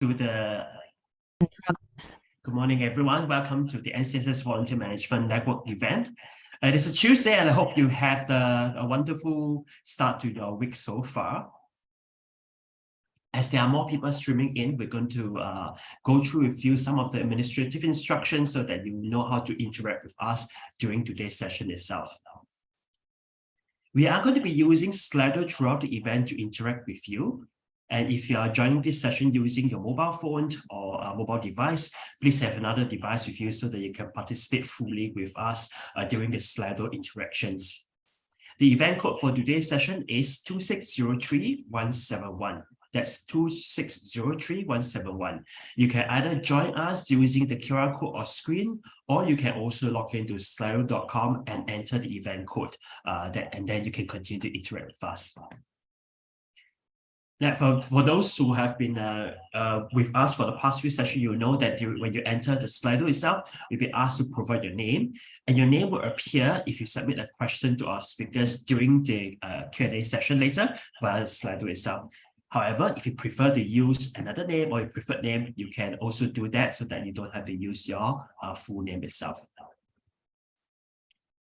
to the Good morning, everyone. Welcome to the NCSS Volunteer Management Network event. It is a Tuesday, and I hope you have a wonderful start to your week so far. As there are more people streaming in, we're going to go through with you some of the administrative instructions so that you know how to interact with us during today's session itself. We are going to be using Slido throughout the event to interact with you. And if you are joining this session using your mobile phone or a mobile device, please have another device with you so that you can participate fully with us during the Slido interactions. The event code for today's session is 2603171. That's 2603171. You can either join us using the QR code on screen, or you can also log into slido.com and enter the event code, and then you can continue to interact with us. Now, for those who have been with us for the past few sessions, you'll know that when you enter the Slido itself, you'll be asked to provide your name, and your name will appear if you submit a question to our speakers during the Q&A session later via the Slido itself. However, if you prefer to use another name or your preferred name, you can also do that so that you don't have to use your full name itself.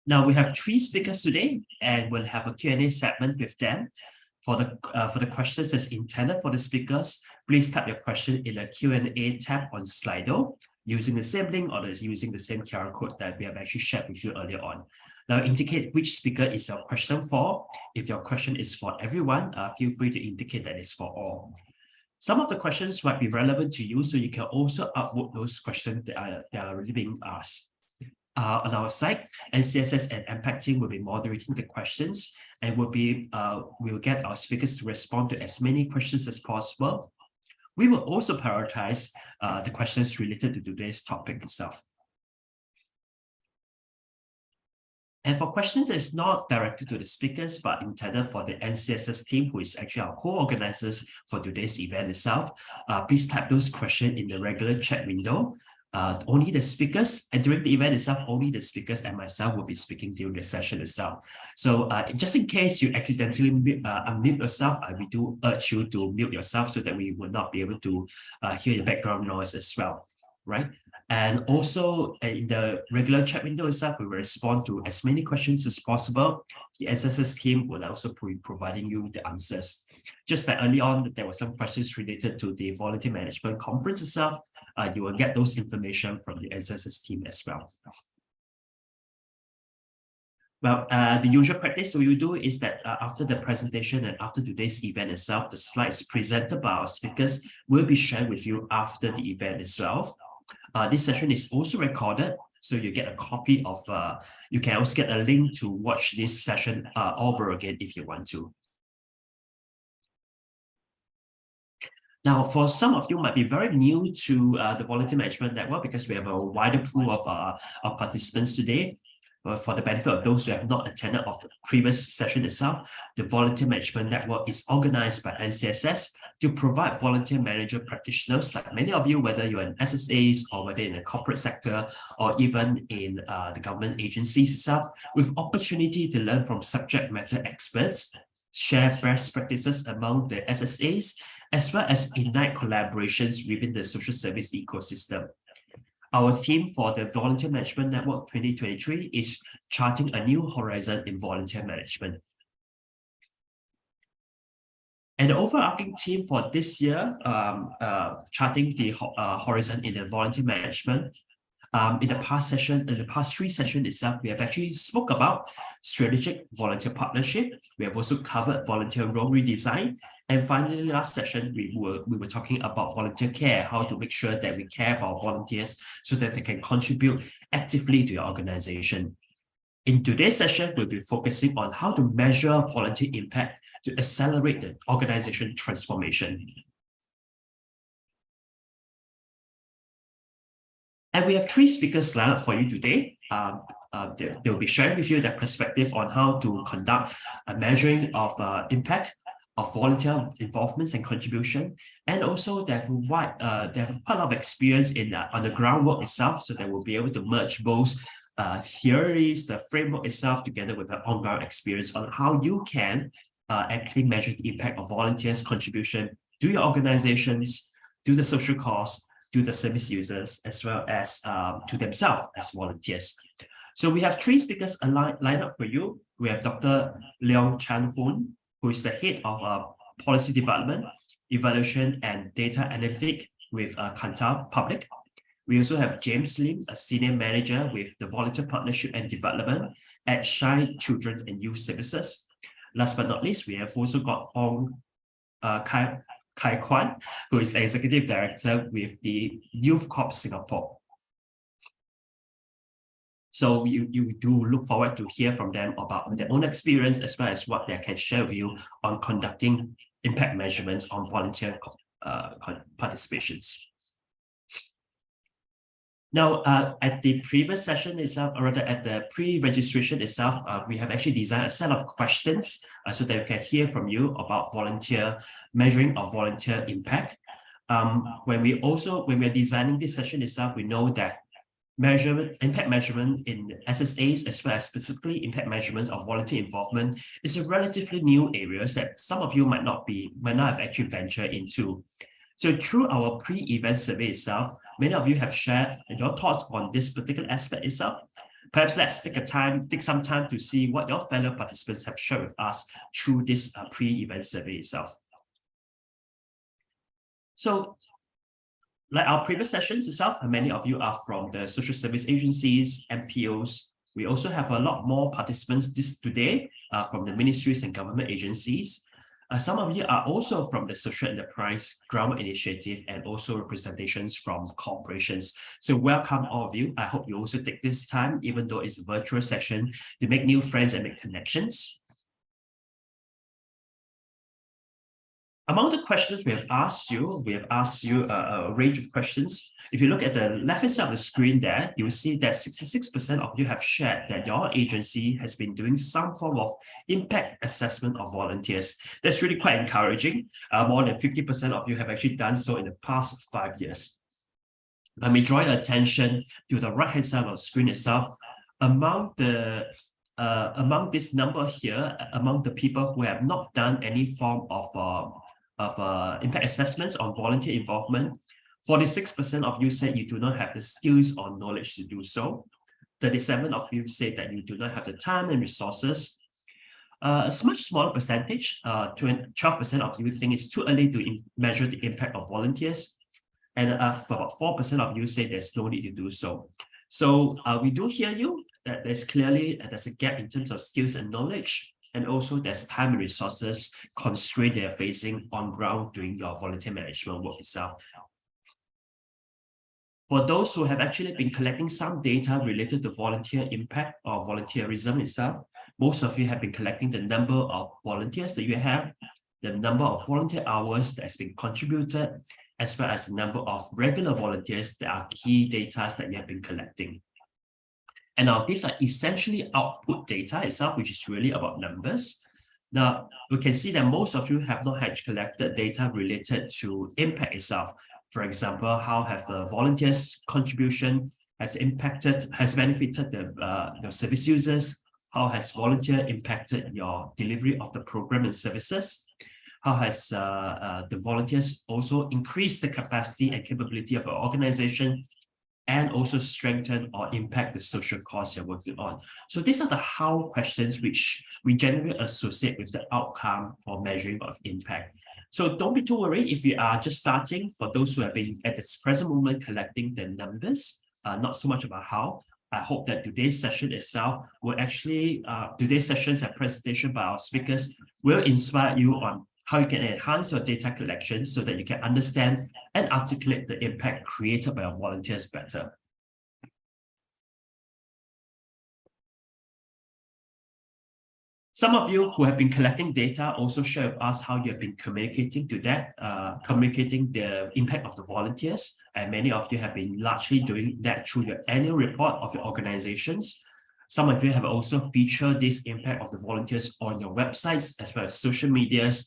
Now, we have 3 speakers today, and we'll have a Q&A segment with them. For the questions that's intended for the speakers, please type your question in the Q&A tab on Slido using the same link or using the same QR code that we have actually shared with you earlier on. Now, indicate which speaker is your question for. If your question is for everyone, feel free to indicate that it's for all. Some of the questions might be relevant to you, so you can also upvote those questions that are already being asked. On our site, NCSS and Impact team will be moderating the questions, and we'll get our speakers to respond to as many questions as possible. We will also prioritize the questions related to today's topic itself. And for questions that is not directed to the speakers, but intended for the NCSS team, who is actually our co-organizers for today's event itself, please type those questions in the regular chat window. Only the speakers, and during the event itself, only the speakers and myself will be speaking during the session itself. So just in case you accidentally unmute yourself, we do urge you to mute yourself so that we will not be able to hear your background noise as well, right? And also in the regular chat window itself, we will respond to as many questions as possible. The NCSS team will also be providing you the answers. Just like early on, there were some questions related to the volunteer management conference itself. You will get those information from the NCSS team as well. Well, the usual practice we will do is that after the presentation and after today's event itself, the slides presented by our speakers will be shared with you after the event itself. This session is also recorded, so you get a copy of, you can also get a link to watch this session over again if you want to. Now, for some of you might be very new to the Volunteer Management Network because we have a wider pool of participants today. For the benefit of those who have not attended of the previous session itself, the Volunteer Management Network is organized by NCSS to provide volunteer manager practitioners like many of you, whether you're in SSAs or whether in the corporate sector or even in the government agencies itself, with opportunity to learn from subject matter experts, share best practices among the SSAs, as well as ignite collaborations within the social service ecosystem. Our theme for the Volunteer Management Network 2023 is charting a new horizon in volunteer management. And the overarching theme for this year, charting the horizon in the volunteer management, in the past 3 sessions itself, we have actually spoke about strategic volunteer partnership. We have also covered volunteer role redesign. And finally, last session, we were talking about volunteer care, how to make sure that we care for our volunteers so that they can contribute actively to your organization. In today's session, we'll be focusing on how to measure volunteer impact to accelerate the organization transformation. And we have 3 speakers lined up for you today. They'll be sharing with you their perspective on how to conduct a measuring of impact of volunteer involvements and contribution, and also they have quite a lot of experience in on the groundwork itself, so they will be able to merge both theories, the framework itself, together with the on-ground experience on how you can actually measure the impact of volunteers' contribution to your organizations, to the social cause, to the service users, as well as to themselves as volunteers. So we have 3 speakers lined up for you. We have Dr. Leong Chan Hoon, who is the head of policy development, evaluation, and data analytics with Kantar Public. We also have James Lim, a senior manager with the Volunteer Partnership and Development at Shine Children and Youth Services. Last but not least, we have also got Ong Kai Kwan, who is the executive director with the Youth Corps Singapore. So you do look forward to hear from them about their own experience as well as what they can share with you on conducting impact measurements on volunteer participations. Now, at the previous session itself, or rather at the pre-registration itself, we have actually designed a set of questions so that we can hear from you about measuring of volunteer impact. When we're designing this session itself, we know that impact measurement in SSAs, as well as specifically impact measurement of volunteer involvement, is a relatively new area that some of you might not have actually ventured into. So through our pre-event survey itself, many of you have shared your thoughts on this particular aspect itself. Perhaps let's take some time to see what your fellow participants have shared with us through this pre-event survey itself. So, like our previous sessions itself, many of you are from the social service agencies, NPOs. We also have a lot more participants today from the ministries and government agencies. Some of you are also from the social enterprise, ground initiative, and also representations from corporations. So welcome all of you. I hope you also take this time, even though it's a virtual session, to make new friends and make connections. Among the questions we have asked you a range of questions. If you look at the left-hand side of the screen there, you will see that 66% of you have shared that your agency has been doing some form of impact assessment of volunteers. That's really quite encouraging. More than 50% of you have actually done so in the past 5 years. Let me draw your attention to the right-hand side of the screen itself. Among this number here, among the people who have not done any form of impact assessments on volunteer involvement, 46% of you said you do not have the skills or knowledge to do so. 37% of you said that you do not have the time and resources. A much smaller percentage, 12% of you think it's too early to measure the impact of volunteers. And for about 4% of you say there's no need to do so. So we do hear you that there's a gap in terms of skills and knowledge, and also there's time and resources constraint they're facing on ground doing your volunteer management work itself. For those who have actually been collecting some data related to volunteer impact or volunteerism itself, most of you have been collecting the number of volunteers that you have, the number of volunteer hours that has been contributed, as well as the number of regular volunteers that are key data that you have been collecting. And now these are essentially output data itself, which is really about numbers. Now, we can see that most of you have not had collected data related to impact itself. For example, how have the volunteers' contribution has benefited the service users? How has volunteer impacted your delivery of the program and services? How has the volunteers also increased the capacity and capability of our organization, and also strengthen or impact the social cause you're working on? So these are the how questions which we generally associate with the outcome for measuring of impact. So don't be too worried if you are just starting. For those who have been at this present moment collecting the numbers, not so much about how. I hope that today's session itself will actually, today's sessions and presentation by our speakers will inspire you on how you can enhance your data collection so that you can understand and articulate the impact created by your volunteers better. Some of you who have been collecting data also share with us how you have been communicating the impact of the volunteers. And many of you have been largely doing that through your annual report of your organizations. Some of you have also featured this impact of the volunteers on your websites as well as social medias.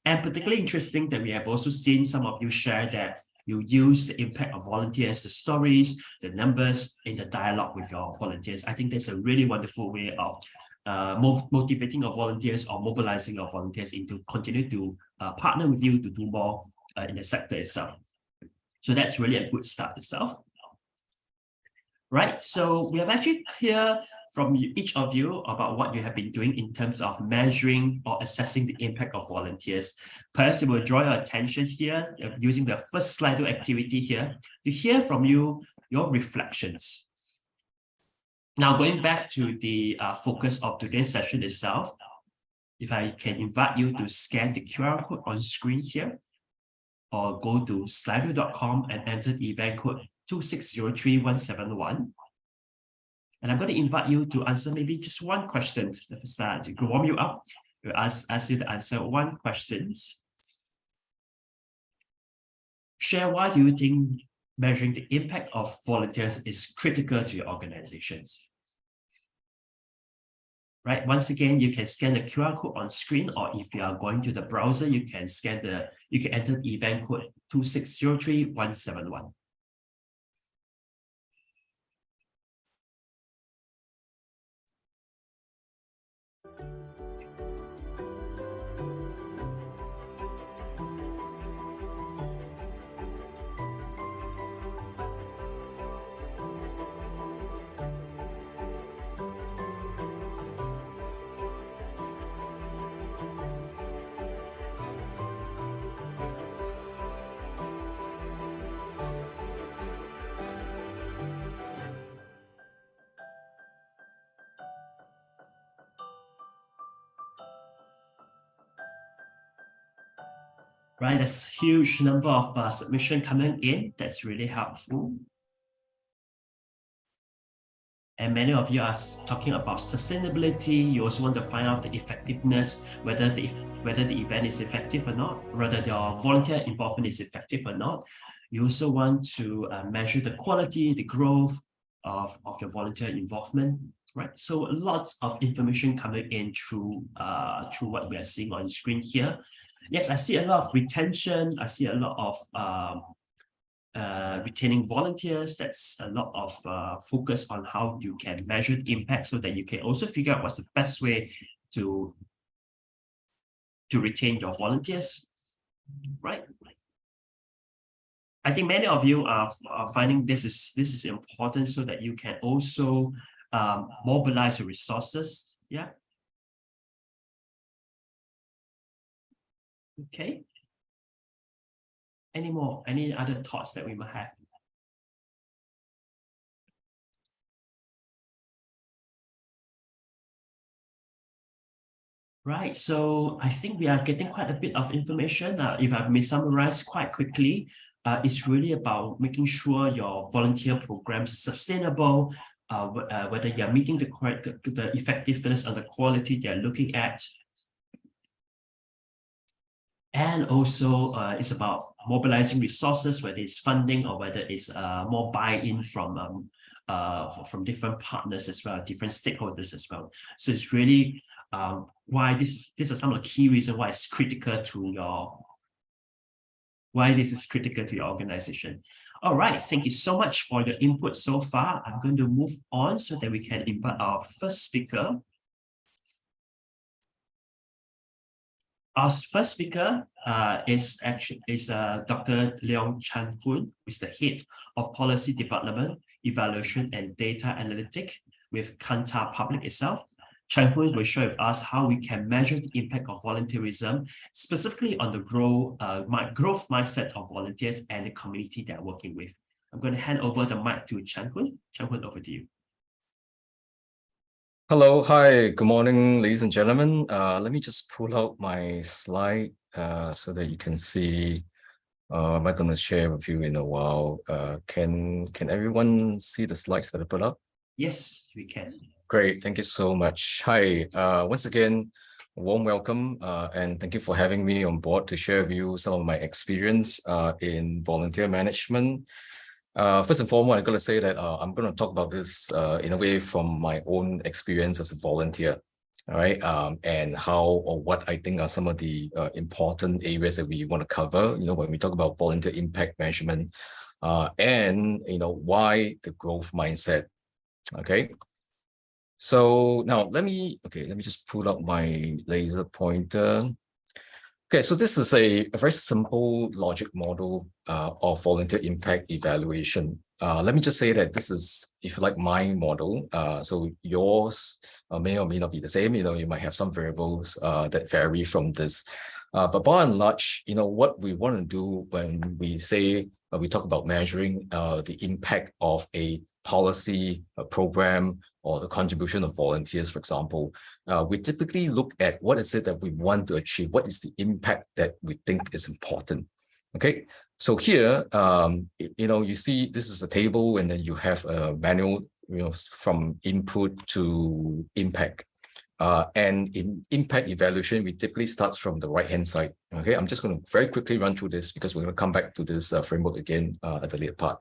And particularly interesting that we have also seen some of you share that you use the impact of volunteers, the stories, the numbers in the dialogue with your volunteers. I think that's a really wonderful way of motivating our volunteers or mobilizing our volunteers into continue to partner with you to do more in the sector itself. So that's really a good start itself. Right, so we have actually heard from each of you about what you have been doing in terms of measuring or assessing the impact of volunteers. Perhaps we will draw your attention here using the first Slido activity here to hear from you your reflections. Now, going back to the focus of today's session itself, if I can invite you to scan the QR code on screen here, or go to slido.com and enter the event code 2603171. And I'm going to invite you to answer maybe just one question to start, to warm you up. We'll ask you to answer one question. Share why do you think measuring the impact of volunteers is critical to your organizations? Right, once again, you can scan the QR code on screen, or if you are going to the browser, you can enter the event code 2603171. Right, there's a huge number of submissions coming in. That's really helpful. And many of you are talking about sustainability. You also want to find out the effectiveness, whether the event is effective or not, whether your volunteer involvement is effective or not. You also want to measure the quality, the growth of your volunteer involvement, right? So lots of information coming in through what we are seeing on screen here. Yes, I see a lot of retention. I see a lot of retaining volunteers. That's a lot of focus on how you can measure the impact, so that you can also figure out what's the best way to retain your volunteers, right? I think many of you are finding this is important, so that you can also mobilize your resources. Yeah. Okay. Any other thoughts that we might have? Right, so I think we are getting quite a bit of information. If I may summarize quite quickly, it's really about making sure your volunteer programs are sustainable, whether you're meeting the effectiveness and the quality they're looking at. And also, it's about mobilizing resources, whether it's funding or whether it's more buy-in from different partners as well, different stakeholders as well. So it's really why these are some of the key reasons why it's critical to your organization. All right, thank you so much for your input so far. I'm going to move on so that we can invite our first speaker. Our first speaker is Dr. Leong Chan Hoon, who is the head of Policy Development, Evaluation, and Data Analytics with Kantar Public itself. Chan Hoon will share with us how we can measure the impact of volunteerism, specifically on the growth mindset of volunteers and the community they're working with. I'm going to hand over the mic to Chan Hoon. Chan Hoon, over to you. Hello, hi, good morning, ladies and gentlemen. Let me just pull out my slide so that you can see. I'm going to share with you in a while. Can everyone see the slides that I put up? Yes, we can. Great, thank you so much. Hi, once again, warm welcome, and thank you for having me on board to share with you some of my experience in volunteer management. First and foremost, I got to say that I'm going to talk about this in a way from my own experience as a volunteer, all right? And how or what I think are some of the important areas that we want to cover, when we talk about volunteer impact measurement, and why the growth mindset. Okay. So now let me just pull up my laser pointer. Okay, so this is a very simple logic model of volunteer impact evaluation. Let me just say that this is, if you like, my model. So yours may or may not be the same. You might have some variables that vary from this. But by and large, what we want to do when we say, we talk about measuring the impact of a policy, a program, or the contribution of volunteers, for example, we typically look at what is it that we want to achieve, what is the impact that we think is important. Okay, so here, you see this is a table, and then you have a manual, from input to impact. And in impact evaluation, we typically start from the right-hand side. Okay, I'm just going to very quickly run through this because we're going to come back to this framework again at the later part.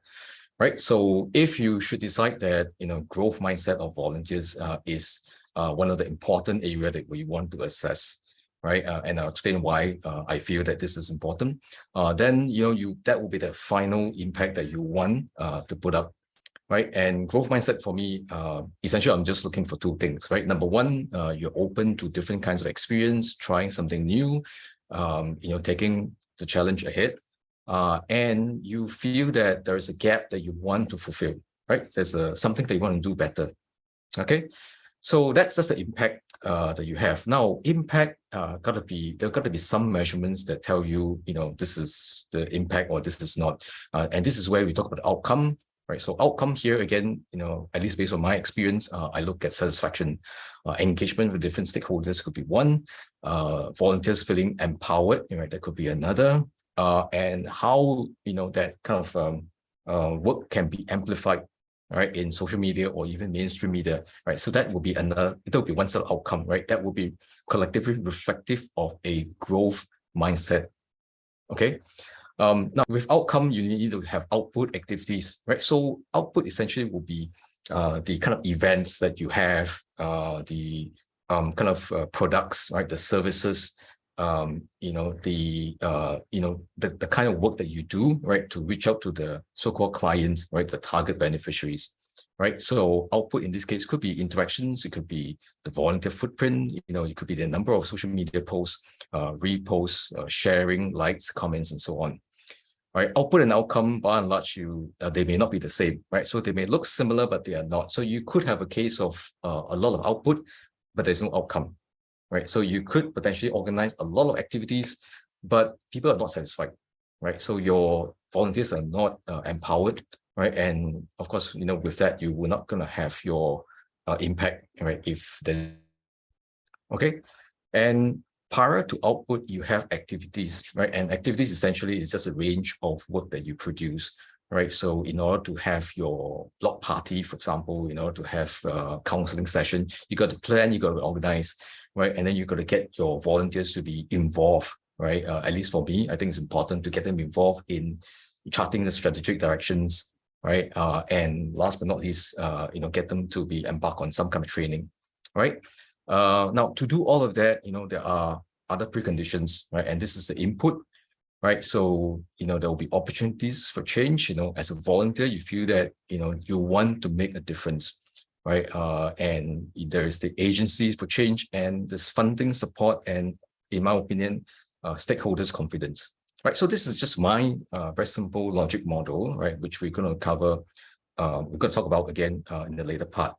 Right. So if you should decide that, growth mindset of volunteers is one of the important areas that we want to assess, right? And I'll explain why I feel that this is important. Then, that will be the final impact that you want to put up, right? And growth mindset for me, essentially, I'm just looking for two things, right? Number one, you're open to different kinds of experience, trying something new, taking the challenge ahead. And you feel that there is a gap that you want to fulfill, right? There's something that you want to do better. Okay, so that's just the impact that you have. Now, impact there got to be some measurements that tell you, this is the impact or this is not. And this is where we talk about outcome, right? So outcome here again, at least based on my experience, I look at satisfaction, engagement with different stakeholders could be one, volunteers feeling empowered, right? That could be another. And how that kind of work can be amplified, right, in social media or even mainstream media, right? So that will be one set of outcome, right? That will be collectively reflective of a growth mindset. Okay. Now with outcome, you need to have output activities, right? So output essentially will be the kind of events that you have, the kind of products, right? The services. The kind of work that you do, right, to reach out to the so-called clients, right, the target beneficiaries, right? So output in this case could be interactions, it could be the volunteer footprint, it could be the number of social media posts, reposts, sharing, likes, comments, and so on. Right, output and outcome, by and large, they may not be the same, right? So they may look similar, but they are not. So you could have a case of a lot of output, but there's no outcome. Right, so you could potentially organize a lot of activities, but people are not satisfied, right? So your volunteers are not empowered, right? And of course, with that, you will not going to have your impact, right? Okay, and prior to output, you have activities, right? And activities essentially is just a range of work that you produce, right? So in order to have your block party, for example, in order to have a counseling session, you got to plan, you got to organize, right? And then you got to get your volunteers to be involved, right? At least for me, I think it's important to get them involved in charting the strategic directions, right? And last but not least, get them to be embarked on some kind of training, right? Now, to do all of that, there are other preconditions, right? And this is the input, right? So, there will be opportunities for change. As a volunteer, you feel that, you want to make a difference, right? And there is the agencies for change and this funding support and, in my opinion, stakeholders' confidence, right? So this is just my very simple logic model, right? Which we're going to cover, we're going to talk about again in the later part,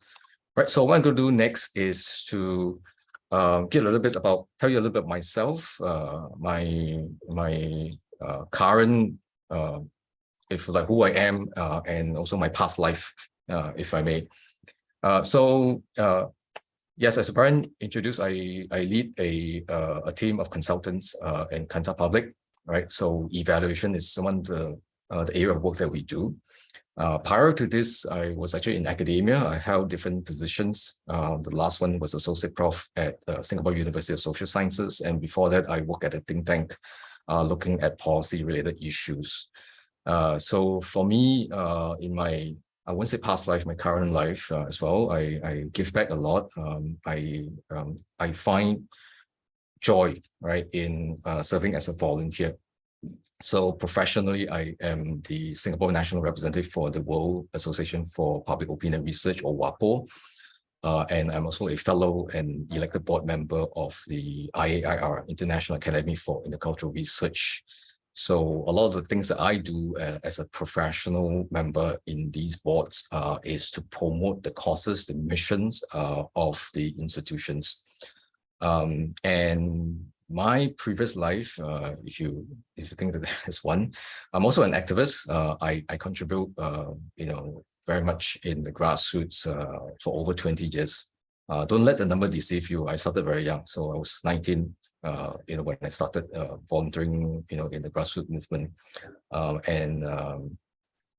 right? So what I'm going to do next is to tell you a little bit about myself, my current, if like who I am, and also my past life, if I may. Yes, as Brian introduced, I lead a team of consultants in Kantar Public, right? So evaluation is one of the area of work that we do. Prior to this, I was actually in academia. I held different positions. The last one was associate prof at Singapore University of Social Sciences. And before that, I worked at a think tank looking at policy-related issues. So for me, in my, I won't say past life, my current life as well, I give back a lot. I find joy, right, in serving as a volunteer. So professionally, I am the Singapore National Representative for the World Association for Public Opinion Research, or WAPO. and I'm also a fellow and elected board member of the IAIR, International Academy for Intercultural Research. So a lot of the things that I do as a professional member in these boards is to promote the causes, the missions of the institutions. And my previous life, if you think that there's one, I'm also an activist. I contribute, very much in the grassroots for over 20 years. Don't let the number deceive you. I started very young, so I was 19. When I started volunteering, in the grassroots movement,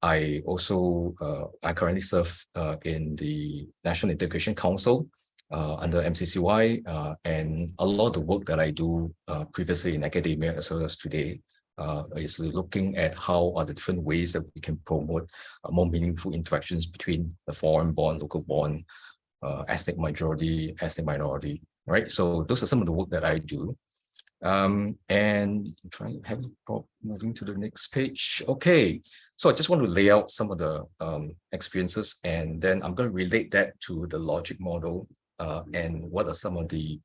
I also I currently serve in the National Integration Council under MCCY, and a lot of the work that I do previously in academia as well as today is looking at how are the different ways that we can promote more meaningful interactions between the foreign-born, local-born, ethnic majority, ethnic minority, right? So those are some of the work that I do. And I'm trying to have moving to the next page. Okay, so I just want to lay out some of the experiences, and then I'm going to relate that to the logic model and what are some of the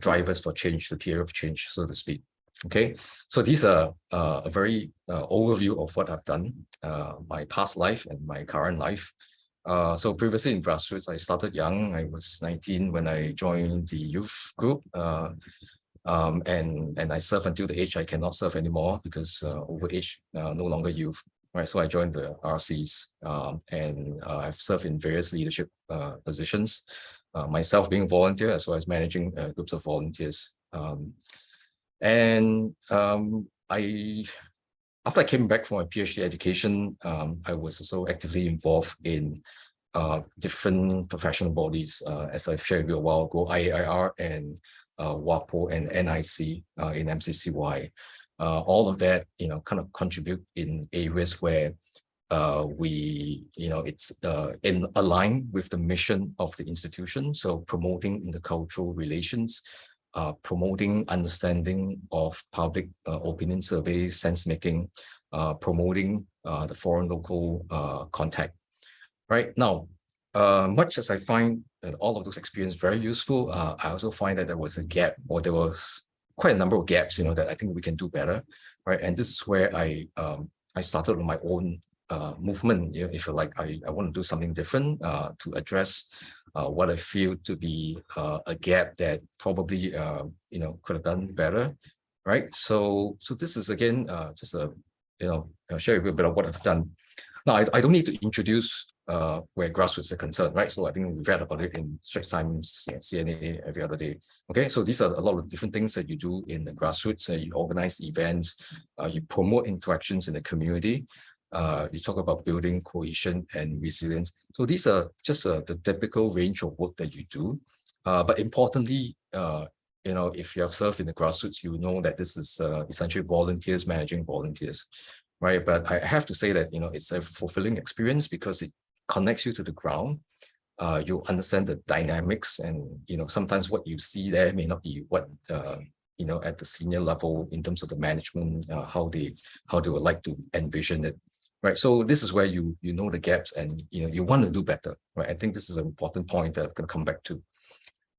drivers for change, the theory of change, so to speak. Okay, so these are a very overview of what I've done, my past life and my current life. So previously in grassroots, I started young. I was 19 when I joined the youth group. And I serve until the age I cannot serve anymore because over age, no longer youth, right? So I joined the RCs and I've served in various leadership positions, myself being a volunteer as well as managing groups of volunteers. After I came back from my PhD education, I was also actively involved in different professional bodies, as I've shared with you a while ago, IAIR and WAPO and NIC in MCCY. All of that, kind of contribute in areas where it's in align with the mission of the institution. So promoting intercultural relations, promoting understanding of public opinion surveys, sense making, promoting the foreign local contact. Right now, much as I find all of those experiences very useful, I also find that there was a gap, or there was quite a number of gaps, that I think we can do better, right? And this is where I started on my own movement, if you like. I want to do something different to address what I feel to be a gap that probably could have done better, right? So this is again just a share a bit of what I've done. Now I don't need to introduce where grassroots are concerned, right? So I think we've read about it in Straits Times, CNA every other day. Okay, so these are a lot of different things that you do in the grassroots. You organize events, you promote interactions in the community, you talk about building cohesion and resilience. So these are just the typical range of work that you do. But importantly, if you have served in the grassroots, you know that this is essentially volunteers managing volunteers, right? But I have to say that it's a fulfilling experience because it connects you to the ground. You understand the dynamics, and sometimes what you see there may not be what at the senior level in terms of the management, how they would like to envision it, right? So this is where you know the gaps, and you want to do better, right? I think this is an important point that I'm going to come back to,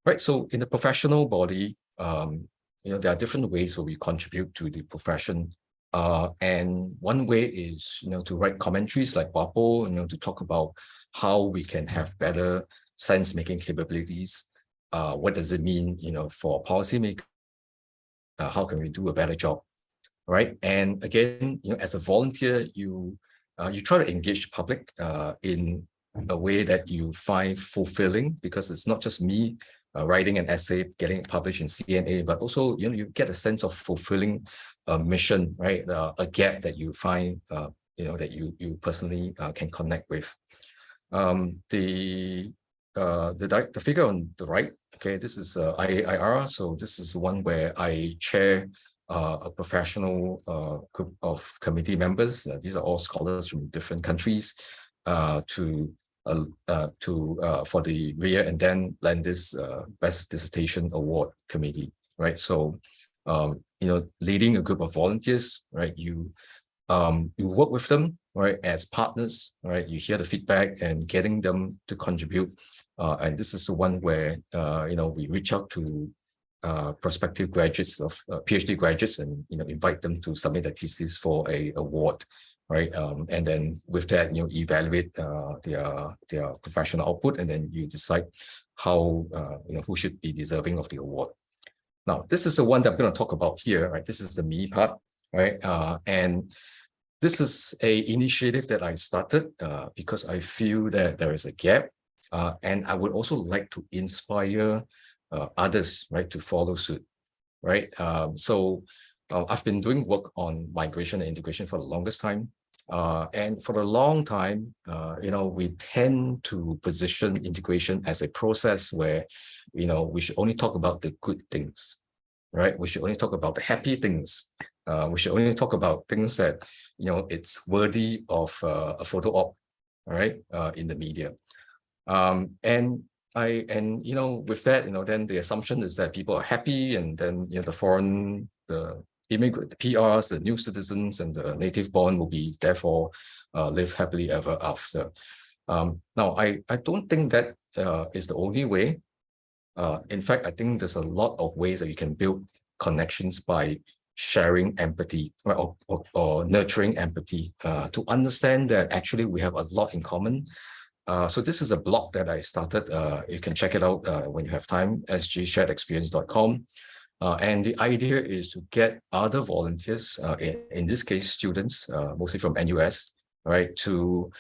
right? So in the professional body, there are different ways where we contribute to the profession. And one way is, to write commentaries like WAPO, to talk about how we can have better sense-making capabilities. What does it mean, for policymakers? How can we do a better job, right? And again, as a volunteer, you try to engage the public in a way that you find fulfilling, because it's not just me writing an essay, getting it published in CNA, but also, you get a sense of fulfilling a mission, right? A gap that you find, that you personally can connect with. The figure on the right, okay, this is IAIR. So this is one where I chair a professional group of committee members. These are all scholars from different countries for the Ria and Dan Landis Best Dissertation Award Committee, right? So, leading a group of volunteers, right? You You work with them, right, as partners, right? You hear the feedback and getting them to contribute. And this is the one where, we reach out to prospective graduates of PhD graduates and, invite them to submit their thesis for a award, right? And then with that, evaluate their professional output, and then you decide how, who should be deserving of the award. Now, this is the one that I'm going to talk about here, right? This is the me part, right? And this is a initiative that I started because I feel that there is a gap, and I would also like to inspire others, right, to follow suit, right? So I've been doing work on migration and integration for the longest time, and for a long time, we tend to position integration as a process where, we should only talk about the good things, right? We should only talk about the happy things. We should only talk about things that, it's worthy of a photo op, right, in the media. With that, then the assumption is that people are happy, and then, the immigrant, the PRs, the new citizens, and the native born will be therefore live happily ever after. Now, I don't think that is the only way. In fact, I think there's a lot of ways that you can build connections by sharing empathy, or nurturing empathy, to understand that actually we have a lot in common. So this is a blog that I started. You can check it out when you have time, sgsharedexperience.com. And the idea is to get other volunteers, in this case, students, mostly from NUS, right, to,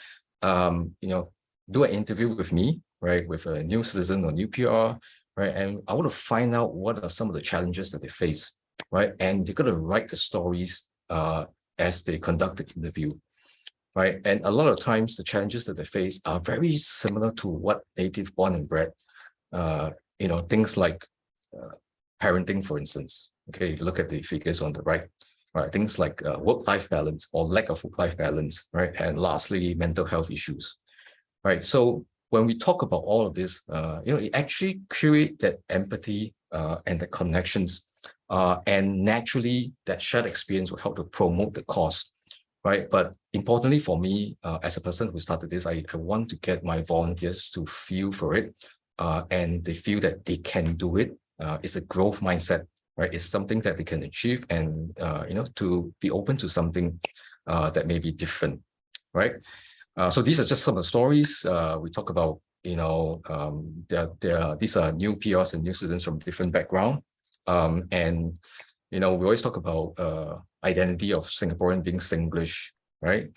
do an interview with me, right, with a new citizen or new PR, right? And I want to find out what are some of the challenges that they face, right? And they're going to write the stories as they conduct the interview, right? And a lot of times the challenges that they face are very similar to what native born and bred, things like parenting, for instance. Okay, if you look at the figures on the right, things like work-life balance or lack of work-life balance, right? And lastly, mental health issues, right? So when we talk about all of this, it actually creates that empathy and the connections, and naturally that shared experience will help to promote the cause, right? But importantly for me, as a person who started this, I want to get my volunteers to feel for it, and they feel that they can do it. It's a growth mindset, right? It's something that they can achieve, and to be open to something that may be different, right? So these are just some of the stories. We talk about, these are new PRs and new citizens from different background. And, we always talk about identity of Singaporean being Singlish, right?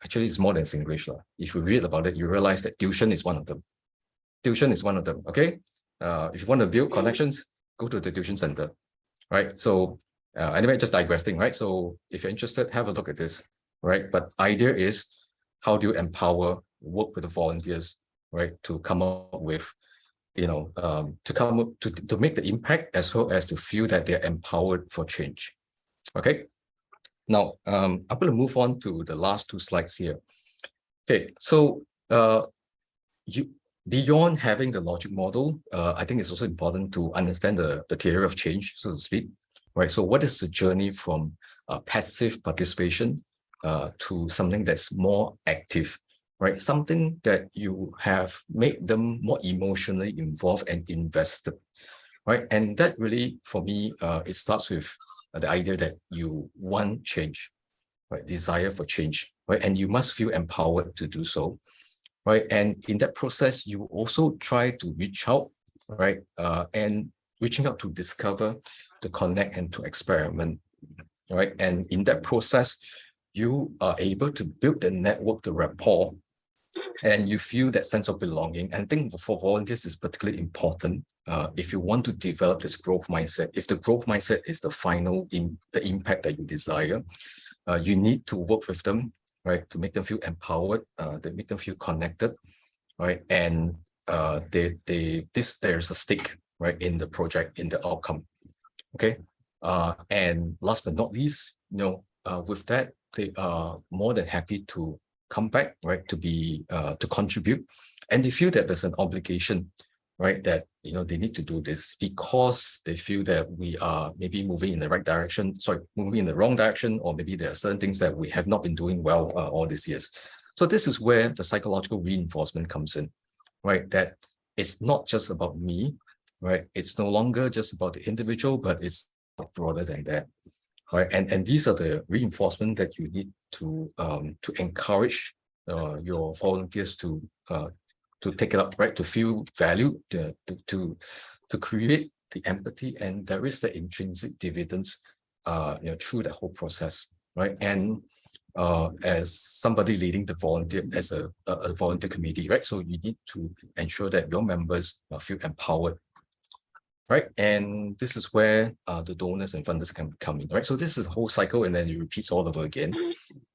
Actually, it's more than Singlish. If you read about it, you realize that tuition is one of them. Tuition is one of them, okay? If you want to build connections, go to the tuition center, right? So anyway, just digressing, right? So if you're interested, have a look at this, right? But idea is, how do you empower, work with the volunteers, right, to come up with, to make the impact, as well as to feel that they're empowered for change. Okay. Now, I'm going to move on to the last two slides here. Okay, so beyond having the logic model, I think it's also important to understand the theory of change, so to speak, right? So what is the journey from passive participation to something that's more active, right? Something that you have made them more emotionally involved and invested, right? And that really, for me, it starts with the idea that you want change, right? Desire for change, right? And you must feel empowered to do so, right? And in that process, you also try to reach out, right? And reaching out to discover, to connect, and to experiment, right? And in that process, you are able to build the network, the rapport, and you feel that sense of belonging. And I think for volunteers is particularly important if you want to develop this growth mindset. If the growth mindset is the final the impact that you desire, you need to work with them, right, to make them feel empowered, to make them feel connected, right, and there's a stake, right, in the project, in the outcome. Okay, and last but not least, with that, they are more than happy to come back, right, to be to contribute, and they feel that there's an obligation right? That, they need to do this because they feel that we are maybe moving in the right direction, moving in the wrong direction, or maybe there are certain things that we have not been doing well all these years. So this is where the psychological reinforcement comes in, right? That it's not just about me, right? It's no longer just about the individual, but it's broader than that, right? And these are the reinforcement that you need to encourage your volunteers to take it up, right? To feel valued, to create the empathy, and there is the intrinsic dividends, through the whole process, right? And as somebody leading the volunteer, as a volunteer committee, right? So you need to ensure that your members feel empowered, right? And this is where the donors and funders can come in, right? So this is a whole cycle, and then it repeats all over again,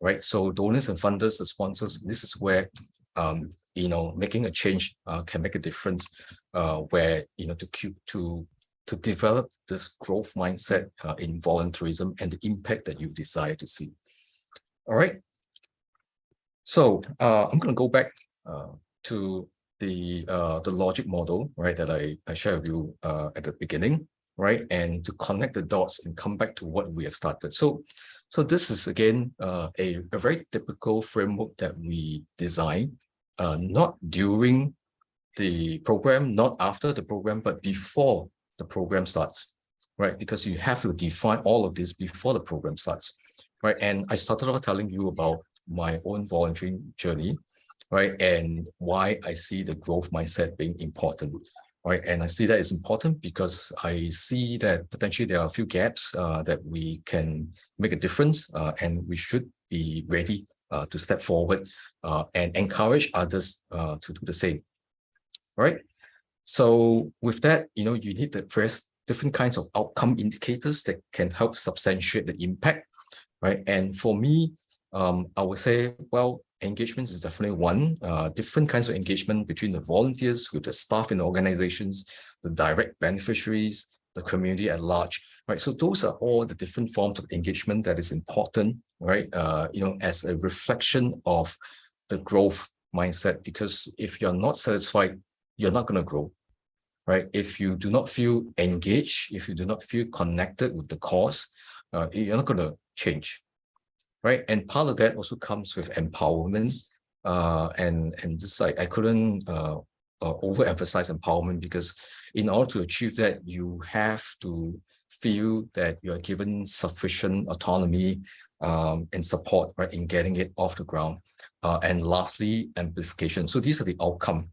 right? So donors and funders, the sponsors, this is where making a change can make a difference, where to develop this growth mindset in volunteerism and the impact that you desire to see. All right. So I'm going to go back to the logic model, right, that I shared with you at the beginning, right, and to connect the dots and come back to what we have started. So this is again a very typical framework that we design, not during the program, not after the program, but before the program starts, right? Because you have to define all of this before the program starts, right? And I started off telling you about my own volunteering journey, right? And why I see the growth mindset being important, right? And I see that it's important because I see that potentially there are a few gaps that we can make a difference, and we should be ready to step forward and encourage others to do the same, right? So with that, you need the various different kinds of outcome indicators that can help substantiate the impact, right? And for me, I would say, well, engagement is definitely one. Different kinds of engagement between the volunteers, with the staff in the organizations, the direct beneficiaries, the community at large, right? So those are all the different forms of engagement that is important, right? As a reflection of the growth mindset, because if you're not satisfied, you're not going to grow, right? If you do not feel engaged, if you do not feel connected with the cause, you're not going to change, right? And part of that also comes with empowerment. And this, I couldn't overemphasize empowerment, because in order to achieve that, you have to feel that you're given sufficient autonomy and support, right, in getting it off the ground. And lastly, amplification. So these are the outcome,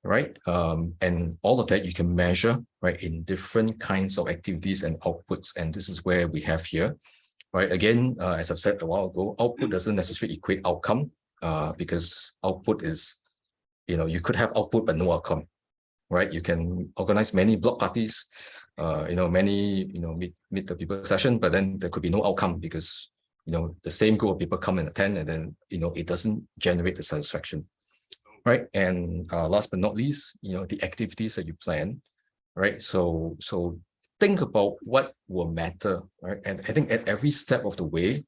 right? And all of that you can measure, right, in different kinds of activities and outputs. And this is where we have here, right? Again, as I've said a while ago, output doesn't necessarily equate outcome, because output is, you could have output but no outcome, right? You can organize many block parties, many, meet the people session, but then there could be no outcome because, the same group of people come and attend, and then, it doesn't generate the satisfaction, right? And last but not least, the activities that you plan, right? So think about what will matter, right? And I think at every step of the way,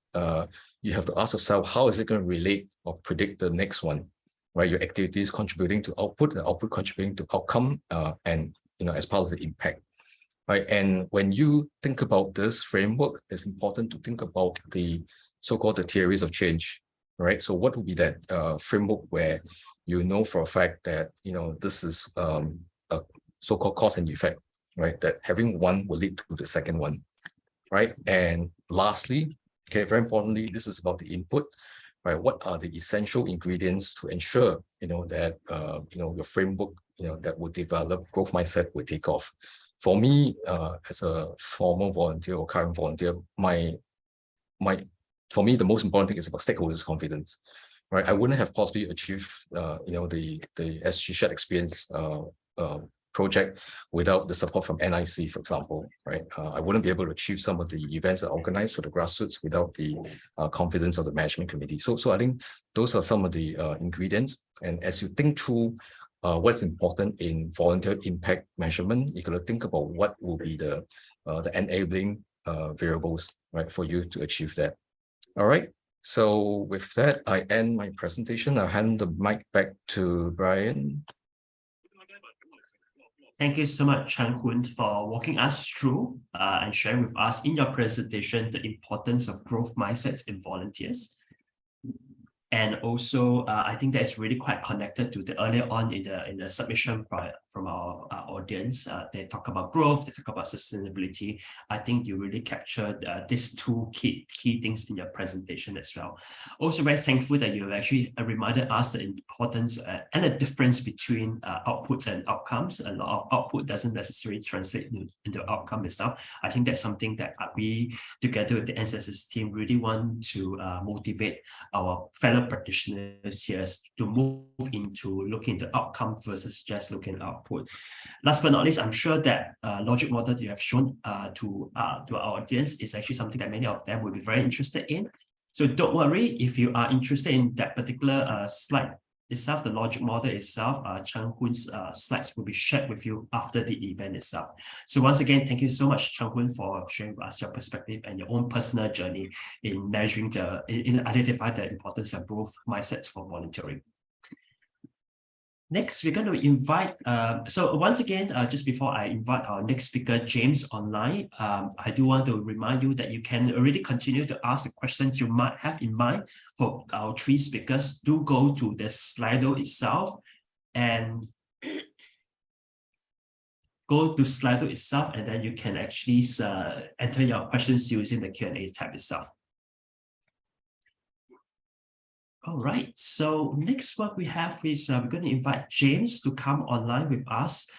you have to ask yourself, how is it going to relate or predict the next one, right? Your activities contributing to output, the output contributing to outcome, and, as part of the impact, right? And when you think about this framework, it's important to think about the so-called the theories of change, right? So what would be that framework where for a fact that, this is a so-called cause and effect, right? That having one will lead to the second one, right? And lastly, okay, very importantly, this is about the input, right? What are the essential ingredients to ensure, that, your framework, that will develop growth mindset will take off? For me, as a former volunteer or current volunteer, for me, the most important thing is about stakeholders' confidence, right? I wouldn't have possibly achieved, the SG Shared Experience project without the support from NIC, for example, right? I wouldn't be able to achieve some of the events that are organized for the grassroots without the confidence of the management committee. So I think those are some of the ingredients. And as you think through what's important in volunteer impact measurement, you got to think about what will be the enabling variables, right, for you to achieve that. All right. So with that, I end my presentation. I'll hand the mic back to Brian. Thank you so much, Chan Hun, for walking us through and sharing with us in your presentation the importance of growth mindsets in volunteers. And also, I think that's really quite connected to the earlier on in the submission from our audience. They talk about growth, they talk about sustainability. I think you really captured these two key things in your presentation as well. Also, very thankful that you have actually reminded us the importance and the difference between outputs and outcomes. A lot of output doesn't necessarily translate into outcome itself. I think that's something that we, together with the NCSS team, really want to motivate our fellow practitioners here to move into looking at the outcome versus just looking at output. Last but not least, I'm sure that logic model that you have shown to our audience is actually something that many of them will be very interested in. So don't worry if you are interested in that particular slide itself, the logic model itself, Chan Hun's slides will be shared with you after the event itself. So once again, thank you so much, Chan Hun, for sharing with us your perspective and your own personal journey in measuring in identifying the importance of growth mindsets for volunteering. Next, we're going to invite, so once again, just before I invite our next speaker, James, online, I do want to remind you that you can already continue to ask the questions you might have in mind for our three speakers. Do go to the Slido itself and go to Slido itself, and then you can actually enter your questions using the Q&A tab itself. All right, so next what we have is we're going to invite James to come online with us.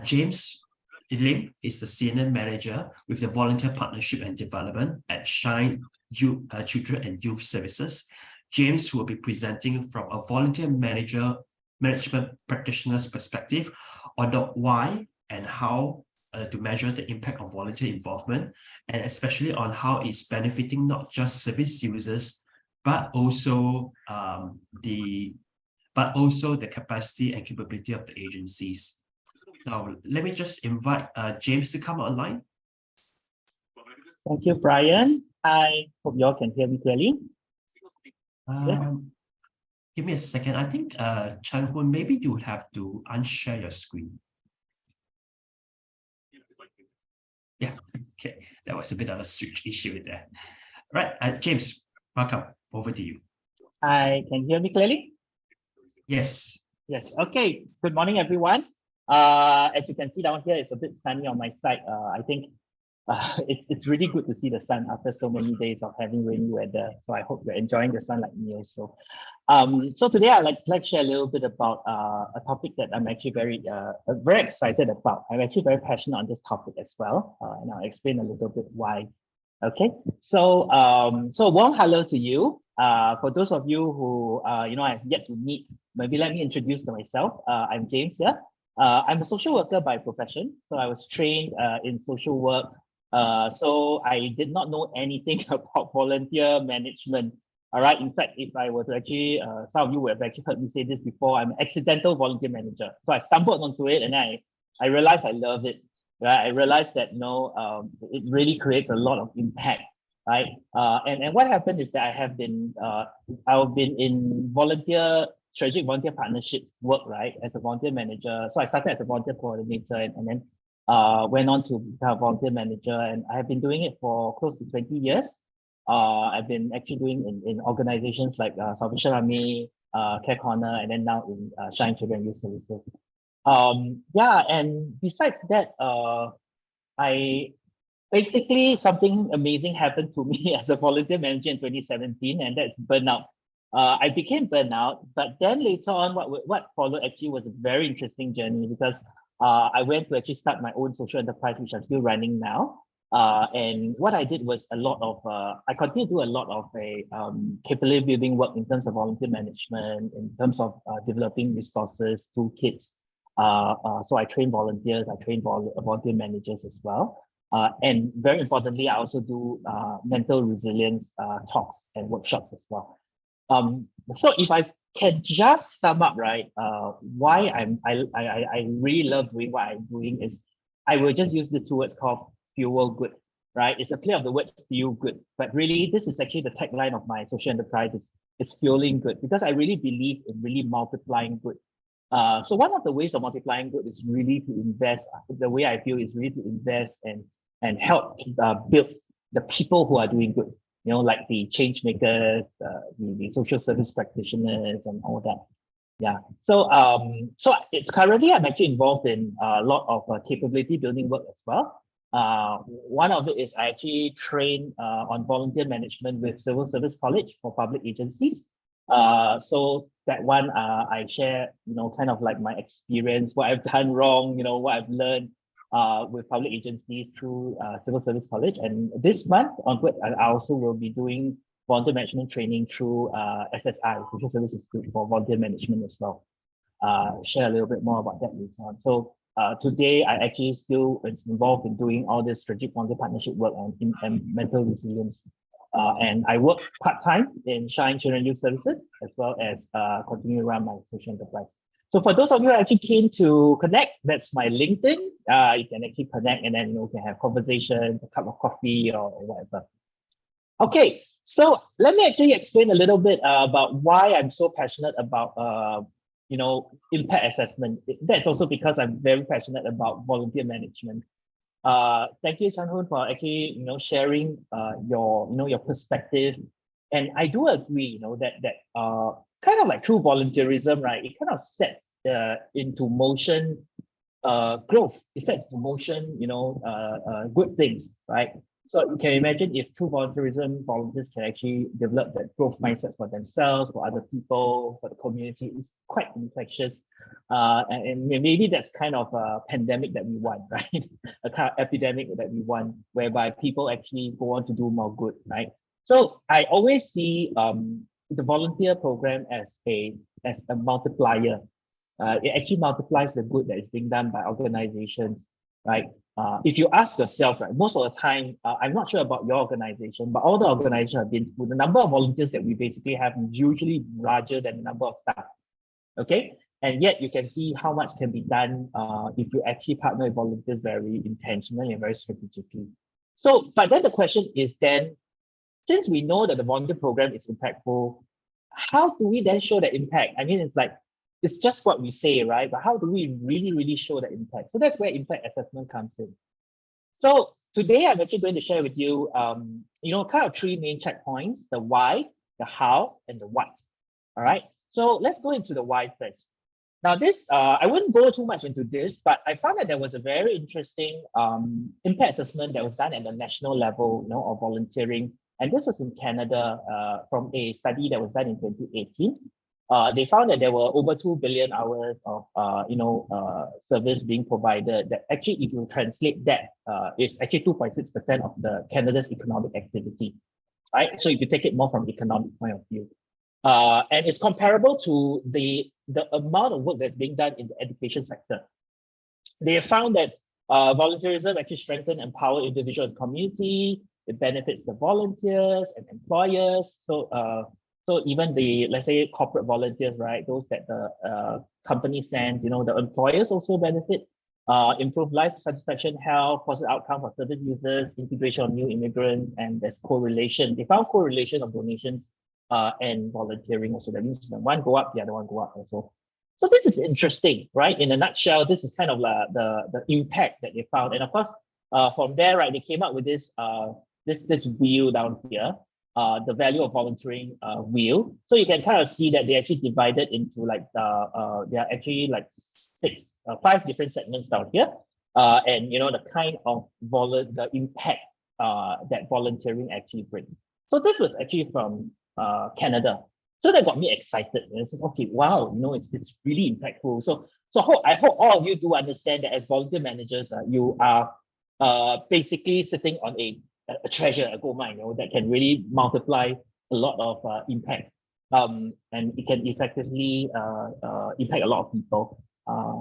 James Lim is the Senior Manager with the Volunteer Partnership and Development at Shine Children and Youth Services. James will be presenting from a volunteer management practitioner's perspective on the why and how to measure the impact of volunteer involvement, and especially on how it's benefiting not just service users, but also the capacity and capability of the agencies. Now, let me just invite James to come online. Thank you, Brian. I hope you all can hear me clearly. Give me a second. I think, Chan Hun, maybe you would have to unshare your screen. Yeah, okay. That was a bit of a switch issue there. Right, James, welcome. Over to you. Can you hear me clearly? Yes. Yes. Okay. Good morning, everyone. As you can see down here, it's a bit sunny on my side. I think it's really good to see the sun after so many days of having rainy weather. So I hope you're enjoying the sun like me also. So today I'd like to share a little bit about a topic that I'm actually very excited about. I'm actually very passionate on this topic as well, and I'll explain a little bit why. Okay, so warm hello to you. For those of you who I've yet to meet, maybe let me introduce myself. I'm James here. I'm a social worker by profession, so I was trained in social work. So I did not know anything about volunteer management. All right. In fact, if I were to actually, some of you would have actually heard me say this before. I'm an accidental volunteer manager. So I stumbled onto it, and I realized I love it. Right? I realized that it really creates a lot of impact, right? And what happened is that I've been in strategic volunteer partnership work, right, as a volunteer manager. So I started as a volunteer coordinator, and then went on to become a volunteer manager, and I have been doing it for close to 20 years. I've been actually doing in organizations like Salvation Army, Care Corner, and then now in Shine Children and Youth Services. And besides that, I basically something amazing happened to me as a volunteer manager in 2017, and that's burnout. I became burnout, but then later on, what followed actually was a very interesting journey, because I went to actually start my own social enterprise, which I'm still running now. And what I did was I continue to do a lot of capability building work in terms of volunteer management, in terms of developing resources, toolkits. So I train volunteers, I train volunteer managers as well. And very importantly, I also do mental resilience talks and workshops as well. So if I can just sum up, right, why I really love doing what I'm doing is, I will just use the two words called fuel good, right? It's a play of the word feel good, but really this is actually the tagline of my social enterprise. It's fueling good, because I really believe in really multiplying good. So one of the ways of multiplying good is really to invest. The way I feel is really to invest and help build the people who are doing good. Like the change makers, the social service practitioners, and all that. Yeah. So it's currently I'm actually involved in a lot of capability building work as well. One of it is I actually train on volunteer management with Civil Service College for public agencies. So that one I share, kind of like my experience, what I've done wrong, what I've learned with public agencies through Civil Service College. And this month onward, I also will be doing volunteer management training through SSI, Social Service Institute for Volunteer Management as well. Share a little bit more about that later on. So today, I actually still involved in doing all this strategic volunteer partnership work and mental resilience. And I work part-time in Shine Children Youth Services, as well as continue to run my social enterprise. So for those of you who are actually keen to connect, that's my LinkedIn. You can actually connect and then we can have conversations, a cup of coffee or whatever. Okay, so let me actually explain a little bit about why I'm so passionate about impact assessment. That's also because I'm very passionate about volunteer management. Thank you, Chan-Hoon, for actually sharing your perspective. And I do agree, that kind of like through volunteerism, right? It kind of sets into motion growth. It sets into motion, good things, right? So you can imagine if through volunteerism, volunteers can actually develop that growth mindset for themselves, for other people, for the community. It's quite infectious. And maybe that's kind of a pandemic that we want, right? A kind of epidemic that we want, whereby people actually go on to do more good, right? So I always see the volunteer program as a multiplier. It actually multiplies the good that is being done by organizations, right? If you ask yourself, right, most of the time, I'm not sure about your organization, but all the organizations have been through, the number of volunteers that we basically have is usually larger than the number of staff. Okay, and yet you can see how much can be done if you actually partner with volunteers very intentionally and very strategically. So, but then the question is then, since we know that the volunteer program is impactful, how do we then show the impact? I mean, it's just what we say, right? But how do we really show the impact? So that's where impact assessment comes in. So today I'm actually going to share with you, kind of three main checkpoints: the why, the how, and the what. All right. So let's go into the why first. Now this, I wouldn't go too much into this, but I found that there was a very interesting impact assessment that was done at the national level, of volunteering. And this was in Canada from a study that was done in 2018. They found that there were over 2 billion hours of service being provided. That actually, if you translate that, it's actually 2.6% of the Canada's economic activity, right? So if you take it more from economic point of view, and it's comparable to the amount of work that's being done in the education sector. They have found that volunteerism actually strengthens and empowers individual and community. It benefits the volunteers and employers. So even the, let's say, corporate volunteers, right? Those that the company sends, the employers also benefit. Improve life satisfaction, health, positive outcome for service users, integration of new immigrants, and there's correlation. They found correlation of donations and volunteering also. That means when one go up, the other one go up also. So this is interesting, right? In a nutshell, this is kind of the impact that they found. And of course, from there, right, they came up with this this wheel down here, the value of volunteering wheel. So you can kind of see that they actually divided into like there are actually like 5 different segments down here, and the kind of the impact that volunteering actually brings. So this was actually from Canada. So that got me excited. And I said, okay, wow, it's really impactful. So I hope all of you do understand that as volunteer managers, you are basically sitting on a treasure, a gold mine, that can really multiply a lot of impact. And it can effectively impact a lot of people.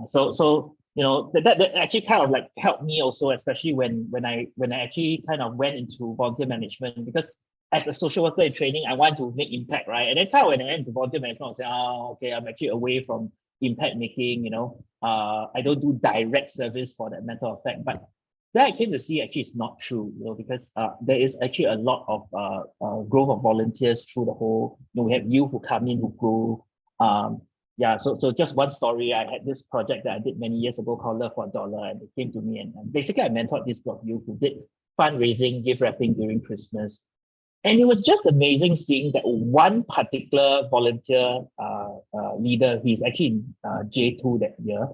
So that actually kind of like helped me also, especially when I actually kind of went into volunteer management, because as a social worker in training, I want to make impact, right? And then kind of when I went into volunteer management, I say, okay, I'm actually away from impact making. I don't do direct service for that matter of fact. But then I came to see actually it's not true, because there is actually a lot of growth of volunteers through the whole. We have youth who come in who grow. yeah, so just one story. I had this project that I did many years ago called Love for a Dollar, and it came to me, and basically I mentored this group of youth who did fundraising, gift wrapping during Christmas. And it was just amazing seeing that one particular volunteer leader, he's actually in J2 that year.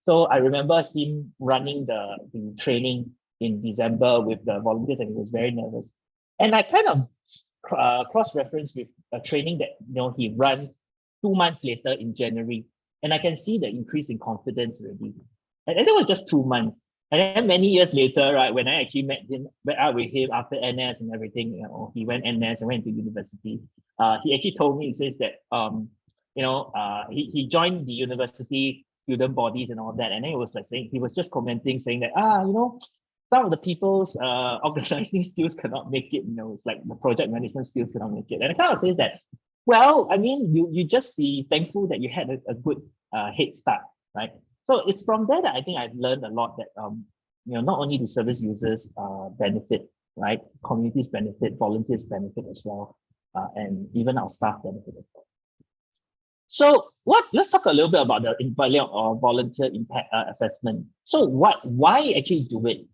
So I remember him running the training in December with the volunteers, and he was very nervous. And I kind of cross-referenced with a training that he ran 2 months later in January. And I can see the increase in confidence already. And that was just 2 months. And then many years later, right, when I actually met out with him after NS and everything, he went NS and went to university. He actually told me, he says that he joined the university student bodies and all that, and then he was like saying, he was just commenting, saying that some of the people's organizing skills cannot make it. It's like the project management skills cannot make it. And it kind of says that, well, I mean, you just be thankful that you had a good head start, right? So it's from there that I think I've learned a lot that not only do service users benefit, right? Communities benefit, volunteers benefit as well, and even our staff benefit as well. So let's talk a little bit about the value of volunteer impact assessment. So why actually do it?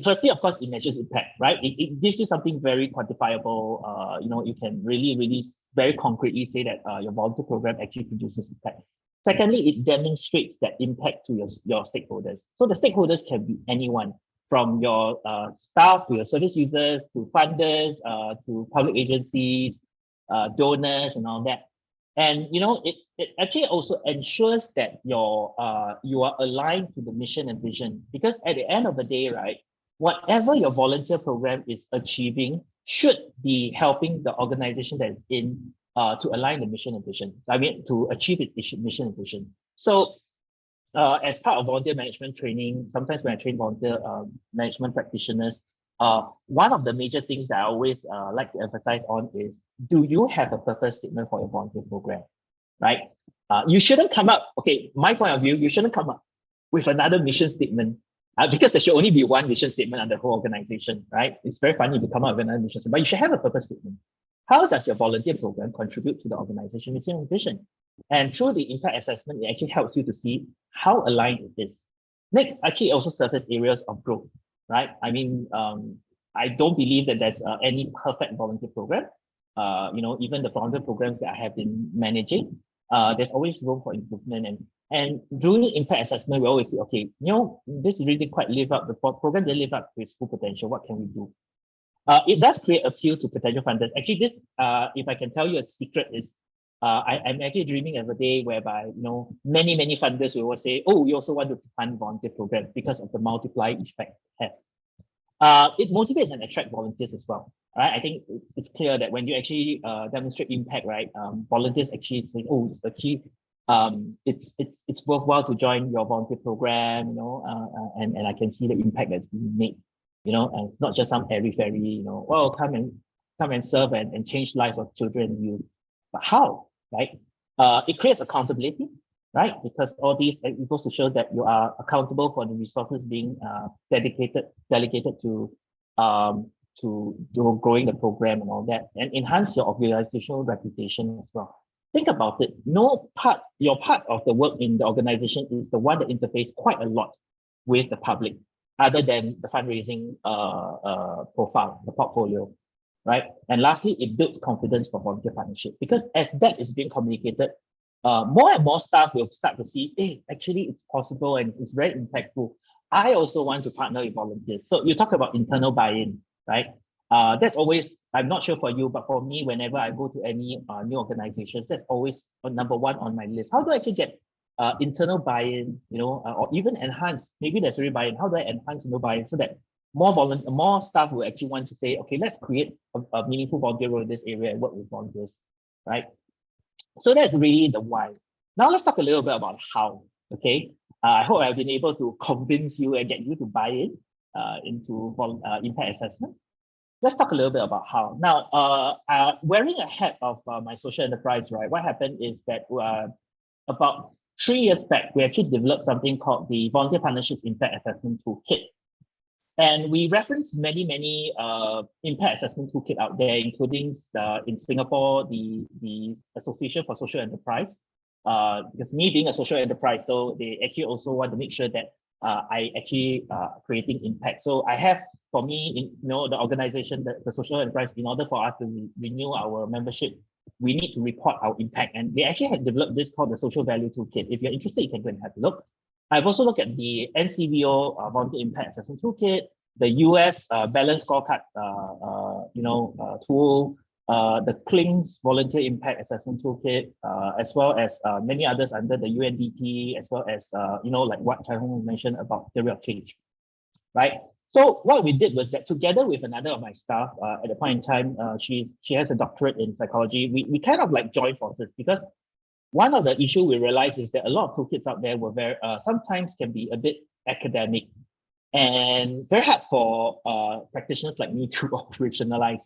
Firstly, of course, it measures impact, right? It gives you something very quantifiable. You can really very concretely say that your volunteer program actually produces impact. Secondly, it demonstrates that impact to your stakeholders. So the stakeholders can be anyone, from your staff to your service users, to funders, to public agencies, donors, and all that. And it actually also ensures that you are aligned to the mission and vision, because at the end of the day, right, whatever your volunteer program is achieving should be helping the organization that is in to align the mission and vision. I mean, to achieve its mission and vision. So as part of volunteer management training, sometimes when I train volunteer management practitioners, one of the major things that I always like to emphasize on is, do you have a purpose statement for your volunteer program, right? You shouldn't come up, okay, my point of view, you shouldn't come up with another mission statement because there should only be one mission statement under the whole organization, right? It's very funny to come up with another mission statement, but you should have a purpose statement. How does your volunteer program contribute to the organization mission and vision? And through the impact assessment, it actually helps you to see how aligned it is. Next, actually also surface areas of growth, right? I mean, I don't believe that there's any perfect volunteer program. Even the volunteer programs that I have been managing, there's always room for improvement. And during impact assessment, we always say, okay, this really quite the program didn't live up to its full potential. What can we do? It does create appeal to potential funders. Actually, this, if I can tell you a secret, is I'm actually dreaming of a day whereby many funders will say, oh, we also want to fund volunteer programs because of the multiplier effect it has. It motivates and attracts volunteers as well. Right? I think it's clear that when you actually demonstrate impact, right, volunteers actually say, oh, it's actually it's worthwhile to join your volunteer program, and I can see the impact that's being made. And it's not just some airy-fairy, well, come and serve and change life of children and youth. But how, right? It creates accountability, right? Because all these, it goes to show that you are accountable for the resources being delegated to growing the program and all that, and enhance your organizational reputation as well. Think about it. Your part of the work in the organization is the one that interfaces quite a lot with the public, other than the fundraising profile, the portfolio, right? And lastly, it builds confidence for volunteer partnership, because as that is being communicated, more and more staff will start to see, hey, actually it's possible and it's very impactful. I also want to partner with volunteers. So you talk about internal buy-in, right? That's always, I'm not sure for you, but for me, whenever I go to any new organizations, that's always number one on my list. How do I actually get internal buy-in, or even enhance? Maybe there's already buy-in. How do I enhance buy-in so that more staff will actually want to say, okay, let's create a meaningful volunteer role in this area and work with volunteers, right? So that's really the why. Now let's talk a little bit about how. Okay, I hope I've been able to convince you and get you to buy in into impact assessment. Let's talk a little bit about how. Now, wearing a hat of my social enterprise, right? What happened is that about 3 years back, we actually developed something called the Volunteer Partnerships Impact Assessment Toolkit. And we reference many impact assessment toolkit out there, including in Singapore, the Association for Social Enterprise. Because me being a social enterprise, so they actually also want to make sure that I actually creating impact. So I have, for me, the organization, the social enterprise, in order for us to renew our membership, we need to report our impact. And they actually have developed this called the Social Value Toolkit. If you're interested, you can go and have a look. I've also looked at the NCVO Volunteer Impact Assessment Toolkit, the US Balance Scorecard tool, the CLINGS Volunteer Impact Assessment Toolkit, as well as many others under the UNDP, as well as like what Chai Hong mentioned about theory of change, right? So what we did was that together with another of my staff at the point in time, she has a doctorate in psychology. We kind of like joined forces, because one of the issues we realized is that a lot of toolkits out there were very sometimes can be a bit academic and very hard for practitioners like me to operationalize,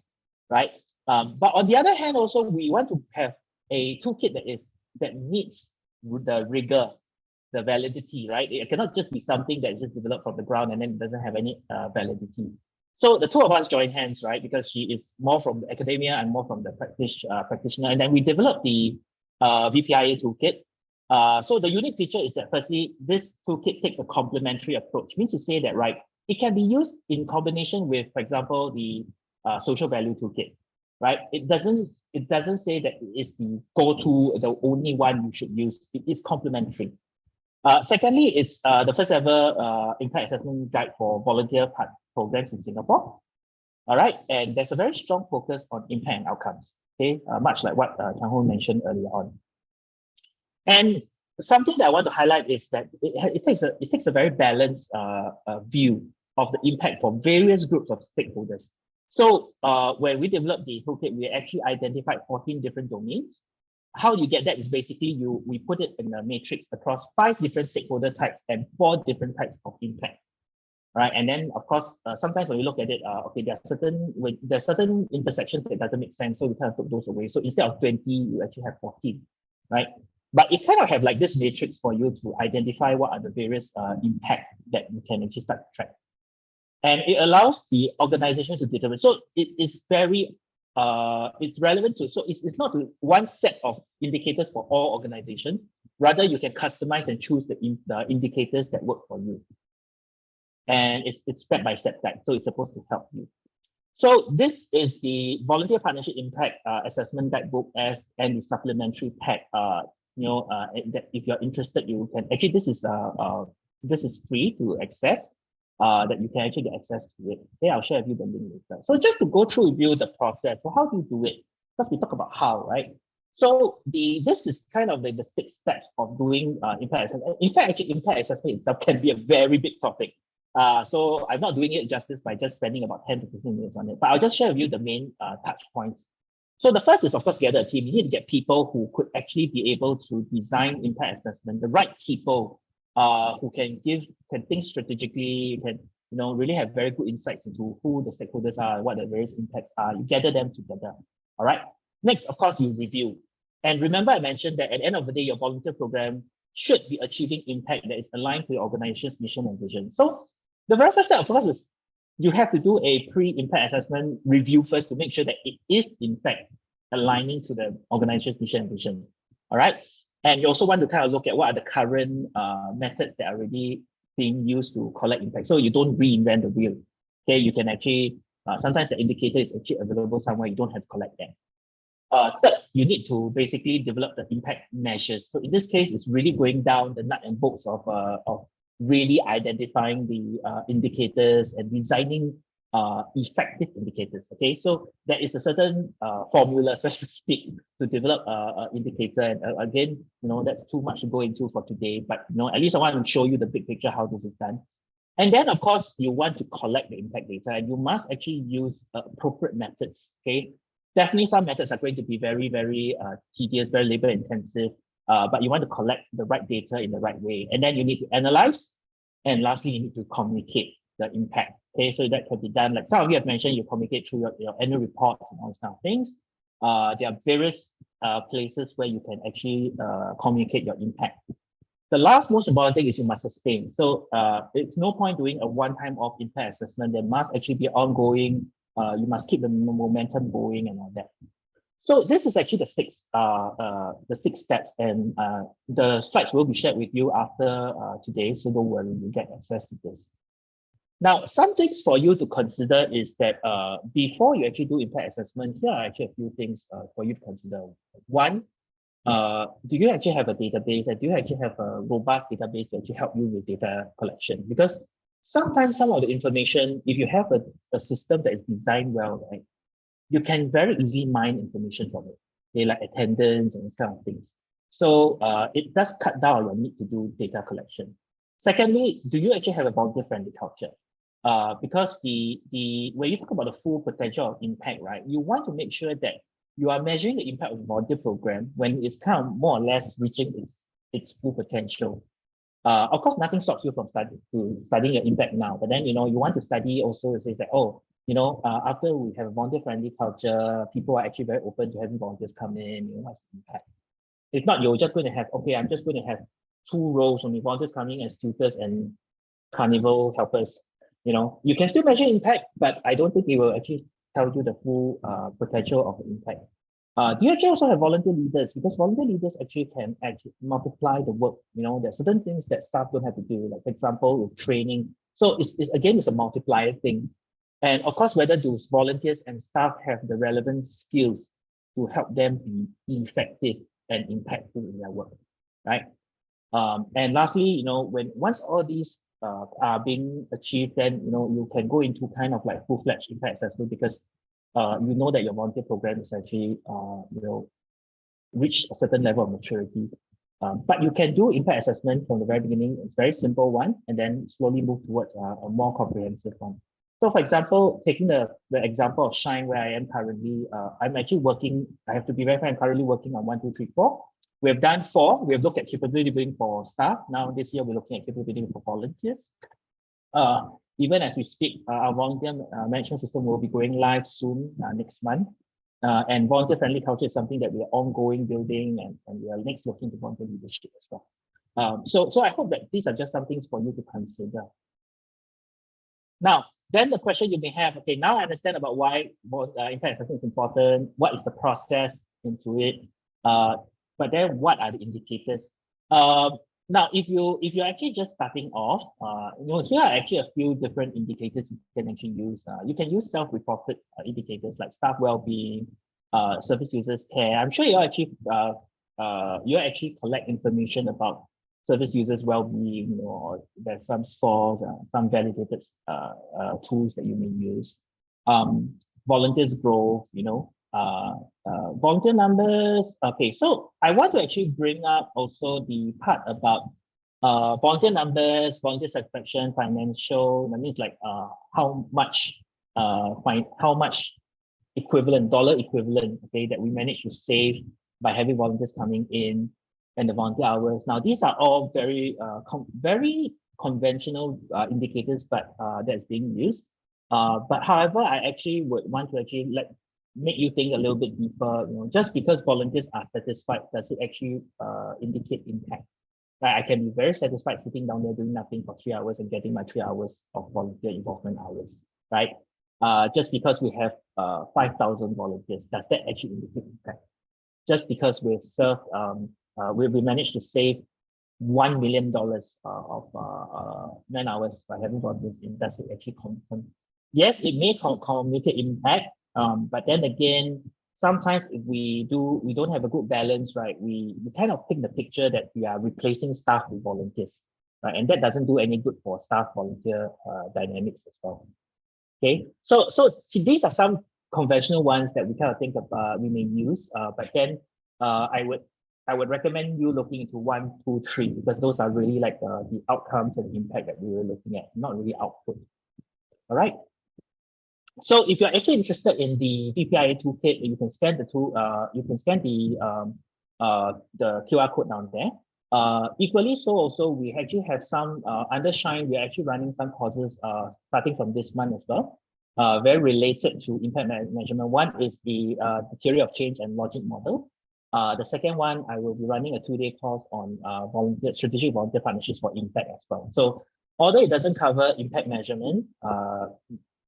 right? But on the other hand, also we want to have a toolkit that meets the rigor, the validity, right? It cannot just be something that is just developed from the ground and then it doesn't have any validity. So the two of us joined hands, right? Because she is more from the academia and more from the practitioner, and then we developed the VPIA toolkit. So the unique feature is that firstly, this toolkit takes a complementary approach, means to say that, right, it can be used in combination with, for example, the social value toolkit, right? It doesn't say that it is the go-to, the only one you should use. It is complementary. Secondly, it's the first ever impact assessment guide for volunteer programs in Singapore. All right, and there's a very strong focus on impact and outcomes. Okay, much like what Chang Ho mentioned earlier on. And something that I want to highlight is that it takes a very balanced view of the impact for various groups of stakeholders. So when we developed the toolkit, we actually identified 14 different domains. How you get that is basically we put it in a matrix across 5 different stakeholder types and 4 different types of impact, right? And then of course, sometimes when you look at it, okay, there are certain intersections that doesn't make sense, so we kind of took those away. So instead of 20, you actually have 14, right? But it kind of have like this matrix for you to identify what are the various impact that you can actually start to track. And it allows the organization to determine. So it is very it's relevant to, so it's not one set of indicators for all organizations. Rather, you can customize and choose the indicators that work for you. And it's step-by-step guide, so it's supposed to help you. So this is the Volunteer Partnership Impact Assessment Guidebook and the supplementary pack. That if you're interested, you can actually, this is free to access. That you can actually get access to it. Okay, I'll share with you the link later. So just to go through with you the process. So how do you do it? Because we talk about how, right? So this is kind of like the 6 steps of doing impact assessment. In fact, actually, impact assessment itself can be a very big topic. So I'm not doing it justice by just spending about 10 to 15 minutes on it, but I'll just share with you the main touch points. So the first is, of course, gather a team. You need to get people who could actually be able to design impact assessment, the right people who can think strategically, can really have very good insights into who the stakeholders are, what the various impacts are. You gather them together. All right. Next, of course, you review. And remember, I mentioned that at the end of the day, your volunteer program should be achieving impact that is aligned to your organization's mission and vision. So the very first step, of course, is you have to do a pre-impact assessment review first to make sure that it is in fact aligning to the organization's mission and vision. All right. And you also want to kind of look at what are the current methods that are already being used to collect impact. So you don't reinvent the wheel. Okay, you can actually, sometimes the indicator is actually available somewhere, you don't have to collect that. Third, you need to basically develop the impact measures. So in this case, it's really going down the nut and bolts of really identifying the indicators and designing effective indicators. Okay, so there is a certain formula, so to speak, to develop an indicator. And again, that's too much to go into for today. But at least I want to show you the big picture how this is done. And then, of course, you want to collect the impact data, and you must actually use appropriate methods. Okay, definitely some methods are going to be very, very tedious, very labor intensive. But you want to collect the right data in the right way, and then you need to analyze, and lastly, you need to communicate the impact. Okay, so that can be done, like some of you have mentioned, you communicate through your annual reports and all these kind of things. There are various places where you can actually communicate your impact. The last most important thing is you must sustain. So it's no point doing a one-time off impact assessment. There must actually be ongoing. You must keep the momentum going and all that. So this is actually the six steps, and the slides will be shared with you after today. So don't worry, you get access to this. Now, some things for you to consider is that before you actually do impact assessment, here are actually a few things for you to consider. One, do you actually have a database, and do you actually have a robust database to actually help you with data collection? Because sometimes some of the information, if you have a system that is designed well, right, you can very easily mine information from it. Okay, like attendance and this kind of things. So it does cut down on your need to do data collection. Secondly, do you actually have a volunteer-friendly culture? Because when you talk about the full potential of impact, right, you want to make sure that you are measuring the impact of the volunteer program when it's kind of more or less reaching its full potential. Of course, nothing stops you from studying your impact now, but then you want to study also. It says that, oh, after we have a volunteer-friendly culture, people are actually very open to having volunteers come in. What's the impact? If not, you're just going to have, okay, I'm just going to have two roles only, volunteers coming as tutors and carnival helpers. You can still measure impact, but I don't think it will actually tell you the full potential of the impact. Do you actually also have volunteer leaders? Because volunteer leaders actually can actually multiply the work. There are certain things that staff don't have to do, like for example, with training. So it's a multiplier thing. And of course, whether those volunteers and staff have the relevant skills to help them be effective and impactful in their work, right? And lastly, once all these are being achieved, then you can go into kind of like full-fledged impact assessment, because you know that your volunteer program is actually reached a certain level of maturity. But you can do impact assessment from the very beginning. It's a very simple one, and then slowly move towards a more comprehensive one. So for example, taking the example of Shine, where I am currently, I'm actually working, I have to be very frank, I'm currently working on 1, 2, 3, 4. We have done 4. We have looked at capability building for staff. Now this year, we're looking at capability building for volunteers. Even as we speak, our volunteer management system will be going live soon, next month. And volunteer-friendly culture is something that we are ongoing building, and we are next looking to volunteer leadership as well. So I hope that these are just some things for you to consider. Now, then the question you may have, okay, now I understand about why impact assessment is important. What is the process into it? But then what are the indicators? Now, if you're actually just starting off, here are actually a few different indicators you can actually use. You can use self-reported indicators like staff well-being, service users care. I'm sure you actually collect information about service users well-being, or there's some scores, some validated tools that you may use. Volunteers growth, volunteer numbers. Okay, so I want to actually bring up also the part about volunteer numbers, volunteer satisfaction, financial. That means like how much equivalent, dollar equivalent, okay, that we manage to save by having volunteers coming in, and the volunteer hours. Now, these are all very conventional indicators, but that's being used. But however, I actually would want to actually make you think a little bit deeper. Just because volunteers are satisfied, does it actually indicate impact? Right? I can be very satisfied sitting down there doing nothing for 3 hours and getting my 3 hours of volunteer involvement hours, right? Just because we have 5,000 volunteers, does that actually indicate impact? Just because we've served, we managed to save $1 million of man hours by having volunteers in, does it actually confirm? Yes, it may communicate impact, but then again, sometimes if we don't have a good balance, right? We kind of take the picture that we are replacing staff with volunteers, right? And that doesn't do any good for staff volunteer dynamics as well. Okay, so these are some conventional ones that we kind of think about, we may use, but then I would recommend you looking into 1, 2, 3, because those are really like the outcomes and impact that we were looking at, not really output. All right. So if you're actually interested in the VPIA toolkit, you can scan the QR code down there. Equally so, also we actually have some under Shine. We're actually running some courses starting from this month as well, very related to impact management. One is the theory of change and logic model. The second one, I will be running a 2-day course on strategic volunteer partnerships for impact as well. So although it doesn't cover impact measurement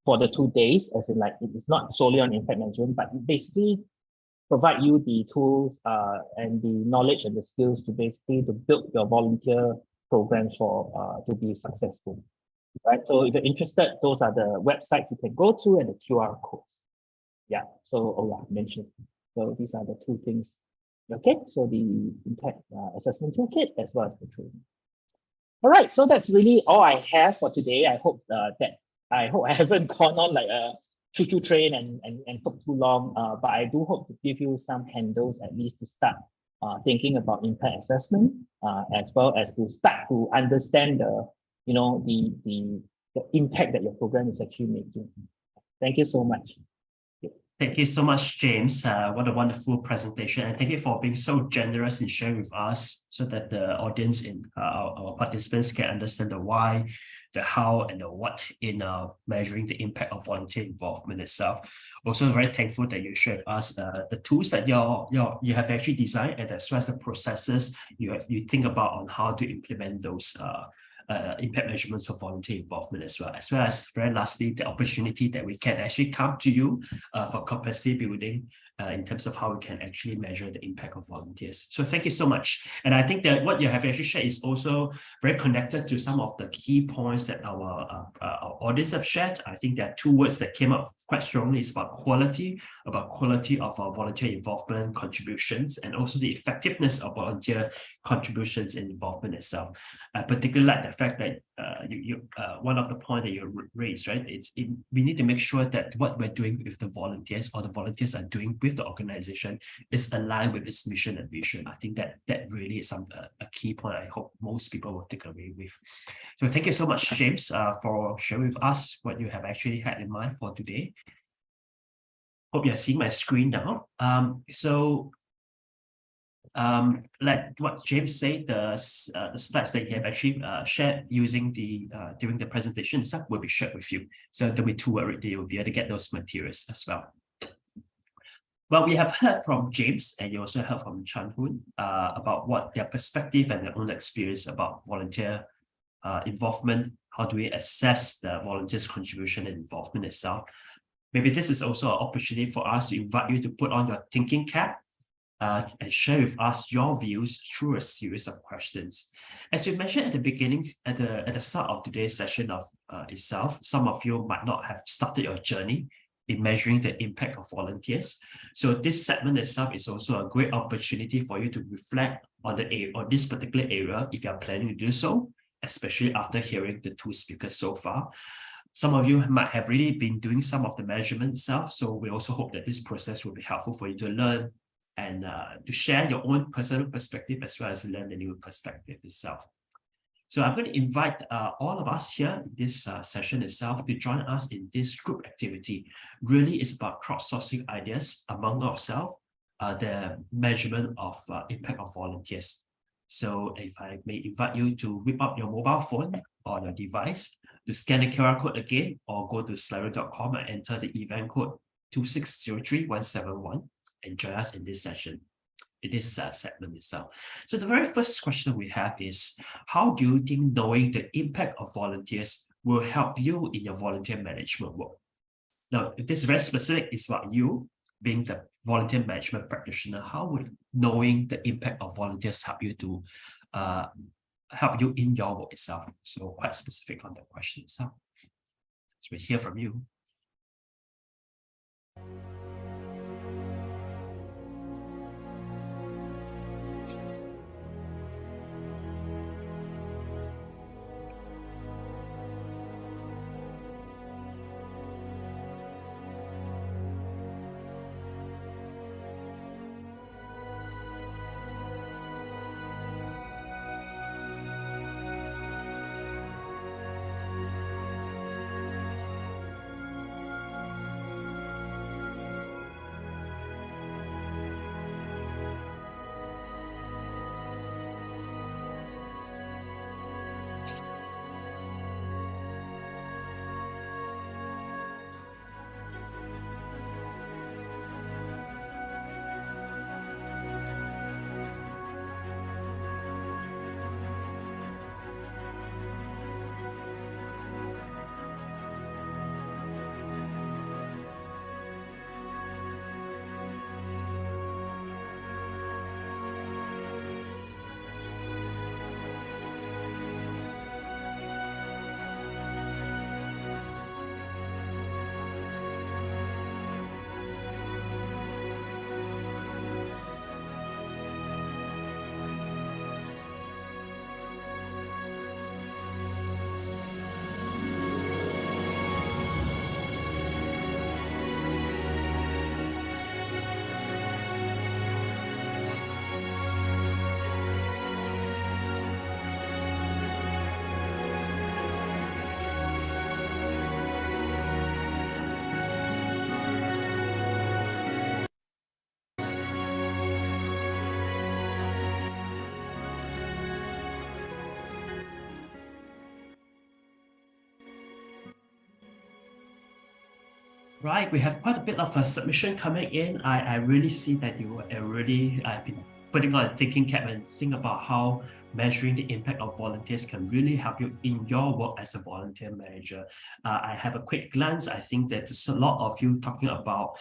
for the 2 days, as in like it's not solely on impact management, but it basically provide you the tools and the knowledge and the skills to basically to build your volunteer programs for to be successful. Right. So if you're interested, those are the websites you can go to and the QR codes. Yeah. So I mentioned. So these are the 2 things. Okay. So the impact assessment toolkit as well as the training. All right. So that's really all I have for today. I hope I haven't gone on like a choo-choo train and took too long. But I do hope to give you some handles at least to start thinking about impact assessment, as well as to start to understand the impact that your program is actually making. Thank you so much. Thank you so much, James. What a wonderful presentation. And thank you for being so generous in sharing with us so that the audience and our participants can understand the why, the how, and the what in measuring the impact of volunteer involvement itself. Also very thankful that you shared with us the tools that you have actually designed, and as well as the processes you think about on how to implement those impact measurements of volunteer involvement as well as very lastly, the opportunity that we can actually come to you for capacity building in terms of how we can actually measure the impact of volunteers. So thank you so much. And I think that what you have actually shared is also very connected to some of the key points that our audience have shared. I think there are 2 words that came up quite strongly. It's about quality of our volunteer involvement contributions, and also the effectiveness of volunteer contributions and involvement itself. Particularly like the fact that one of the points that you raised, right? We need to make sure that what we're doing with the volunteers or the volunteers are doing with the organization is aligned with its mission and vision. I think that really is a key point I hope most people will take away with. So thank you so much, James, for sharing with us what you have actually had in mind for today. Hope you're seeing my screen now. Like what James said, the slides that you have actually shared using during the presentation itself will be shared with you. So don't be too worried that you'll be able to get those materials as well. Well, we have heard from James, and you also heard from Chan Hoon about what their perspective and their own experience about volunteer involvement. How do we assess the volunteers' contribution and involvement itself? Maybe this is also an opportunity for us to invite you to put on your thinking cap and share with us your views through a series of questions. As you mentioned at the beginning, at the start of today's session of itself, some of you might not have started your journey in measuring the impact of volunteers. So this segment itself is also a great opportunity for you to reflect on this particular area if you are planning to do so, especially after hearing the 2 speakers so far. Some of you might have really been doing some of the measurement itself, so we also hope that this process will be helpful for you to learn and to share your own personal perspective as well as learn the new perspective itself. So I'm going to invite all of us here in this session itself to join us in this group activity. Really, it's about crowdsourcing ideas among ourselves, the measurement of impact of volunteers. So if I may invite you to whip up your mobile phone or your device to scan the QR code again, or go to slido.com and enter the event code 2603171 and join us in this session, in this segment itself. So the very first question we have is, how do you think knowing the impact of volunteers will help you in your volunteer management work? Now, if this is very specific, it's about you being the volunteer management practitioner. How would knowing the impact of volunteers help you to help you in your work itself? So quite specific on that question itself. So we hear from you. Right, we have quite a bit of a submission coming in. I really see that you are really been putting on a thinking cap and think about how measuring the impact of volunteers can really help you in your work as a volunteer manager. I have a quick glance. I think that there's a lot of you talking about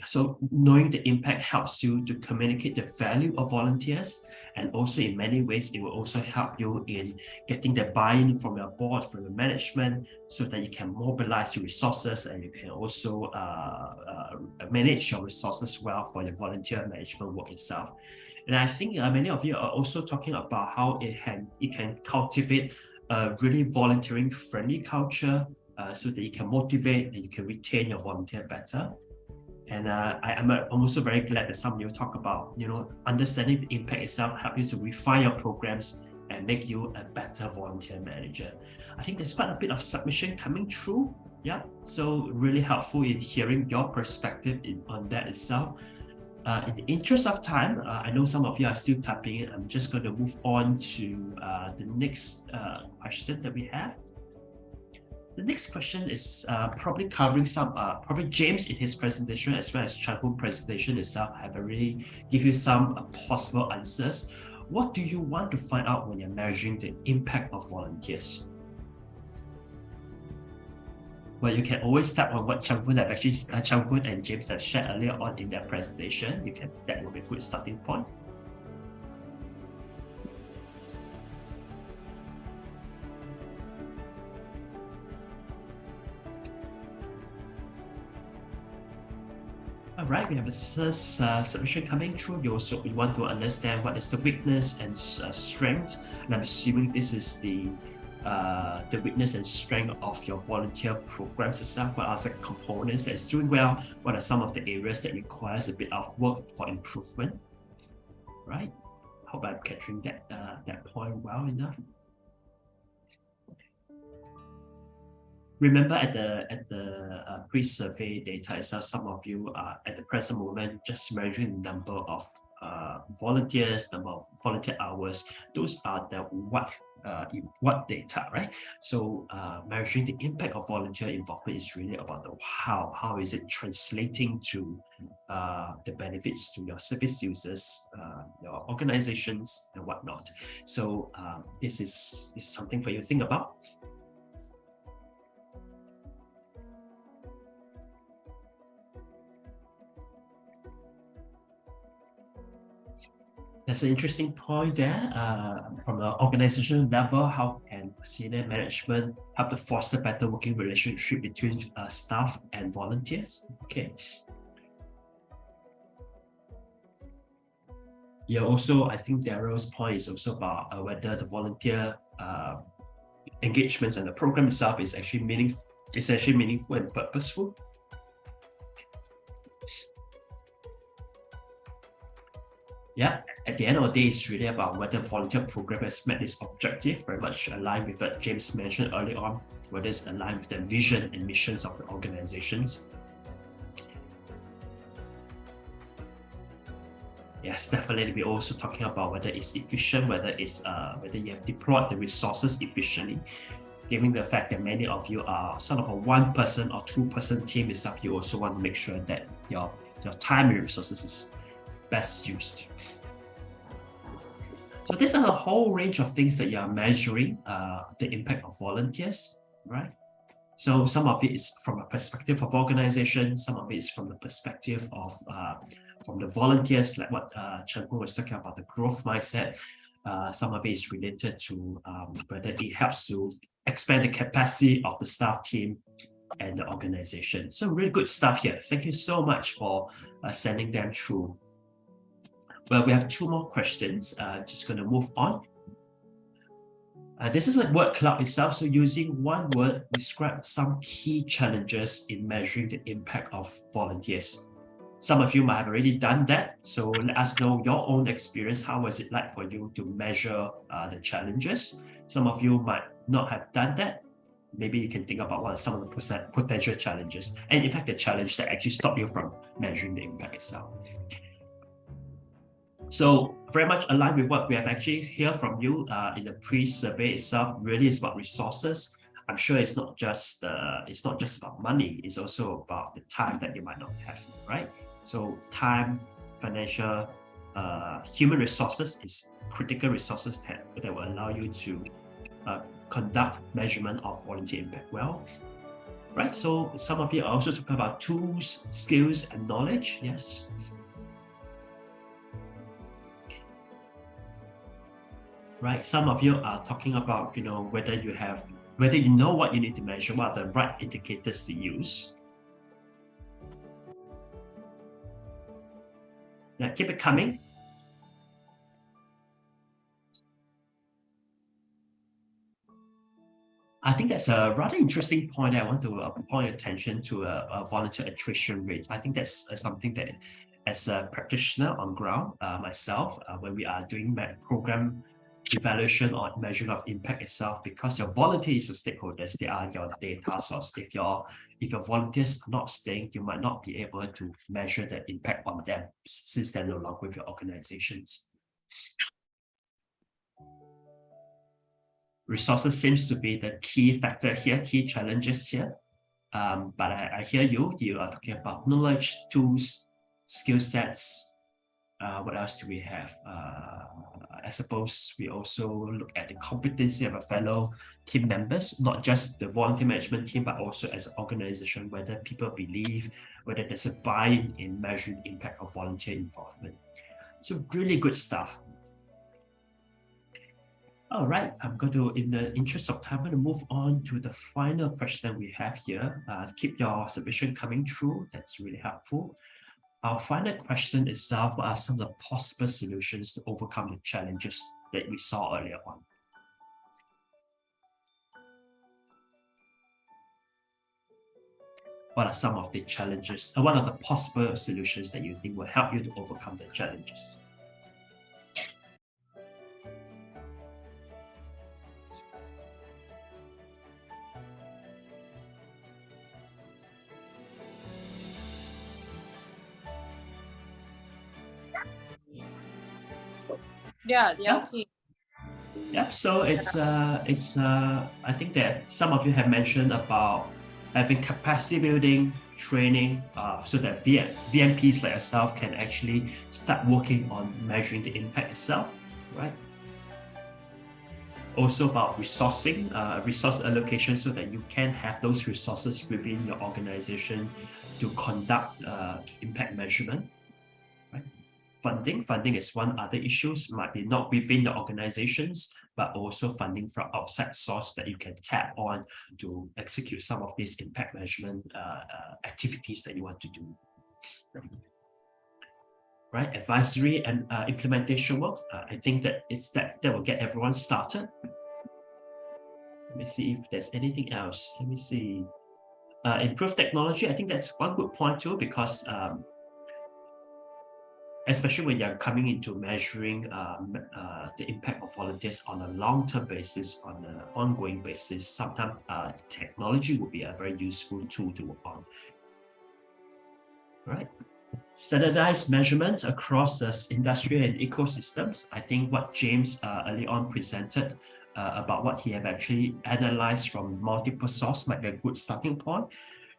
so knowing the impact helps you to communicate the value of volunteers, and also in many ways it will also help you in getting the buy-in from your board, from your management, so that you can mobilize your resources and you can also manage your resources well for your volunteer management work itself. And I think many of you are also talking about how it can cultivate a really volunteering friendly culture, so that you can motivate and you can retain your volunteer better. And I'm also very glad that some of you talk about, understanding the impact itself, help you to refine your programs and make you a better volunteer manager. I think there's quite a bit of submission coming through. Yeah, so really helpful in hearing your perspective on that itself. In the interest of time, I know some of you are still typing it. I'm just going to move on to the next question that we have. The next question is probably covering some, probably James in his presentation as well as Chan-Hoon presentation itself have already give you some possible answers. What do you want to find out when you're measuring the impact of volunteers? Well, you can always tap on what Chan-Hoon and James have shared earlier on in their presentation. That will be a good starting point. All right, we have a first submission coming through. You want to understand what is the weakness and strength, and I'm assuming this is the weakness and strength of your volunteer programs itself. What are the components that is doing well? What are some of the areas that requires a bit of work for improvement? Right. Hope I'm capturing that point well enough. Remember at the pre-survey data itself, some of you are at the present moment just measuring the number of volunteers, number of volunteer hours. Those are the what data, right? So measuring the impact of volunteer involvement is really about the how is it translating to the benefits to your service users, your organizations and whatnot. So this is something for you to think about. That's an interesting point there. From an organizational level, how can senior management help to foster better working relationship between staff and volunteers? Okay. Yeah, also, I think Darrell's point is also about whether the volunteer engagements and the program itself is actually meaningful and purposeful. Yeah, at the end of the day, it's really about whether the volunteer program has met its objective, very much aligned with what James mentioned earlier on, whether it's aligned with the vision and missions of the organizations. Yes, definitely. We're also talking about whether it's efficient, whether you have deployed the resources efficiently. Given the fact that many of you are sort of a one-person or two-person team itself, you also want to make sure that your time and resources is best used. So there's a whole range of things that you are measuring the impact of volunteers, right? So some of it is from a perspective of organization, some of it is from the perspective of from the volunteers, like what Chan-Hoon was talking about, the growth mindset. Some of it is related to whether it helps to expand the capacity of the staff team and the organization. So really good stuff here. Thank you so much for sending them through. Well, we have two more questions. Just going to move on. This is a word cloud itself. So using one word, describe some key challenges in measuring the impact of volunteers. Some of you might have already done that. So let us know your own experience. How was it like for you to measure the challenges? Some of you might not have done that. Maybe you can think about what are some of the potential challenges. And in fact, the challenge that actually stop you from measuring the impact itself. So very much aligned with what we have actually heard from you in the pre-survey itself, really is about resources. I'm sure it's not just about money. It's also about the time that you might not have, right? So time, financial, human resources is critical resources that will allow you to conduct measurement of volunteer impact well. Right, so some of you are also talking about tools, skills, and knowledge. Yes. Right, some of you are talking about, whether you know what you need to measure, what are the right indicators to use. Yeah, keep it coming. I think that's a rather interesting point. I want to point attention to a volunteer attrition rate. I think that's something that, as a practitioner on ground, myself, when we are doing program evaluation or measure of impact itself, because your volunteers are stakeholders, they are your data source. If your volunteers are not staying, you might not be able to measure the impact on them since they're no longer with your organizations. Resources seems to be the key factor here, key challenges here. But I hear you are talking about knowledge, tools, skill sets. What else do we have? I suppose we also look at the competency of a fellow team members, not just the volunteer management team, but also as an organization, whether people believe, whether there's a buy-in in measuring the impact of volunteer involvement. So really good stuff. All right, I'm going to, in the interest of time, I'm going to move on to the final question we have here. Keep your submission coming through. That's really helpful. Our final question is, what are some of the possible solutions to overcome the challenges that we saw earlier on? What are some of the challenges, what are the possible solutions that you think will help you to overcome the challenges? Yeah, okay. Yep. So it's I think that some of you have mentioned about having capacity building, training, so that VMPs like yourself can actually start working on measuring the impact itself, right? Also about resourcing, resource allocation, so that you can have those resources within your organization to conduct impact measurement. Funding is one other issue. Might be not within the organizations, but also funding from outside source that you can tap on to execute some of these impact measurement activities that you want to do. Right, advisory and implementation work. I think that that will get everyone started. Let me see if there's anything else. Let me see. Improve technology. I think that's one good point too, because especially when you're coming into measuring the impact of volunteers on a long-term basis, on an ongoing basis, sometimes technology would be a very useful tool to work on. Right? Standardized measurements across the industry and ecosystems. I think what James early on presented about what he have actually analyzed from multiple sources might be a good starting point.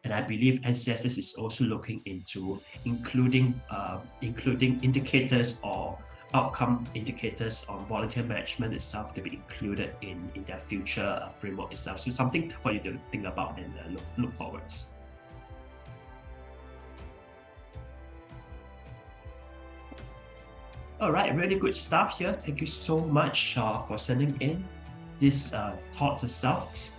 And I believe NCSS is also looking into including indicators or outcome indicators on volunteer management itself to be included in their future framework itself. So something for you to think about and look forward. All right, really good stuff here. Thank you so much for sending in this thoughts itself.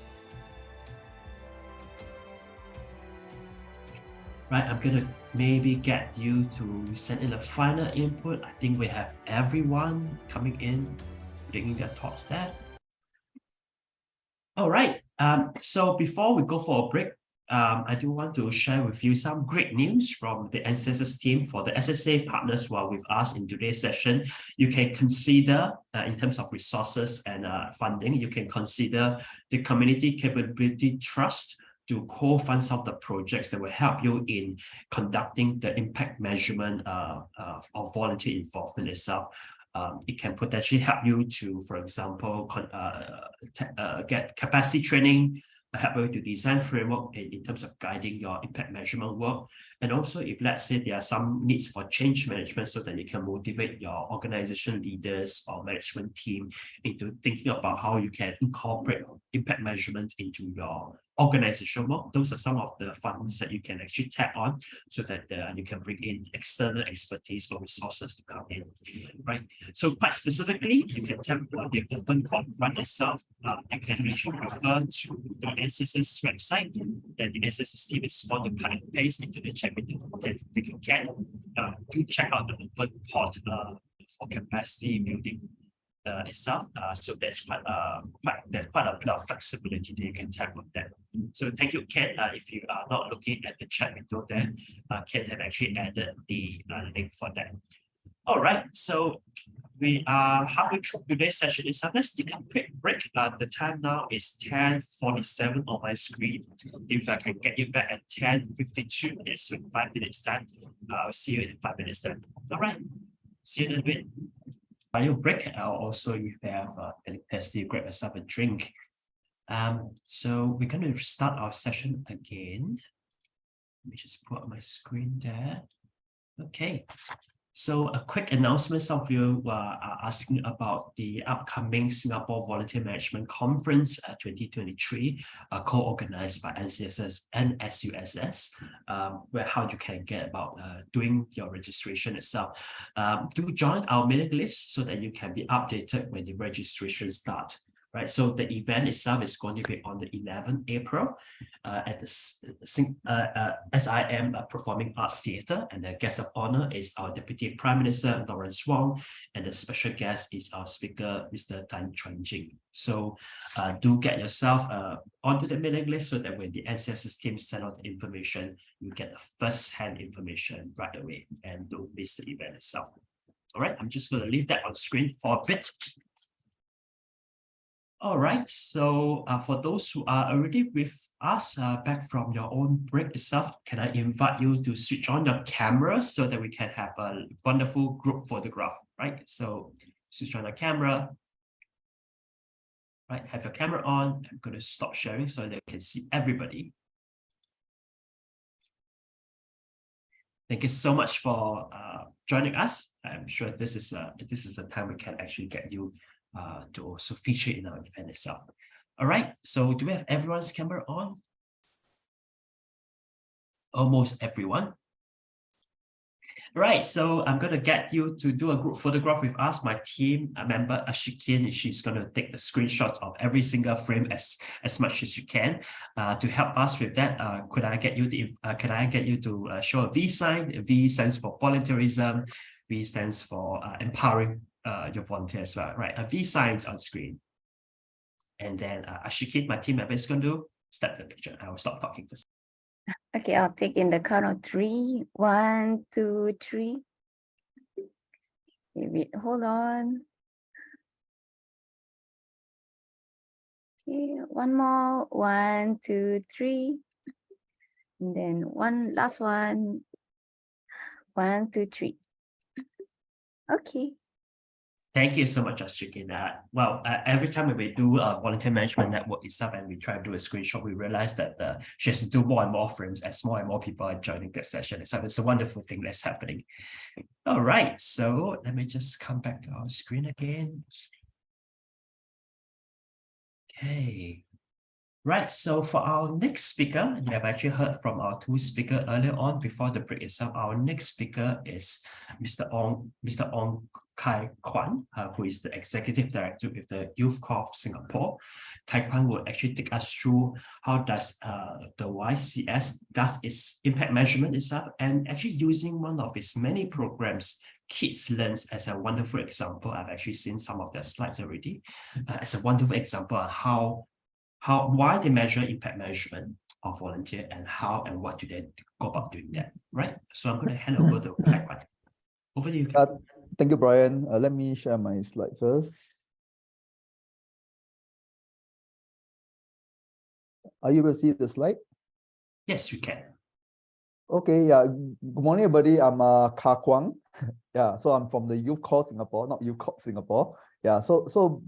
Right, I'm gonna maybe get you to send in a final input. I think we have everyone coming in, bringing their thoughts there. All right, so before we go for a break, I do want to share with you some great news from the NCSS team. For the SSA partners who are with us in today's session, you can consider, in terms of resources and funding, you can consider the Community Capability Trust to co-fund some of the projects that will help you in conducting the impact measurement of volunteer involvement itself. It can potentially help you to, for example, get capacity training, help you to design framework in terms of guiding your impact measurement work. And also, if let's say there are some needs for change management, so that you can motivate your organization leaders or management team into thinking about how you can incorporate impact measurement into your organizational work. Those are some of the funds that you can actually tap on, so that you can bring in external expertise or resources to come in, right? So quite specifically, you can tap on the open call fund itself. You can actually refer to the NCSS website that the NCSS team is on to cut and paste into the chat window that they can get. Do check out the open port for capacity building itself. So there's quite a bit of flexibility that you can tap on that. So thank you, Ken. If you are not looking at the chat window there, Ken have actually added the link for that. All right, so we are halfway through today's session. Let's take a quick break. The time now is 10:47 on my screen. If I can get you back at 10:52, it's 5 minutes time. I'll see you in 5 minutes time. All right, see you in a bit. Bio break, also you have capacity, grab yourself a drink. So we're going to start our session again. Let me just put up my screen there. Okay. So a quick announcement. Some of you are asking about the upcoming Singapore Volunteer Management Conference 2023, co-organized by NCSS and SUSS, where how you can get about doing your registration itself. Do join our mailing list so that you can be updated when the registration starts. Right, so the event itself is going to be on the 11th April at the SIM Performing Arts Theatre, and the guest of honor is our Deputy Prime Minister Lawrence Wong, and the special guest is our speaker, Mr. Tan Chuan Jing. So do get yourself onto the mailing list so that when the NCSS team send out the information, you get the first-hand information right away and don't miss the event itself. All right, I'm just going to leave that on screen for a bit. All right, so for those who are already with us back from your own break itself, can I invite you to switch on your camera so that we can have a wonderful group photograph, right? So switch on the camera, right? Have your camera on. I'm going to stop sharing so that you can see everybody. Thank you so much for joining us. I'm sure this is a time we can actually get you to also feature in our event itself. All right, so do we have everyone's camera on? Almost everyone. Right, so I'm going to get you to do a group photograph with us. My team member Ashikin, she's going to take the screenshots of every single frame as much as you can. To help us with that, could I get you to show a V sign? V stands for volunteerism. V stands for empowering your volunteers as well, right? A V sign is on screen. And then Ashikin, my team member, is going to start the picture. I will stop talking first. Okay, I'll take in the count of 3. 1, 2, 3. Wait, hold on. Okay, one more. 1, 2, 3. And then one last one. 1, 2, 3. Okay. Thank you so much, Ashikin. Every time when we do a volunteer management network itself and we try to do a screenshot, we realize that she has to do more and more frames as more and more people are joining the session. So it's a wonderful thing that's happening. All right, so let me just come back to our screen again. Okay. Right, so for our next speaker, you have actually heard from our 2 speakers earlier on before the break itself. Our next speaker is Mr. Ong Kai Kwan, who is the Executive Director with the Youth Corps of Singapore. Kai Kwan will actually take us through how does the YCS does its impact measurement itself, and actually using one of its many programs, Kids Learns, as a wonderful example. I've actually seen some of their slides already. As a wonderful example of why they measure impact measurement of volunteer and how and what do they go about doing that, right? So I'm going to hand over to Kai Kwan. Over to you. Thank you, Brian. Let me share my slide first. Are you able to see the slide? Yes, we can. Okay, yeah. Good morning, everybody. I'm Kai Kwan. Yeah, so I'm from the Youth Corps Singapore, not Youth Corps Singapore. Yeah, so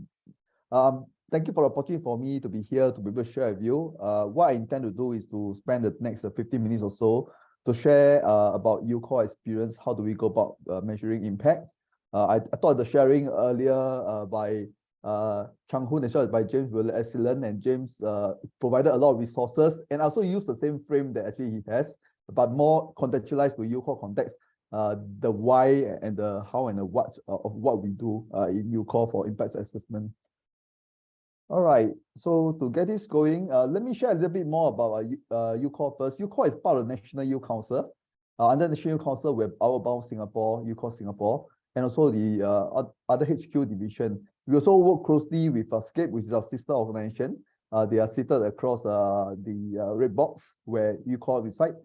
thank you for the opportunity for me to be here to be able to share with you. What I intend to do is to spend the next 15 minutes or so to share about UCall experience. How do we go about measuring impact? I thought the sharing earlier by Chang Hoon as well as by James were excellent, and James provided a lot of resources and also used the same frame that actually he has, but more contextualized to UCall context, the why and the how and the what of what we do in UCall for impact assessment. All right, so to get this going, let me share a little bit more about UCall first. UCall is part of the National Youth Council. Under the National Youth Council, we have Outbound Singapore, UCall Singapore, and also the other HQ division. We also work closely with SCAPE, which is our sister organization. They are seated across the red box where UCall resides.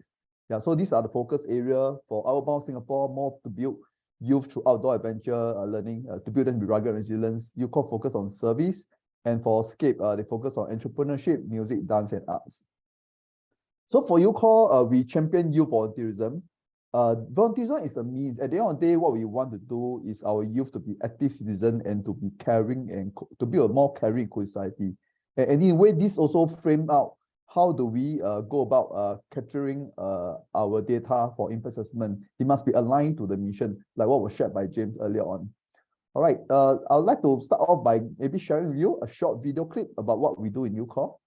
Yeah, so these are the focus area for Outbound Singapore, more to build youth through outdoor adventure learning, to build them to be rugged resilience. UCall focus on service. And for SCAPE, they focus on entrepreneurship, music, dance, and arts. So for UCall, we champion youth volunteerism. Volunteerism is a means. At the end of the day, what we want to do is our youth to be active citizens and to be caring and to be a more caring society. And in a way, this also framed out how do we go about capturing our data for impact assessment. It must be aligned to the mission, like what was shared by James earlier on. All right, I'd like to start off by maybe sharing with you a short video clip about what we do in UCall.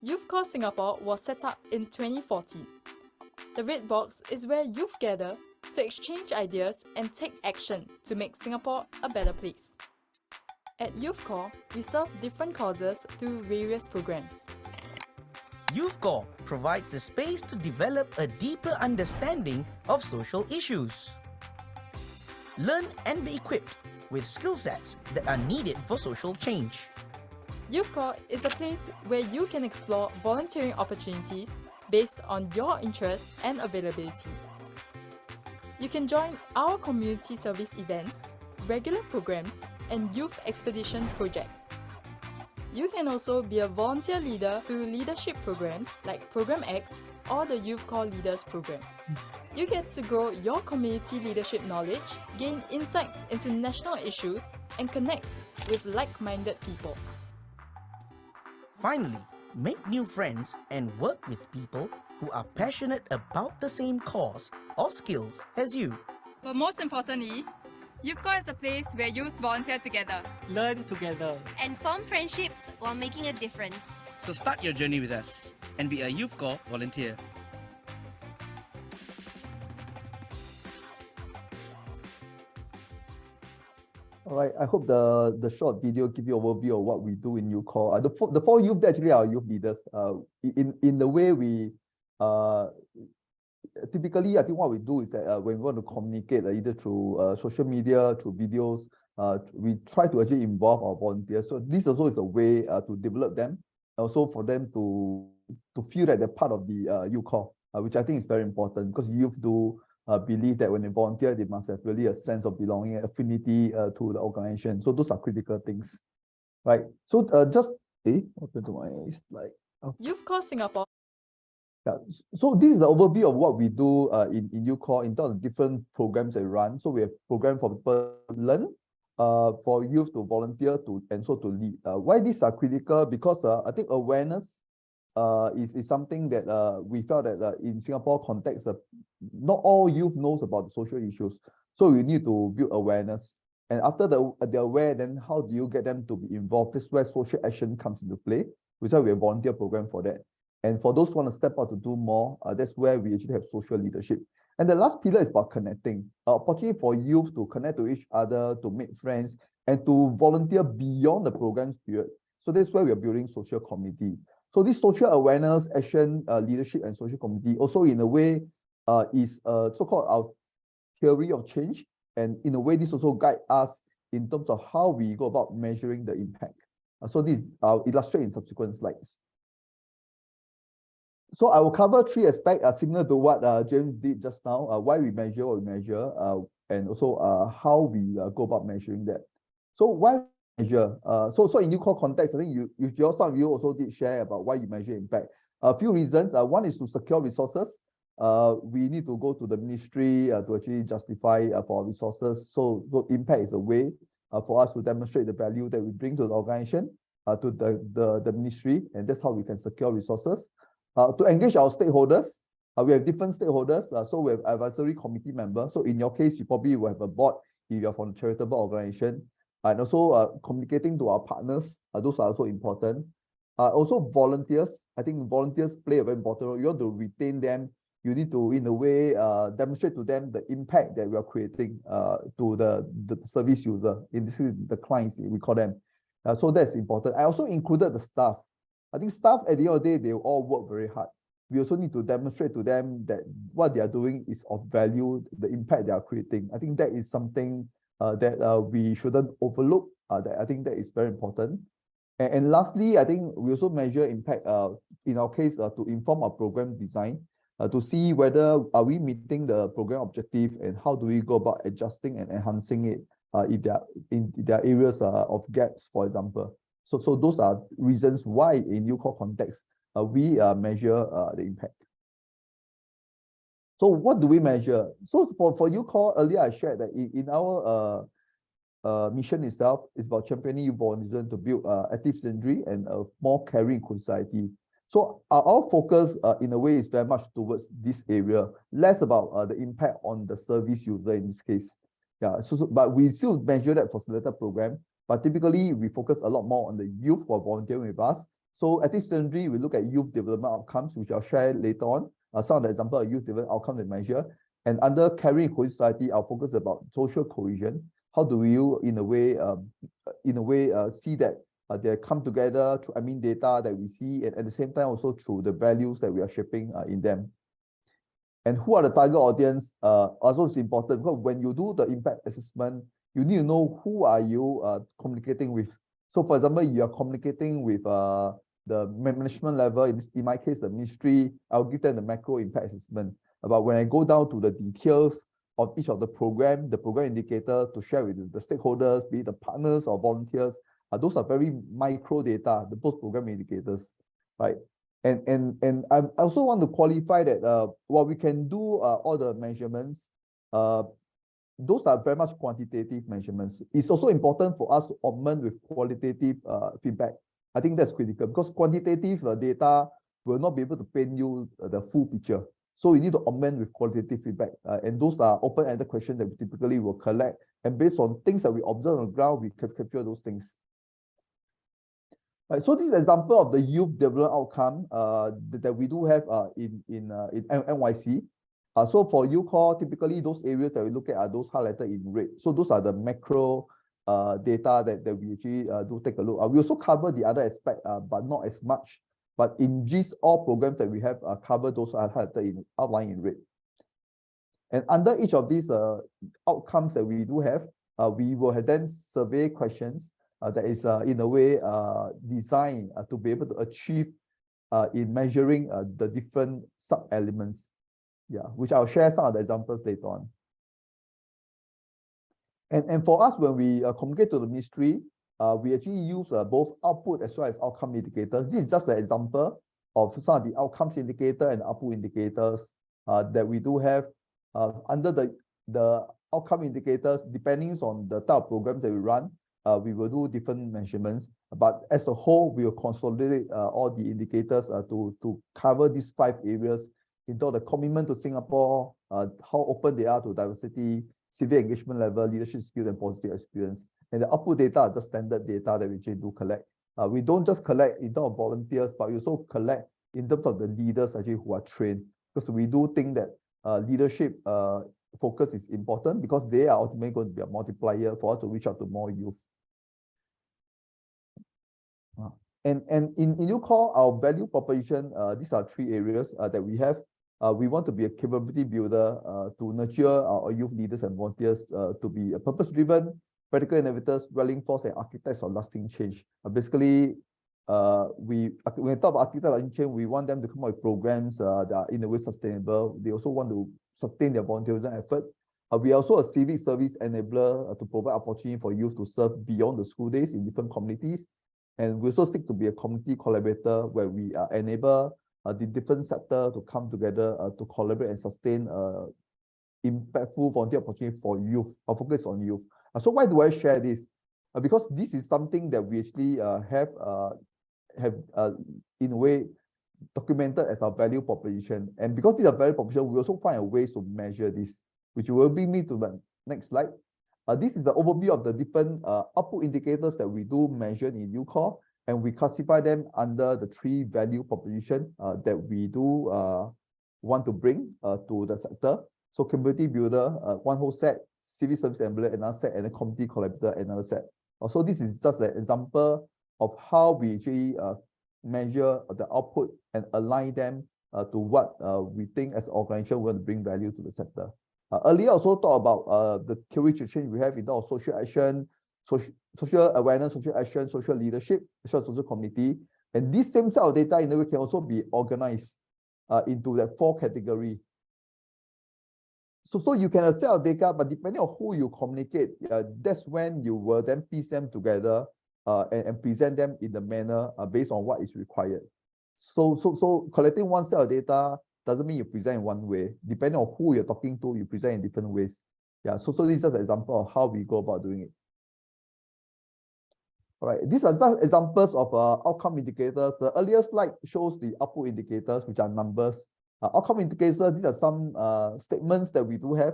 YouthCall Singapore was set up in 2014. The red box is where youth gather to exchange ideas and take action to make Singapore a better place. At YouthCall, we serve different causes through various programs. YouthCall provides the space to develop a deeper understanding of social issues. Learn and be equipped with skill sets that are needed for social change. YouthCall is a place where you can explore volunteering opportunities based on your interests and availability. You can join our community service events, regular programs, and youth expedition project. You can also be a volunteer leader through leadership programs like Program X or the YouthCall Leaders Program. You get to grow your community leadership knowledge, gain insights into national issues, and connect with like-minded people. Finally, make new friends and work with people who are passionate about the same cause or skills as you. But most importantly, YouthCall is a place where youths volunteer together, learn together, and form friendships while making a difference. So start your journey with us and be a YouthCall volunteer. All right, I hope the short video give you an overview of what we do in UCall. The four youth actually are youth leaders. In the way we typically, I think what we do is that when we want to communicate either through social media, through videos, we try to actually involve our volunteers. So this also is a way to develop them, also for them to feel that they're part of the UCall, which I think is very important because youth do believe that when they volunteer, they must have really a sense of belonging and affinity to the organization. So those are critical things, right? So open to my slide. Oh. YouthCall Singapore. Yeah. So this is the overview of what we do in UCall in terms of different programs that we run. So we have programs for people to learn, for youth to volunteer to and so to lead. Why these are critical? Because I think awareness is something that we felt that in Singapore context, not all youth knows about the social issues. So we need to build awareness. And after they're aware, then how do you get them to be involved? This is where social action comes into play, which is why we have a volunteer program for that. And for those who want to step out to do more, that's where we actually have social leadership. And the last pillar is about connecting. Opportunity for youth to connect to each other, to make friends, and to volunteer beyond the program's period. So that's where we are building social community. So this social awareness, action, leadership, and social community also in a way is so-called our theory of change. And in a way, this also guides us in terms of how we go about measuring the impact. So this I'll illustrate in subsequent slides. So I will cover three aspects similar to what James did just now, why we measure what we measure, and also how we go about measuring that. So why measure? So in UCall context, I think some of you also did share about why you measure impact. A few reasons. One is to secure resources. We need to go to the ministry to actually justify for resources. So impact is a way for us to demonstrate the value that we bring to the organization, to the ministry, and that's how we can secure resources. To engage our stakeholders, we have different stakeholders. So we have advisory committee members. So in your case, you probably will have a board if you're from a charitable organization. And also communicating to our partners, those are also important. Also volunteers. I think volunteers play a very important role. You want to retain them. You need to, in a way, demonstrate to them the impact that we are creating to the service user. In this case, the clients, we call them. So that's important. I also included the staff. I think staff at the end of the day, they all work very hard. We also need to demonstrate to them that what they are doing is of value, the impact they are creating. I think that is something that we shouldn't overlook. I think that is very important. And lastly, I think we also measure impact in our case to inform our program design, to see whether are we meeting the program objective and how do we go about adjusting and enhancing it if there are areas of gaps, for example. So those are reasons why in UCall context, we measure the impact. So what do we measure? So for UCall, earlier I shared that in our mission itself is about championing youth volunteerism to build active citizenry and a more caring society. So our focus in a way is very much towards this area, less about the impact on the service user in this case. Yeah, but we still measure that for selected program, but typically we focus a lot more on the youth who are volunteering with us. So active citizenry, we look at youth development outcomes, which I'll share later on. Some of the example of youth development outcomes we measure. And under caring society, our focus is about social cohesion. How do you, in a way, see that they come together through data that we see, and at the same time also through the values that we are shaping in them. And who are the target audience? Also is important because when you do the impact assessment, you need to know who are you communicating with. So, for example, you are communicating with the management level. In my case, the ministry. I'll give them the macro impact assessment. But when I go down to the details of each of the program indicator to share with the stakeholders, be it the partners or volunteers, those are very micro data, the post-program indicators, right? And I also want to qualify that while we can do all the measurements, those are very much quantitative measurements. It's also important for us to augment with qualitative feedback. I think that's critical because quantitative data will not be able to paint you the full picture. So we need to augment with qualitative feedback. And those are open-ended questions that we typically will collect. And based on things that we observe on the ground, we can capture those things. Right, so this is an example of the youth development outcome that we do have in NYC. So for UCall, typically those areas that we look at are those highlighted in red. So those are the macro data that we actually do take a look. We also cover the other aspect, but not as much. But in these all programs that we have covered, those are highlighted outlined in red. And under each of these outcomes that we do have, we will have then survey questions that is in a way designed to be able to achieve in measuring the different sub-elements. Yeah, which I'll share some of the examples later on. And for us, when we communicate to the ministry, we actually use both output as well as outcome indicators. This is just an example of some of the outcomes indicator and output indicators that we do have under the outcome indicators. Depending on the type of programs that we run, we will do different measurements. But as a whole, we will consolidate all the indicators to cover these 5 areas into the commitment to Singapore, how open they are to diversity, civic engagement level, leadership skills, and positive experience. And the output data are just standard data that we do collect. We don't just collect in terms of volunteers, but we also collect in terms of the leaders actually who are trained. Because we do think that leadership focus is important because they are ultimately going to be a multiplier for us to reach out to more youth. And in UCall, our value proposition, these are 3 areas that we have. We want to be a capability builder to nurture our youth leaders and volunteers to be a purpose-driven, practical innovators, rallying force, and architects of lasting change. Basically, when we talk about architects of lasting change, we want them to come up with programs that are in a way sustainable. They also want to sustain their volunteerism effort. We are also a civic service enabler to provide opportunity for youth to serve beyond the school days in different communities. And we also seek to be a community collaborator where we enable the different sector to come together to collaborate and sustain impactful volunteer opportunity for youth. Our focus on youth. So why do I share this? because this is something that we actually have in a way documented as our value proposition. And because this is a value proposition, we also find a ways to measure this, which will bring me to the next slide. This is an overview of the different output indicators that we do measure in UCOR, and we classify them under the 3 value proposition that we do want to bring to the sector. So community builder, one whole set, civil service enabler, another set, and a community collaborator, another set. So this is just an example of how we actually measure the output and align them to what we think as an organization want to bring value to the sector. Earlier, I also talked about the key restriction we have in terms of social action, social awareness, social action, social leadership, social community. And this same set of data in a way can also be organized into that 4 categories. So you can have a set of data, but depending on who you communicate, that's when you will then piece them together and present them in the manner based on what is required. So collecting one set of data doesn't mean you present in one way. Depending on who you're talking to, you present in different ways. Yeah, so this is just an example of how we go about doing it. All right, these are just examples of outcome indicators. The earlier slide shows the output indicators, which are numbers. Outcome indicators, these are some statements that we do have.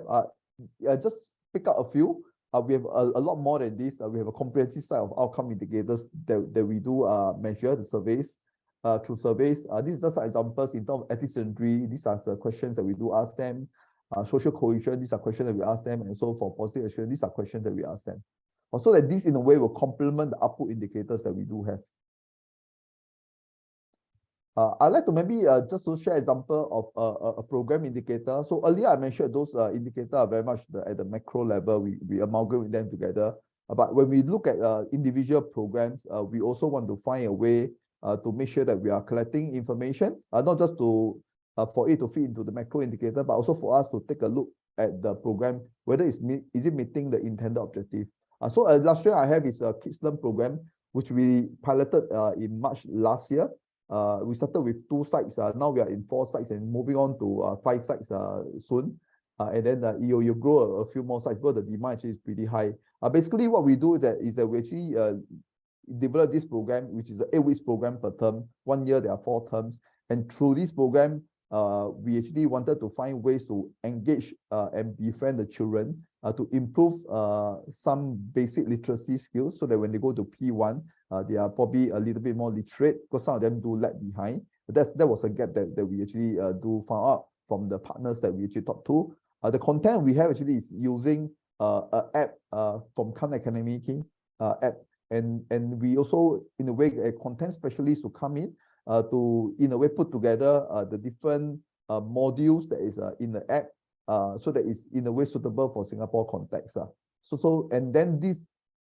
Just pick up a few. We have a lot more than this. We have a comprehensive set of outcome indicators that we do measure the surveys. Through surveys. These are just examples in terms of ethnicity. These are the questions that we do ask them. Social cohesion, these are questions that we ask them. And so for positive action, these are questions that we ask them. Also that this in a way will complement the output indicators that we do have. I'd like to maybe just to share example of a program indicator. So earlier I mentioned those indicators are very much at the macro level. We amalgamate them together. But when we look at individual programs, we also want to find a way to make sure that we are collecting information, not just to for it to fit into the macro indicator, but also for us to take a look at the program, whether is it meeting the intended objective. So last year I have is a Kids Learn program, which we piloted in March last year. We started with 2 sites. Now we are in 4 sites and moving on to 5 sites soon. And then you grow a few more sites because the demand actually is pretty high. Basically, what we do is that we actually develop this program, which is an 8 weeks program per term. 1 year, there are 4 terms. And through this program, we actually wanted to find ways to engage and befriend the children to improve some basic literacy skills so that when they go to P1, they are probably a little bit more literate because some of them do lag behind. That was a gap that we actually do find out from the partners that we actually talked to. The content we have actually is using an app from Khan Academy app. And we also, in a way, a content specialist to come in to, in a way, put together the different modules that is in the app so that it's, in a way, suitable for Singapore context. And then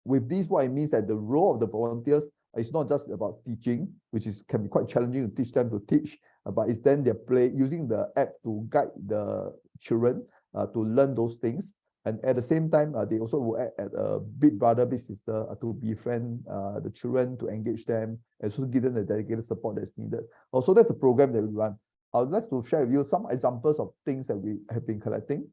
with this, what it means that the role of the volunteers is not just about teaching, which can be quite challenging to teach them to teach, but it's then they're using the app to guide the children to learn those things. And at the same time, they also will act as a big brother, big sister to befriend the children, to engage them, and so give them the dedicated support that's needed. Also, that's a program that we run. I would like to share with you some examples of things that we have been collecting.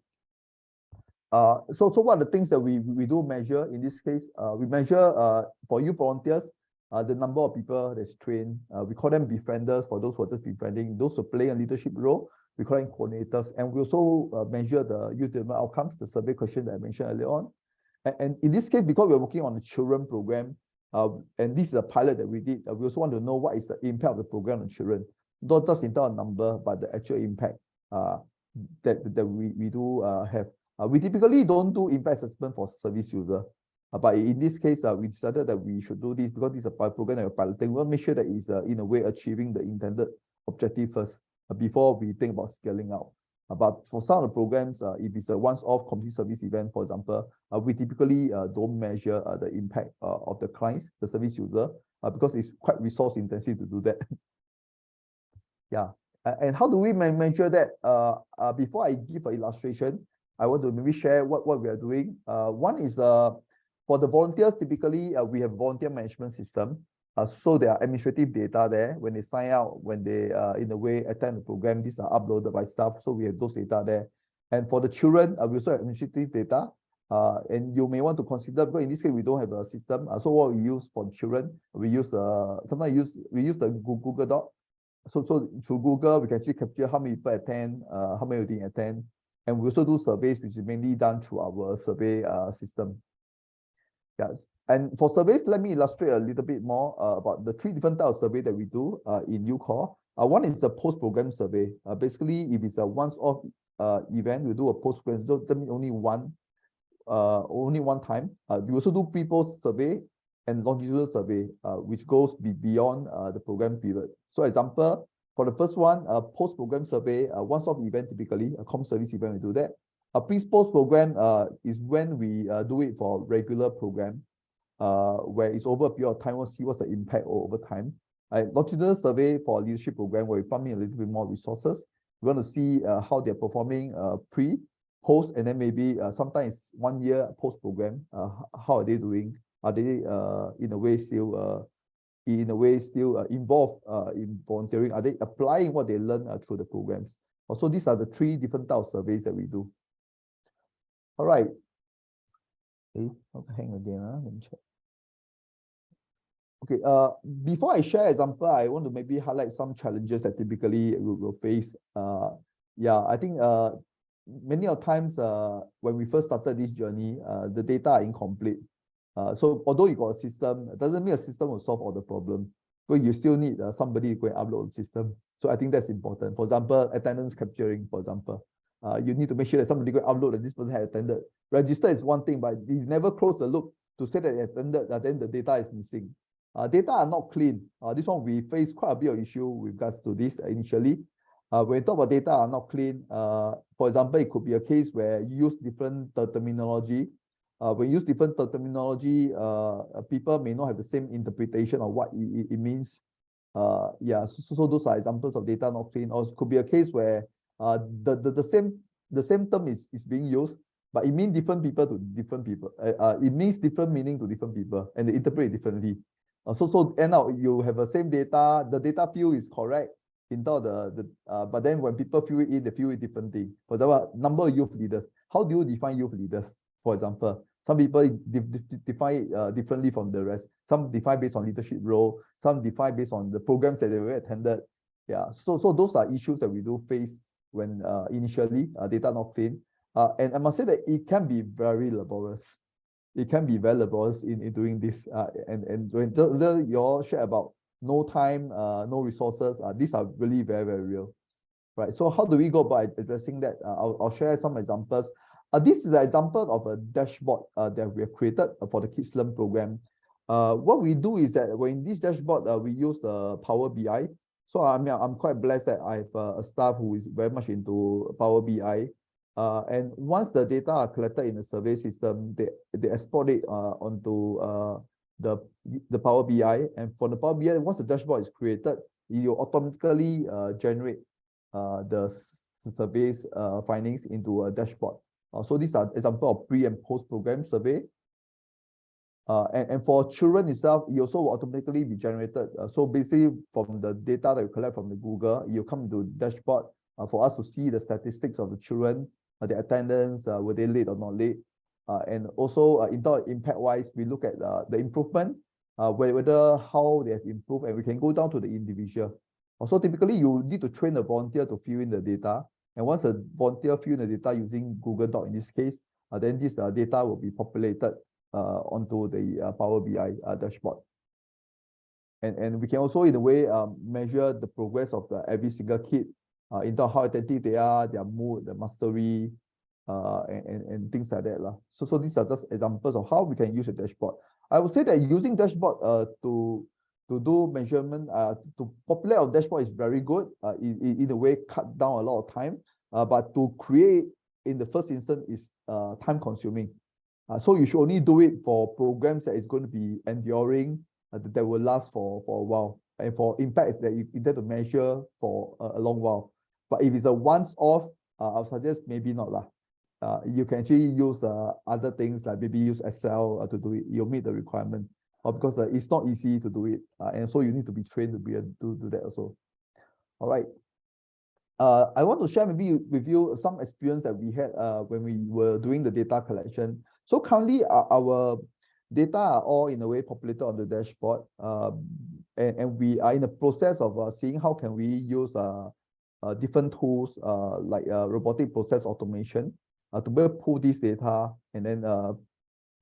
So what are the things that we do measure in this case? We measure for youth volunteers, the number of people that's trained. We call them befrienders for those who are just befriending, those who play a leadership role. We call them coordinators, and we also measure the youth development outcomes, the survey question that I mentioned earlier on. And in this case, because we're working on the children program, and this is a pilot that we did, we also want to know what is the impact of the program on children, not just in terms of number, but the actual impact that we do have. We typically don't do impact assessment for service user, but in this case, we decided that we should do this because this is a program that we're piloting. We want to make sure that it's in a way achieving the intended objective first before we think about scaling out. But for some of the programs, if it's a once-off community service event, for example, we typically don't measure the impact of the clients, the service user, because it's quite resource intensive to do that. Yeah, and how do we measure that? Before I give an illustration, I want to maybe share what we are doing. One is for the volunteers, typically we have volunteer management system. So there are administrative data there when they sign out, when they in a way attend the program, these are uploaded by staff. So we have those data there. And for the children, we also have administrative data. And you may want to consider, because in this case we don't have a system. So what we use for children, we use sometimes we use the Google Doc. So through Google we can actually capture how many people attend, how many didn't attend, and we also do surveys, which is mainly done through our survey system. Yes, and for surveys, let me illustrate a little bit more about the 3 different types of survey that we do in UCall. One is a post-program survey. Basically, if it's a once-off event, we do a post-program. So that means only one time. We also do pre-post survey and longitudinal survey, which goes beyond the program period. So, example, for the first one, a post-program survey, a once-off event, typically a comm service event, we do that. A pre-post program is when we do it for regular program, where it's over a period of time. We'll see what's the impact over time. Longitudinal survey for leadership program, where we pump in a little bit more resources. We want to see how they're performing pre, post, and then maybe sometimes 1 year post program. How are they doing? Are they in a way still involved in volunteering? Are they applying what they learn through the programs? Also, these are the 3 different types of surveys that we do. All right. Okay, hang again. Let me check. Okay, before I share example, I want to maybe highlight some challenges that typically we will face. Yeah, I think many of times when we first started this journey, the data are incomplete. So although you got a system, it doesn't mean a system will solve all the problem. But you still need somebody to go and upload the system. So I think that's important. For example, attendance capturing, for example. You need to make sure that somebody go upload that this person had attended. Register is one thing, but you never close the loop to say that they attended, then the data is missing. Data are not clean. This one we face quite a bit of issue with regards to this initially. When we talk about data are not clean, for example, it could be a case where you use different terminology. When you use different terminology, people may not have the same interpretation of what it means. Yeah, so those are examples of data not clean. Or it could be a case where the same term is being used, but it means different people to different people. It means different meaning to different people, and they interpret it differently. So end up you have the same data. The data field is correct but then when people fill it in, they fill it differently. For example, number of youth leaders. How do you define youth leaders? For example, some people define it differently from the rest. Some define based on leadership role. Some define based on the programs that they were attended. Yeah. So those are issues that we do face when initially data not clean. And I must say that it can be very laborious. It can be very laborious in doing this. And when you all share about no time, no resources, these are really very, very real. Right. So how do we go about addressing that? I'll share some examples. This is an example of a dashboard that we have created for the Kids Learn program. What we do is that when this dashboard, we use the Power BI. So I mean, I'm quite blessed that I have a staff who is very much into Power BI. And once the data are collected in the survey system, they export it onto the Power BI. And for the Power BI, once the dashboard is created, it will automatically generate the surveys findings into a dashboard. So these are example of pre and post program survey. And for children itself, it also will automatically be generated. So basically, from the data that you collect from the Google, you come into dashboard for us to see the statistics of the children, the attendance, were they late or not late, and also impact-wise, we look at the improvement, whether how they have improved, and we can go down to the individual. Also, typically, you need to train a volunteer to fill in the data, and once a volunteer fill in the data using Google Doc in this case, then this data will be populated onto the Power BI dashboard. And we can also, in a way, measure the progress of every single kid in terms of how attentive they are, their mood, their mastery, and things like that. So these are just examples of how we can use a dashboard. I would say that using dashboard to do measurement, to populate our dashboard is very good. In a way, cut down a lot of time. But to create in the first instance is time consuming. So you should only do it for programs that is going to be enduring, that will last for a while, and for impacts that you intend to measure for a long while. But if it's a once-off, I'll suggest maybe not lah. You can actually use other things, like maybe use Excel to do it. You'll meet the requirement, or because it's not easy to do it, and so you need to be trained to be able to do that also. All right. I want to share maybe with you some experience that we had when we were doing the data collection. So currently our data are all in a way populated on the dashboard, and we are in the process of seeing how can we use different tools like robotic process automation to be able to pull this data and then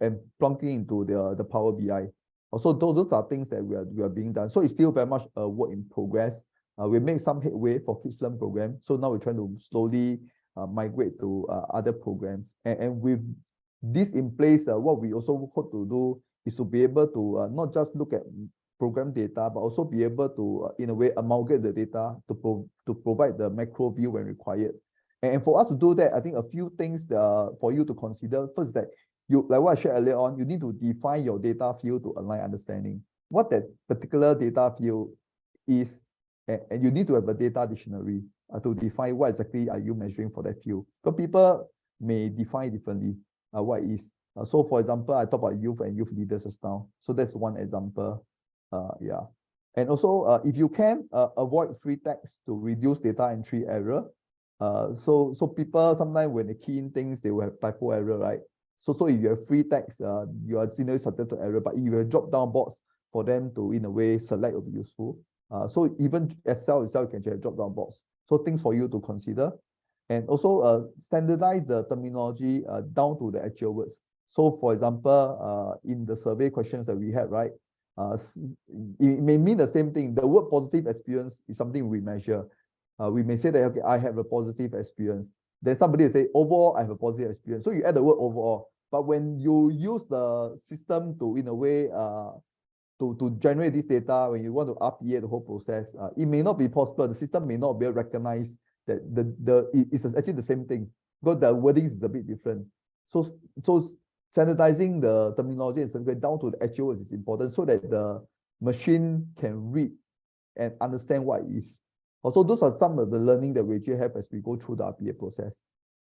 and plunking into the Power BI. Also, those are things that we are being done. So it's still very much a work in progress. We make some headway for Kids Learn program. So now we're trying to slowly migrate to other programs. And with this in place, what we also hope to do is to be able to not just look at program data, but also be able to, in a way, amalgamate the data to provide the macro view when required. And for us to do that, I think a few things for you to consider. First, that you, like what I shared earlier on, you need to define your data field to align understanding what that particular data field is, and you need to have a data dictionary to define what exactly are you measuring for that field. Because people may define differently what it is. So for example, I talk about youth and youth leaders just now. So that's one example. Yeah. And also, if you can avoid free text to reduce data entry error. So people sometimes when they key in things, they will have typo error, right? So if you have free text, you are subject to error, but if you have drop-down box for them to, in a way, select will be useful. So even Excel itself can have drop-down box. So things for you to consider. And also standardize the terminology down to the actual words. So for example, in the survey questions that we had, right? It may mean the same thing. The word positive experience is something we measure. We may say that, okay, I have a positive experience. Then somebody will say, overall, I have a positive experience. So you add the word overall. But when you use the system to, in a way, to generate this data, when you want to RPA the whole process, it may not be possible. The system may not be able to recognize that it's actually the same thing, because the wordings is a bit different. So standardizing the terminology and certificate down to the actual words is important so that the machine can read and understand what it is. Also, those are some of the learning that we actually have as we go through the RPA process.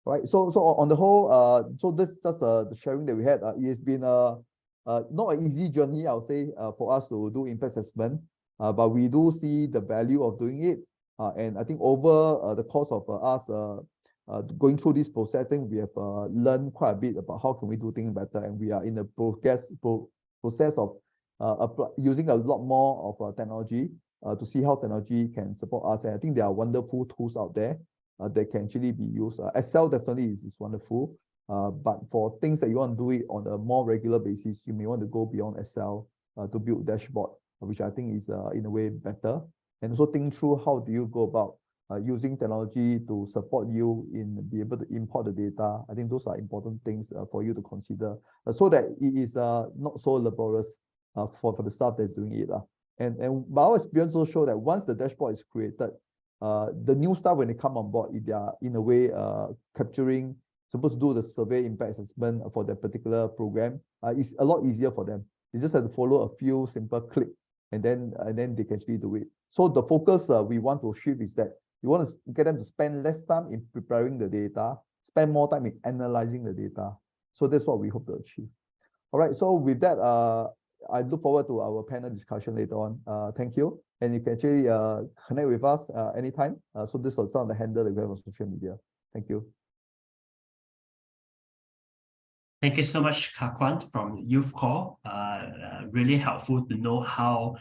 Right. So on the whole, so this is just the sharing that we had. It has been not an easy journey, I would say, for us to do impact assessment, but we do see the value of doing it. And I think over the course of us going through this processing, we have learned quite a bit about how can we do things better, and we are in the process of using a lot more of technology to see how technology can support us. And I think there are wonderful tools out there that can actually be used. Excel definitely is wonderful, but for things that you want to do it on a more regular basis, you may want to go beyond Excel to build dashboard, which I think is in a way better. And also think through how do you go about using technology to support you in be able to import the data. I think those are important things for you to consider, so that it is not so laborious for the staff that's doing it. And our experience also show that once the dashboard is created, the new staff, when they come on board, if they are in a way supposed to do the survey impact assessment for that particular program, it's a lot easier for them. They just have to follow a few simple clicks, and then they can actually do it. So the focus we want to shift is that we want to get them to spend less time in preparing the data, spend more time in analyzing the data. So that's what we hope to achieve. All right. So with that, I look forward to our panel discussion later on. Thank you. And you can actually connect with us anytime. So this was some of the handle that we have on social media. Thank you. Thank you so much, Kwan from Youth Core. Really helpful to know how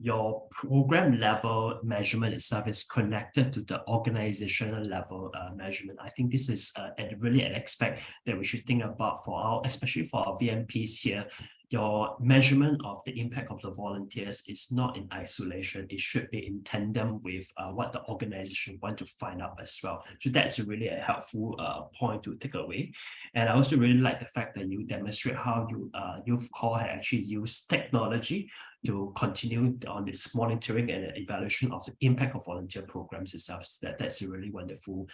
your program level measurement itself is connected to the organizational level measurement. I think this is really an aspect that we should think about especially for our VMPs here. Your measurement of the impact of the volunteers is not in isolation. It should be in tandem with what the organization want to find out as well. So that's really a helpful point to take away. And I also really like the fact that you demonstrate how Youth Core had actually used technology to continue on this monitoring and evaluation of the impact of volunteer programs itself. So that's a really wonderful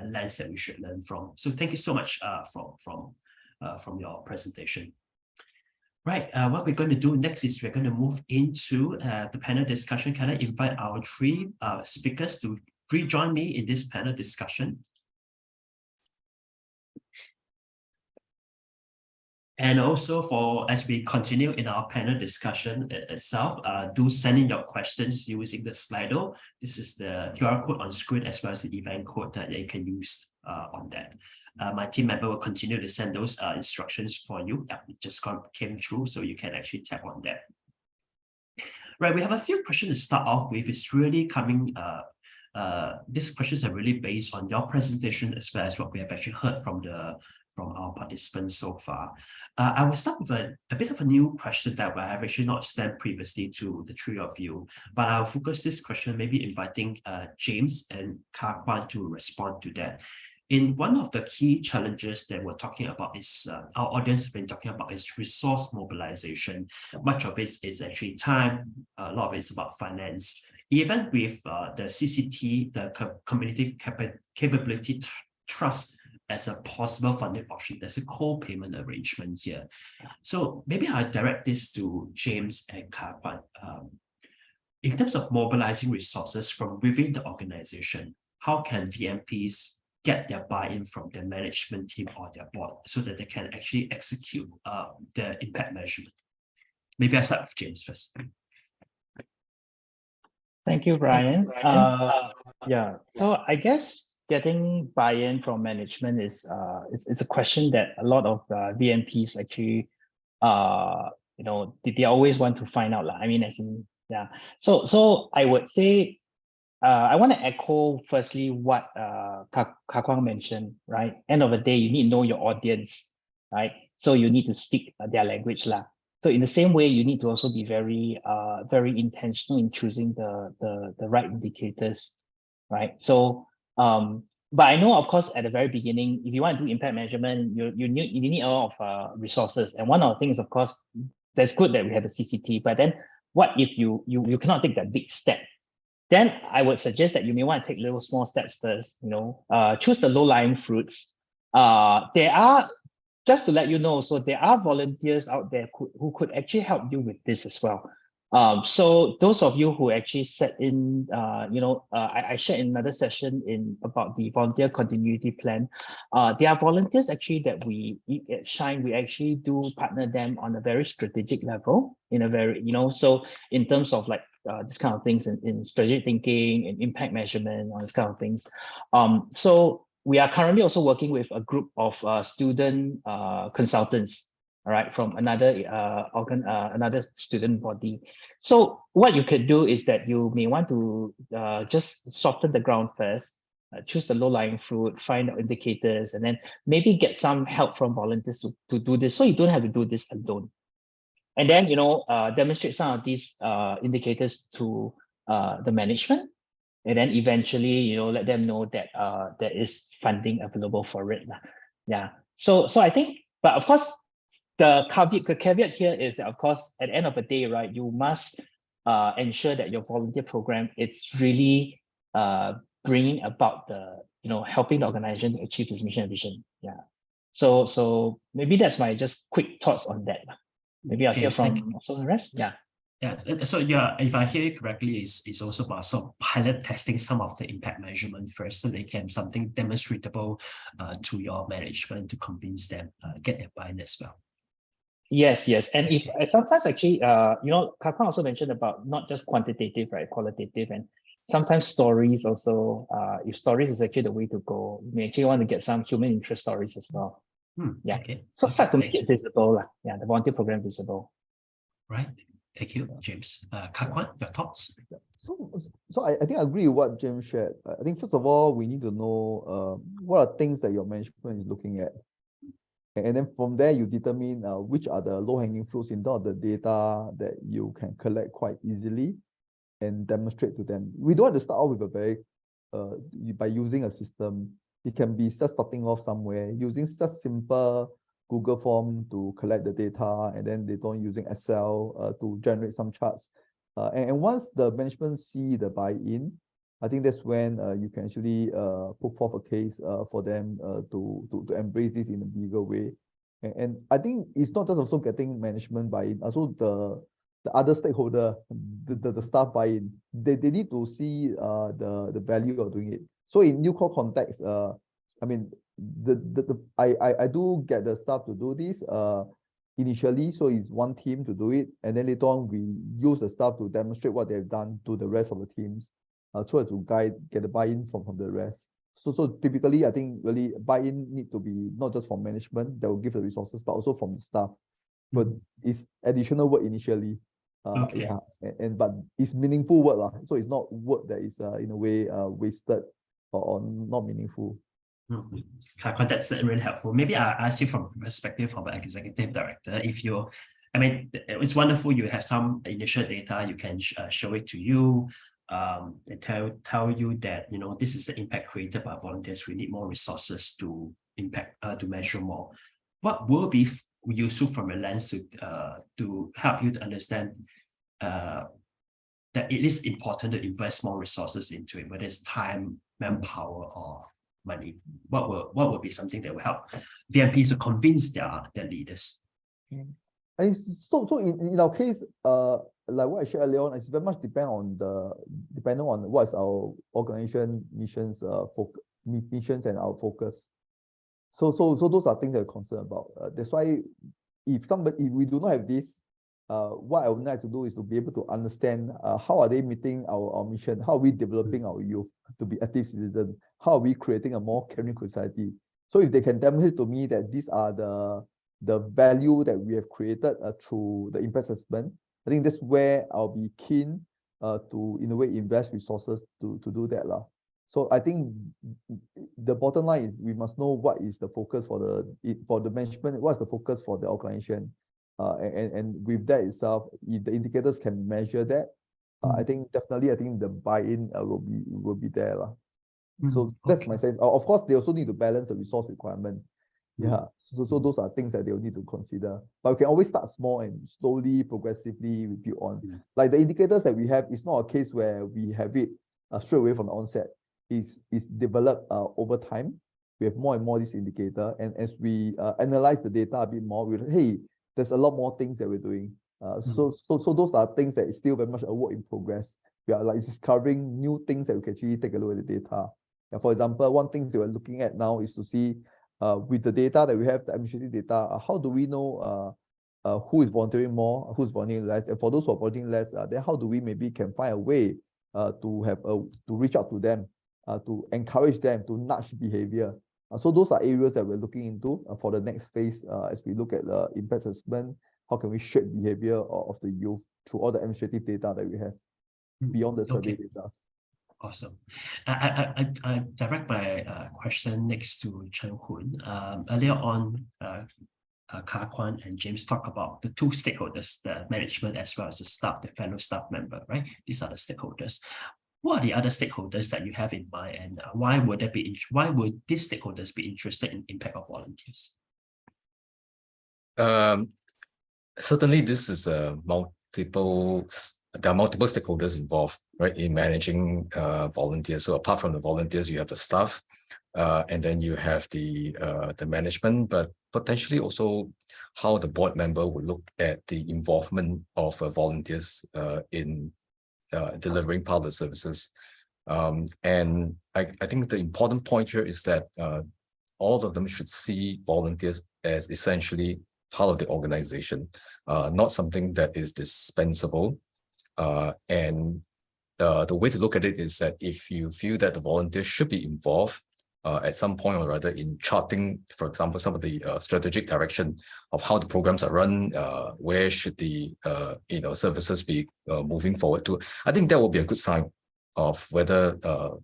lens that we should learn from. So thank you so much from your presentation. Right, what we're going to do next is we're going to move into the panel discussion. Can I invite our three speakers to rejoin me in this panel discussion? And also as we continue in our panel discussion itself, do send in your questions using the Slido. This is the QR code on screen as well as the event code that you can use on that. My team member will continue to send those instructions for you. Yeah, it just came through, so you can actually tap on that. Right, we have a few questions to start off with. It's really coming, these questions are really based on your presentation as well as what we have actually heard from our participants so far. I will start with a bit of a new question that I have actually not sent previously to the three of you, but I'll focus this question, maybe inviting James and Kar Kwan to respond to that. In one of the key challenges that we're talking about is, our audience has been talking about is resource mobilization. Much of it is actually time, a lot of it is about finance. Even with the CCT, the Community Capability Trust, as a possible funding option, there's a co-payment arrangement here. So maybe I'll direct this to James and Kar Kwan. In terms of mobilizing resources from within the organization, how can VMPs get their buy-in from their management team or their board so that they can actually execute the impact measurement? Maybe I'll start with James first. Thank you, Brian. Yeah, so I guess getting buy-in from management is a question that a lot of VMPs actually they always want to find out. I mean, as in, yeah. So I would say I want to echo firstly what Kar Kwan mentioned, right? End of the day, you need to know your audience, right? So you need to speak their language lah. So in the same way, you need to also be very intentional in choosing the right indicators, right? So but I know, of course, at the very beginning, if you want to do impact measurement, you need a lot of resources. And one of the things, of course, that's good that we have a CCT, but then what if you cannot take that big step? Then I would suggest that you may want to take little small steps first, choose the low-lying fruits. There are, just to let you know, so there are volunteers out there who could actually help you with this as well. So those of you who actually set in, I shared in another session about the volunteer continuity plan. There are volunteers actually that we at Shine, we actually do partner them on a very strategic level, in a very, so in terms of like this kind of things in strategic thinking and impact measurement, all this kind of things. So we are currently also working with a group of student consultants, all right, from another another student body. So what you could do is that you may want to just soften the ground first, choose the low-lying fruit, find out indicators, and then maybe get some help from volunteers to do this, so you don't have to do this alone. And then, demonstrate some of these indicators to the management, and then eventually, let them know that there is funding available for it. Yeah. So I think, but of course, the caveat here is that, of course, at the end of the day, right, you must ensure that your volunteer program, it's really bringing about the, helping the organization to achieve its mission and vision. Yeah. So maybe that's my just quick thoughts on that. Maybe I'll hear from also the rest. Yeah. Yeah, so if I hear you correctly, it's also about sort of pilot testing some of the impact measurement first, so they can something demonstrable to your management to convince them, get their buy-in as well. Yes, and if sometimes actually, Kar Kwan also mentioned about not just quantitative, right, qualitative, and sometimes stories also. If stories is actually the way to go, you may actually want to get some human interest stories as well. Yeah. Okay. So start to make it visible, yeah, the volunteer program visible. Right. Thank you, James. Kar Kwan, your thoughts? So I think I agree with what James shared. I think first of all, we need to know what are things that your management is looking at. And then from there, you determine which are the low-hanging fruits in terms of the data that you can collect quite easily and demonstrate to them. We don't have to start off with a very, by using a system. It can be just starting off somewhere, using just simple Google form to collect the data, and then they don't using Excel to generate some charts. And once the management see the buy-in, I think that's when you can actually put forth a case for them to embrace this in a bigger way. And I think it's not just also getting management buy-in, also the other stakeholder, the staff buy-in. They need to see the value of doing it. So in new core context, I mean, I do get the staff to do this initially, so it's one team to do it, and then later on we use the staff to demonstrate what they've done to the rest of the teams, so as to get the buy-in from the rest. So typically, I think really buy-in need to be not just from management that will give the resources, but also from the staff. But it's additional work initially. Okay. Yeah, but it's meaningful work lah. So it's not work that is in a way wasted or not meaningful. That's really helpful. Maybe I'll ask you from the perspective of an executive director. If you, I mean, it's wonderful you have some initial data, you can show it to you, they tell you that, you know, this is the impact created by volunteers. We need more resources to impact, to measure more. What will be useful from a lens to help you to understand that it is important to invest more resources into it, whether it's time, manpower, or money? What will be something that will help VMPs to convince their leaders? And so in our case, like what I shared earlier on, it's very much depending on what is our organization missions, missions and our focus. So those are things that we're concerned about. That's why if we do not have this, what I would like to do is to be able to understand how are they meeting our mission, how are we developing our youth to be active citizens, how are we creating a more caring society. So if they can demonstrate to me that these are the value that we have created through the impact assessment, I think that's where I'll be keen to in a way invest resources to do that lah. So I think the bottom line is we must know what is the focus for the management, what's the focus for the organization. And with that itself, if the indicators can measure that, I think definitely the buy-in will be there lah. So that's my sense. Of course, they also need to balance the resource requirement. Yeah. So those are things that they will need to consider. But we can always start small and slowly, progressively review on. Like the indicators that we have, it's not a case where we have it straight away from the onset. It's developed over time. We have more and more this indicator, and as we analyze the data a bit more, we're like, hey, there's a lot more things that we're doing. So those are things that is still very much a work in progress. We are like discovering new things that we can actually take a look at the data. Yeah, for example, one thing that we're looking at now is to see with the data that we have, the administrative data, how do we know who is volunteering more, who's volunteering less, and for those who are volunteering less, then how do we maybe can find a way to reach out to them, to encourage them to nudge behavior. So those are areas that we're looking into for the next phase as we look at the impact assessment. How can we shape behavior of the youth through all the administrative data that we have beyond the survey data? Awesome. I direct my question next to Chen Hun. Earlier on, Kah Kwan and James talk about the two stakeholders, the management as well as the staff, the fellow staff member, right? These are the stakeholders. What are the other stakeholders that you have in mind, and why would these stakeholders be interested in impact of volunteers? Certainly, this is there are multiple stakeholders involved, right, in managing volunteers. So apart from the volunteers, you have the staff, and then you have the management, but potentially also how the board member would look at the involvement of volunteers in delivering part of the services. And I think the important point here is that all of them should see volunteers as essentially part of the organization, not something that is dispensable. And the way to look at it is that if you feel that the volunteers should be involved at some point or rather in charting, for example, some of the strategic direction of how the programs are run, where should the services be moving forward to, I think that will be a good sign of whether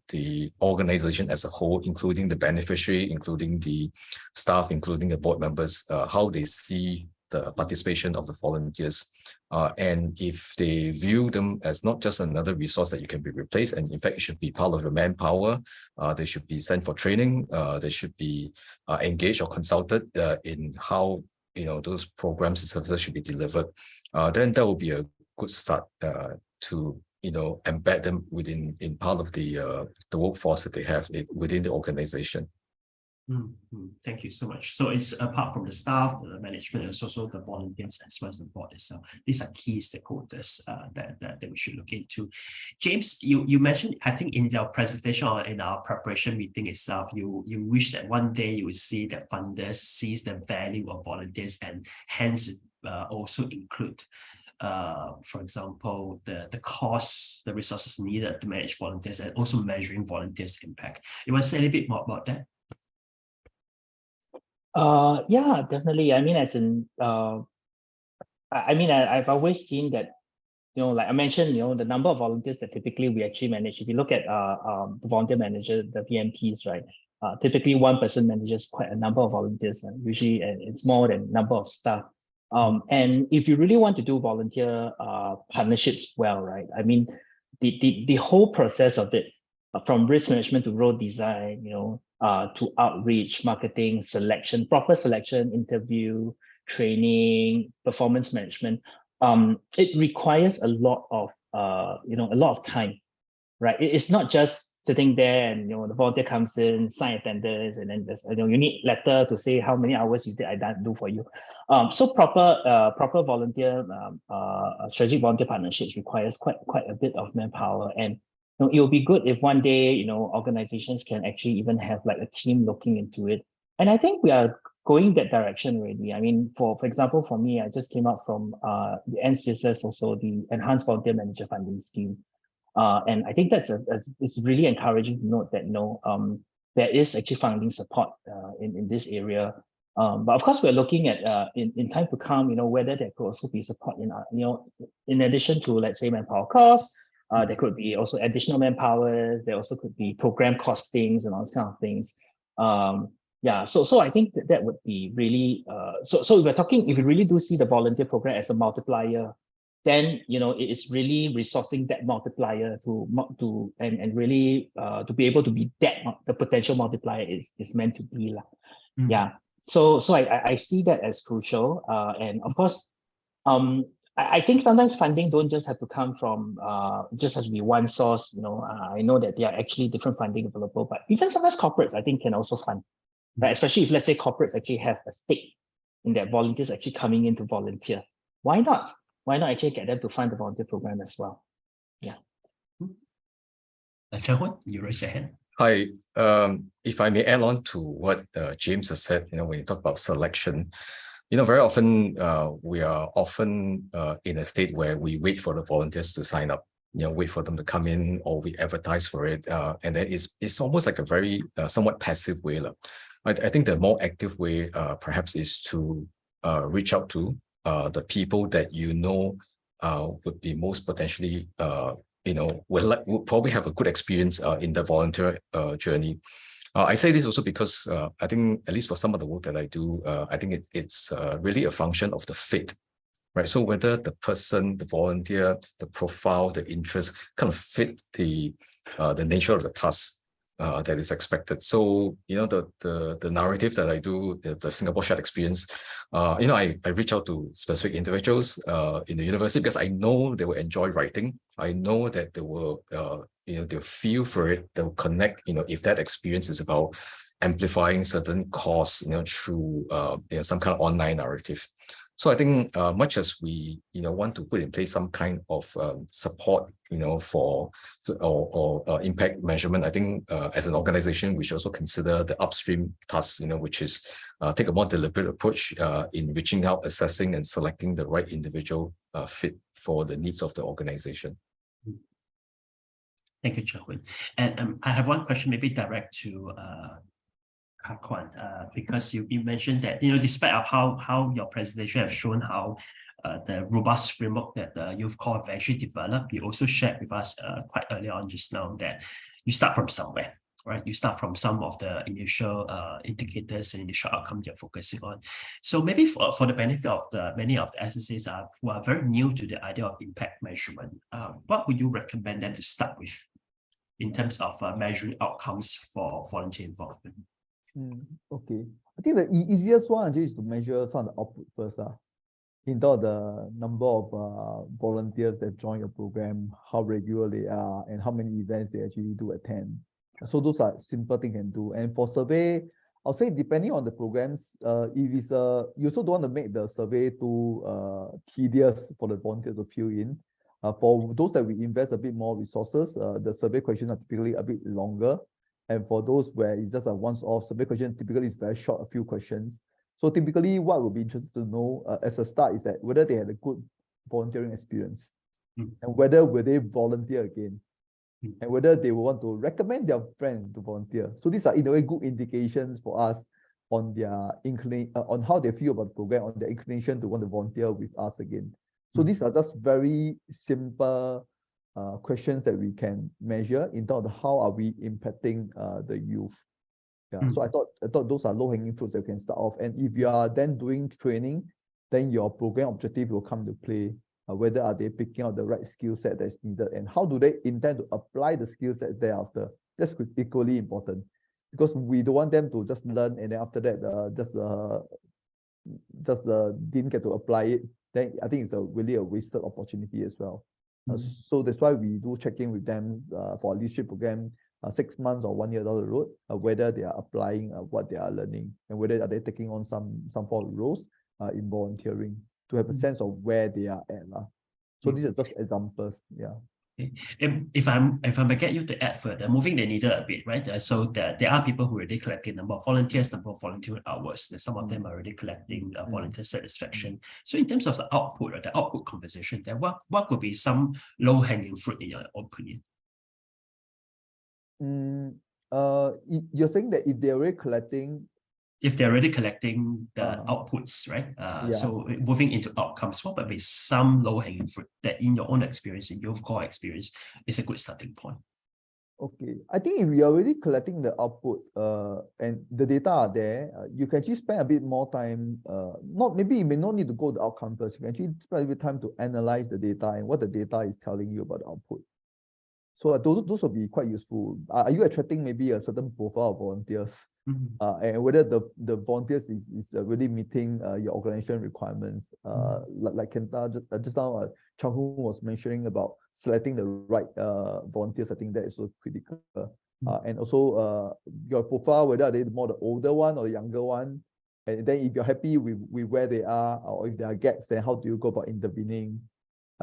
the organization as a whole, including the beneficiary, including the staff, including the board members, how they see the participation of the volunteers. And if they view them as not just another resource that you can be replaced, and in fact, it should be part of your manpower, they should be sent for training, they should be engaged or consulted in how those programs and services should be delivered, then that will be a good start to embed them in part of the workforce that they have within the organization. Thank you so much. So it's apart from the staff, the management, it's also the volunteers as well as the board itself. These are key stakeholders that we should look into. James, you mentioned, I think in your presentation or in our preparation meeting itself, you wish that one day you would see that funders sees the value of volunteers and hence also include for example, the costs, the resources needed to manage volunteers, and also measuring volunteers' impact. You want to say a little bit more about that? Yeah, definitely. I mean, I've always seen that, like I mentioned, the number of volunteers that typically we actually manage. If you look at the volunteer manager, the VMPs, right? Typically one person manages quite a number of volunteers, and usually it's more than number of staff. And if you really want to do volunteer partnerships well, right? I mean, the whole process of it, from risk management to role design, to outreach, marketing, selection, proper selection, interview, training, performance management. It requires a lot of time, right? It's not just sitting there and the volunteer comes in, sign attendance, and then there's you need letter to say how many hours you did I do for you. So proper volunteer strategic volunteer partnerships requires quite a bit of manpower, and it will be good if one day organizations can actually even have like a team looking into it. And I think we are going that direction already. I mean, for example, for me, I just came out from the NCSS, also the Enhanced Volunteer Manager Funding Scheme. And I think that's it's really encouraging to note that there is actually funding support in this area. But of course, we're looking at in time to come, whether there could also be support in addition to, let's say, manpower costs. There could be also additional manpowers. There also could be program costings and all those kind of things. Yeah, so I think that would be really so if we're talking, if you really do see the volunteer program as a multiplier, then it's really resourcing that multiplier to and really to be able to be that the potential multiplier is meant to be. Yeah. So I see that as crucial. And of course, I think sometimes funding don't just have to come from just has to be one source. I know that there are actually different funding available, but even sometimes corporates I think can also fund, right? Especially if, let's say, corporates actually have a stake in that volunteers actually coming in to volunteer. Why not? Why not actually get them to fund the volunteer program as well? Yeah. Chahun, you raise your hand. Hi, if I may add on to what James has said, when you talk about selection, very often we are often in a state where we wait for the volunteers to sign up, wait for them to come in, or we advertise for it, and then it's almost like a very somewhat passive way. I think the more active way perhaps is to reach out to the people that would be most potentially would probably have a good experience in the volunteer journey. I say this also because I think, at least for some of the work that I do, I think it's really a function of the fit, right? So whether the person, the volunteer, the profile, the interest kind of fit the nature of the task that is expected. So, the narrative that I do, the Singapore Shared Experience, I reach out to specific individuals in the university because I know they will enjoy writing. I know that they will, they'll feel for it, they'll connect, if that experience is about amplifying certain cause, through, some kind of online narrative. So I think much as we, want to put in place some kind of support, for or impact measurement, I think as an organization, we should also consider the upstream tasks, which is take a more deliberate approach in reaching out, assessing, and selecting the right individual fit for the needs of the organization. Thank you, Chahun. And I have one question, maybe direct to Kwan, because you mentioned that despite of how your presentation have shown how the robust framework that the Youth Corps have actually developed, you also shared with us quite early on just now that you start from somewhere, right? You start from some of the initial indicators and initial outcomes you're focusing on. So maybe for the benefit of many of the SSAs who are very new to the idea of impact measurement, what would you recommend them to start with in terms of measuring outcomes for volunteer involvement? Okay, I think the easiest one actually is to measure some of the output first. In terms of the number of volunteers that join your program, how regular they are, and how many events they actually do attend. So those are simple things you can do. And for survey, I'll say depending on the programs, if it's you also don't want to make the survey too tedious for the volunteers to fill in. For those that we invest a bit more resources, the survey questions are typically a bit longer. And for those where it's just a once-off survey question, typically it's very short, a few questions. So typically what would be interesting to know as a start is that whether they had a good volunteering experience, Mm. and whether will they volunteer again, Mm. and whether they will want to recommend their friend to volunteer. So these are in a way good indications for us on their on how they feel about the program, on their inclination to want to volunteer with us again. So Mm. these are just very simple questions that we can measure in terms of how are we impacting the youth. Yeah, so I thought those are low-hanging fruits that you can start off. And if you are then doing training, then your program objective will come to play. Whether are they picking out the right skill set that's needed, and how do they intend to apply the skill set thereafter? That's equally important, because we don't want them to just learn and then after that didn't get to apply it. Then I think it's really a wasted opportunity as well. So that's why we do check in with them for a leadership program 6 months or 1 year down the road, whether they are applying what they are learning, and whether are they taking on some form of roles in volunteering, to have a sense of where they are at. So these are just examples. Yeah. If I may get you to add further, moving the needle a bit, right? So there are people who are already collecting number of volunteers, number of volunteer hours. Some of them are already collecting volunteer satisfaction. So in terms of the output or the output conversation, then what would be some low-hanging fruit in your opinion? You're saying that if they're already collecting, if they're already collecting the outputs, right? So moving into outcomes, what would be some low-hanging fruit that in your own experience, in your core experience, is a good starting point? Okay, I think if you're already collecting the output and the data are there, you can actually spend a bit more time, maybe you may not need to go to the outcome first, you can actually spend a bit of time to analyze the data and what the data is telling you about the output. So those will be quite useful. Are you attracting maybe a certain profile of volunteers? And whether the volunteers is really meeting your organization requirements? Like Kenta just now, Chang Hu was mentioning about selecting the right volunteers. I think that is so critical. And also your profile, whether they more the older one or the younger one. And then if you're happy with where they are, or if there are gaps, then how do you go about intervening?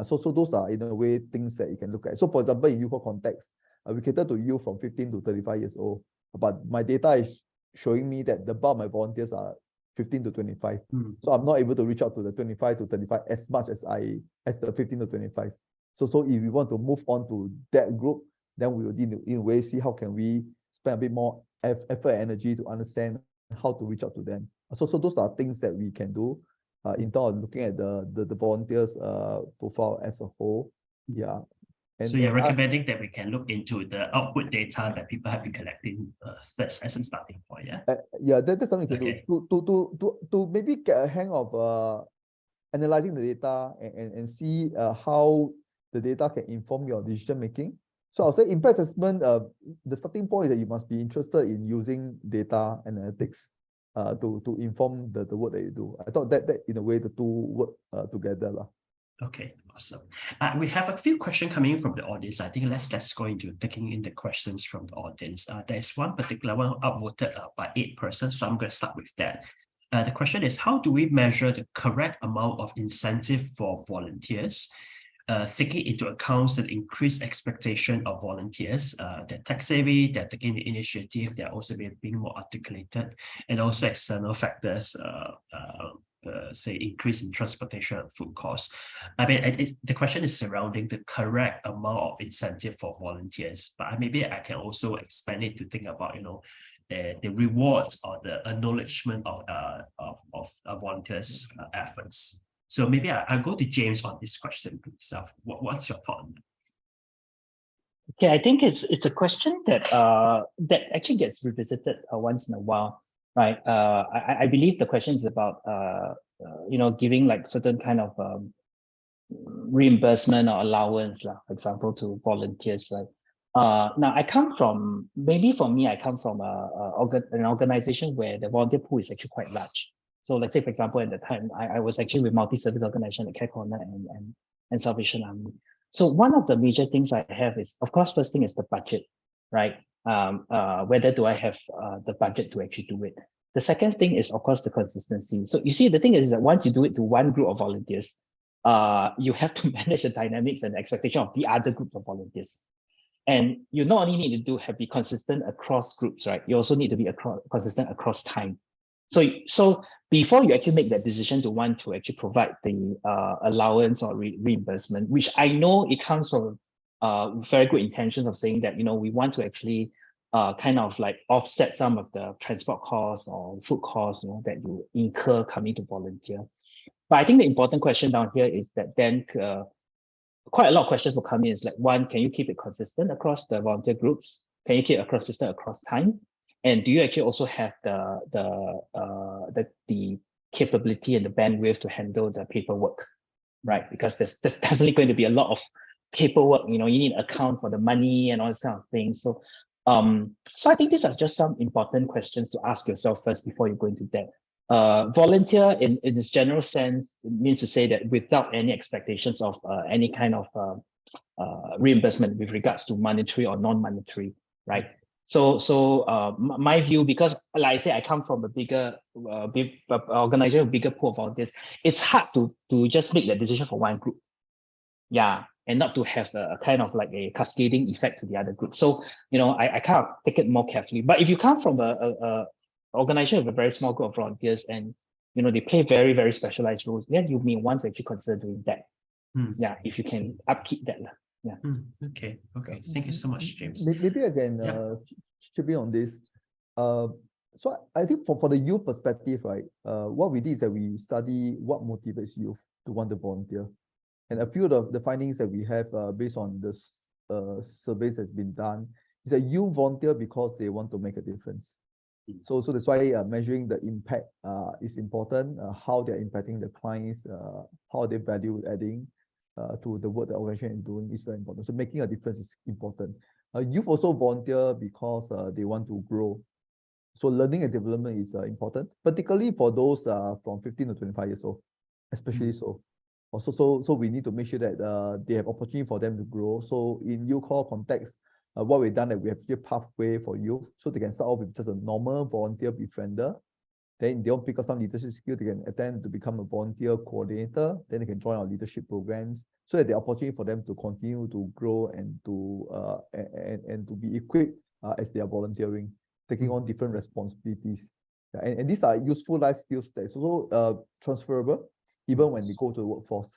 So those are in a way things that you can look at. So for example, in youth context, we cater to youth from 15 to 35 years old. But my data is showing me that the bulk of my volunteers are 15 to 25. So I'm not able to reach out to the 25 to 35 as much as the 15 to 25. So if we want to move on to that group, then we will in a way see how can we spend a bit more effort and energy to understand how to reach out to them. So those are things that we can do in terms of looking at the volunteers profile as a whole. Yeah. So you're recommending that we can look into the output data that people have been collecting first as a starting point, yeah? Yeah, that's something you can do to maybe get a hang of analyzing the data and see how the data can inform your decision making. So I'll say impact assessment, the starting point is that you must be interested in using data analytics to inform the work that you do. I thought that in a way the two work together. Okay, awesome. We have a few questions coming in from the audience. I think let's go into taking in the questions from the audience. There's one particular one upvoted by 8 persons, so I'm going to start with that. The question is, how do we measure the correct amount of incentive for volunteers? Taking into account the increased expectation of volunteers, they're tech-savvy, they're taking the initiative, they're also being more articulated, and also external factors, say increase in transportation and food costs. I mean, the question is surrounding the correct amount of incentive for volunteers, but maybe I can also expand it to think about, the rewards or the acknowledgement of volunteers' efforts. So maybe I'll go to James on this question itself. What's your thought on that? Okay, I think it's a question that that actually gets revisited once in a while, right? I believe the question is about giving like certain kind of reimbursement or allowance, for example, to volunteers, right? Now I come from, maybe for me, I come from an organization where the volunteer pool is actually quite large. So let's say, for example, at the time, I was actually with multi-service organization like Care Corner and Salvation Army. So one of the major things I have is, of course, first thing is the budget, right? Whether do I have the budget to actually do it? The second thing is, of course, the consistency. So you see, the thing is that once you do it to one group of volunteers, you have to manage the dynamics and the expectation of the other group of volunteers. And you not only need to be consistent across groups, right? You also need to be consistent across time. So before you actually make that decision to want to actually provide the allowance or reimbursement, which I know it comes from very good intentions of saying that, we want to actually kind of like offset some of the transport costs or food costs, that you incur coming to volunteer. But I think the important question down here is that then quite a lot of questions will come in. Is like, one, can you keep it consistent across the volunteer groups? Can you keep it consistent across time? And do you actually also have the capability and the bandwidth to handle the paperwork, right? Because there's definitely going to be a lot of paperwork. You need an account for the money and all this kind of things. So I think these are just some important questions to ask yourself first before you go into that. Volunteer in its general sense, it means to say that without any expectations of any kind of reimbursement with regards to monetary or non-monetary, right? So my view, because like I say, I come from a bigger organization, a bigger pool of volunteers, it's hard to just make the decision for one group. Yeah, and not to have a kind of like a cascading effect to the other group. So, I kind of take it more carefully. But if you come from a organization with a very small group of volunteers and, they play very, very specialized roles, then you may want to actually consider doing that. Yeah, if you can upkeep that. Yeah. Okay. Thank you so much, James. Maybe I can chip in on this. So I think for the youth perspective, right, what we did is that we study what motivates youth to want to volunteer. And a few of the findings that we have based on this surveys that's been done is that you volunteer because they want to make a difference. So that's why measuring the impact is important, how they're impacting the clients, how they value adding to the work the organization is doing is very important. So making a difference is important. Youth also volunteer because they want to grow. So learning and development is important, particularly for those from 15 to 25 years old, especially so. Also, so we need to make sure that they have opportunity for them to grow. So in YouCall context, what we've done that we have a pathway for youth, so they can start off with just a normal volunteer befriender. Then they'll pick up some leadership skill. They can attend to become a volunteer coordinator. Then they can join our leadership programs, so that the opportunity for them to continue to grow and to be equipped as they are volunteering, taking on different responsibilities. And these are useful life skills that's also transferable even when they go to the workforce.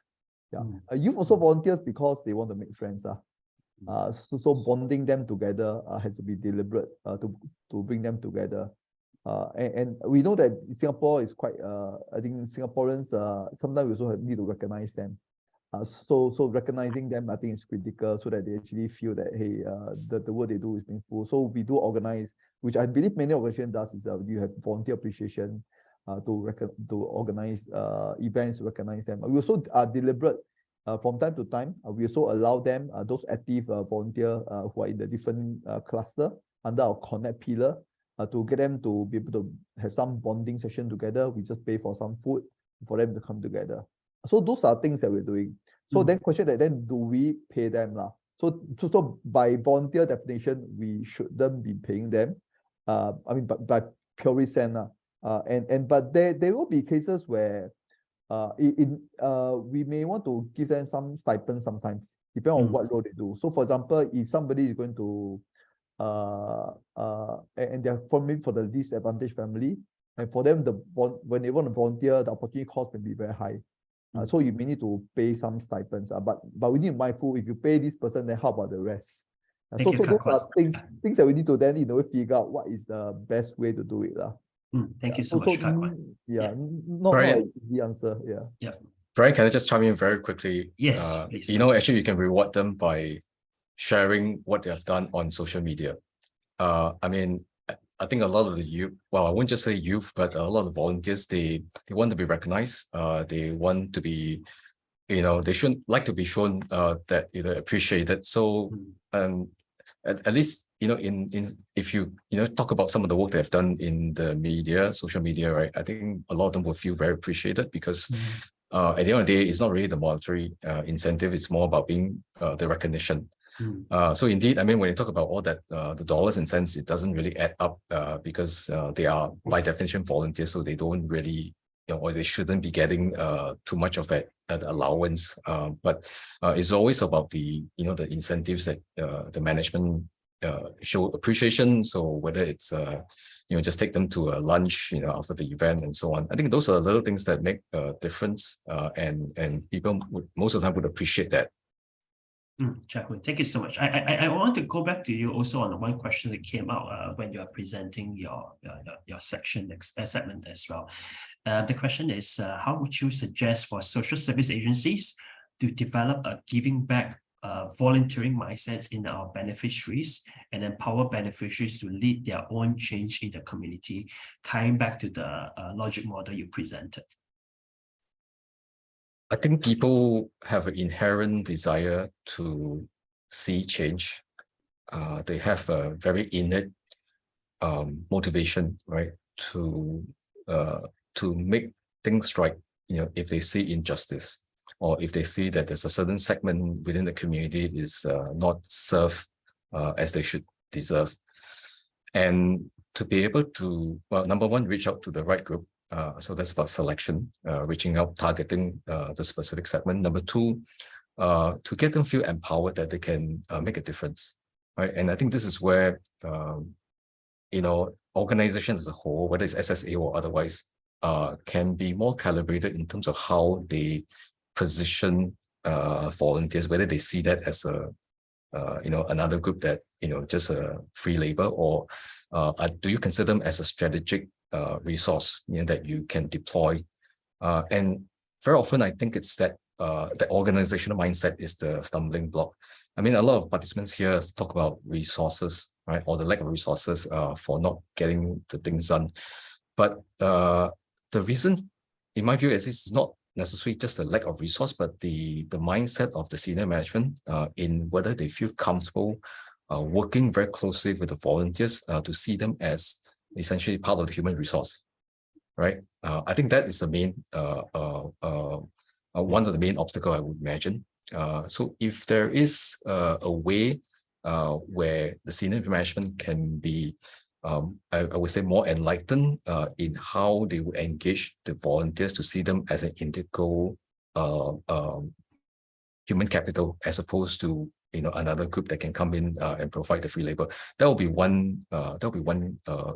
Youth also volunteers because they want to make friends. So bonding them together has to be deliberate to bring them together. And we know that Singapore is quite, I think Singaporeans, sometimes we also need to recognize them. So recognizing them, I think is critical so that they actually feel that, hey, the work they do is meaningful. So we do organize, which I believe many organizations does, is you have volunteer appreciation to organize events to recognize them. We also are deliberate from time to time. We also allow them, those active volunteer who are in the different cluster under our Connect pillar, to get them to be able to have some bonding session together. We just pay for some food for them to come together. So those are things that we're doing. So then question that then do we pay them lah? So by volunteer definition, we shouldn't be paying them. I mean, by purely sense but there will be cases where we may want to give them some stipend sometimes, depending on what role they do. So for example, if somebody is going to and they're for the disadvantaged family, and for them when they want to volunteer, the opportunity cost may be very high. So you may need to pay some stipends. But we need to be mindful, if you pay this person, then how about the rest? So those are things that we need to then figure out what is the best way to do it. Thank you so much, not an easy answer. Brian, can I just chime in very quickly? Yes, please. Actually you can reward them by sharing what they have done on social media. I mean, I think a lot of the youth, well, I wouldn't just say youth, but a lot of volunteers, they want to be recognized. They want to be, they shouldn't like to be shown that appreciated. So at least if you talk about some of the work they've done in the media, social media, right? I think a lot of them will feel very appreciated because at the end of the day, it's not really the monetary incentive. It's more about being the recognition. So indeed, I mean, when you talk about all that, the dollars and cents, it doesn't really add up because they are by definition volunteers, so they don't really, or they shouldn't be getting too much of that allowance. But it's always about the the incentives that the management show appreciation. So whether it's just take them to a lunch, after the event and so on. I think those are little things that make a difference, and people would most of the time would appreciate that. Jacqueline, thank you so much. I want to go back to you also on one question that came out when you are presenting your segment as well. The question is, how would you suggest for social service agencies to develop a giving back volunteering mindsets in our beneficiaries and empower beneficiaries to lead their own change in the community, tying back to the logic model you presented? I think people have an inherent desire to see change. They have a very innate motivation, right, to make things right. If they see injustice, or if they see that there's a certain segment within the community is not served as they should deserve, and to be able to, well, number one, reach out to the right group. So that's about selection, reaching out, targeting the specific segment. Number two, to get them feel empowered that they can make a difference, right? And I think this is where, organizations as a whole, whether it's SSA or otherwise, can be more calibrated in terms of how they position volunteers, whether they see that as another group that, just a free labor, or do you consider them as a strategic resource that you can deploy? And very often, I think it's that the organizational mindset is the stumbling block. I mean, a lot of participants here talk about resources, right, or the lack of resources for not getting the things done. But the reason, in my view, is not necessarily just the lack of resource, but the mindset of the senior management in whether they feel comfortable working very closely with the volunteers to see them as essentially part of the human resource, right? I think that is the main one of the main obstacles I would imagine. So if there is a way where the senior management can be, I would say, more enlightened in how they would engage the volunteers to see them as an integral human capital, as opposed to another group that can come in and provide the free labor. That will be one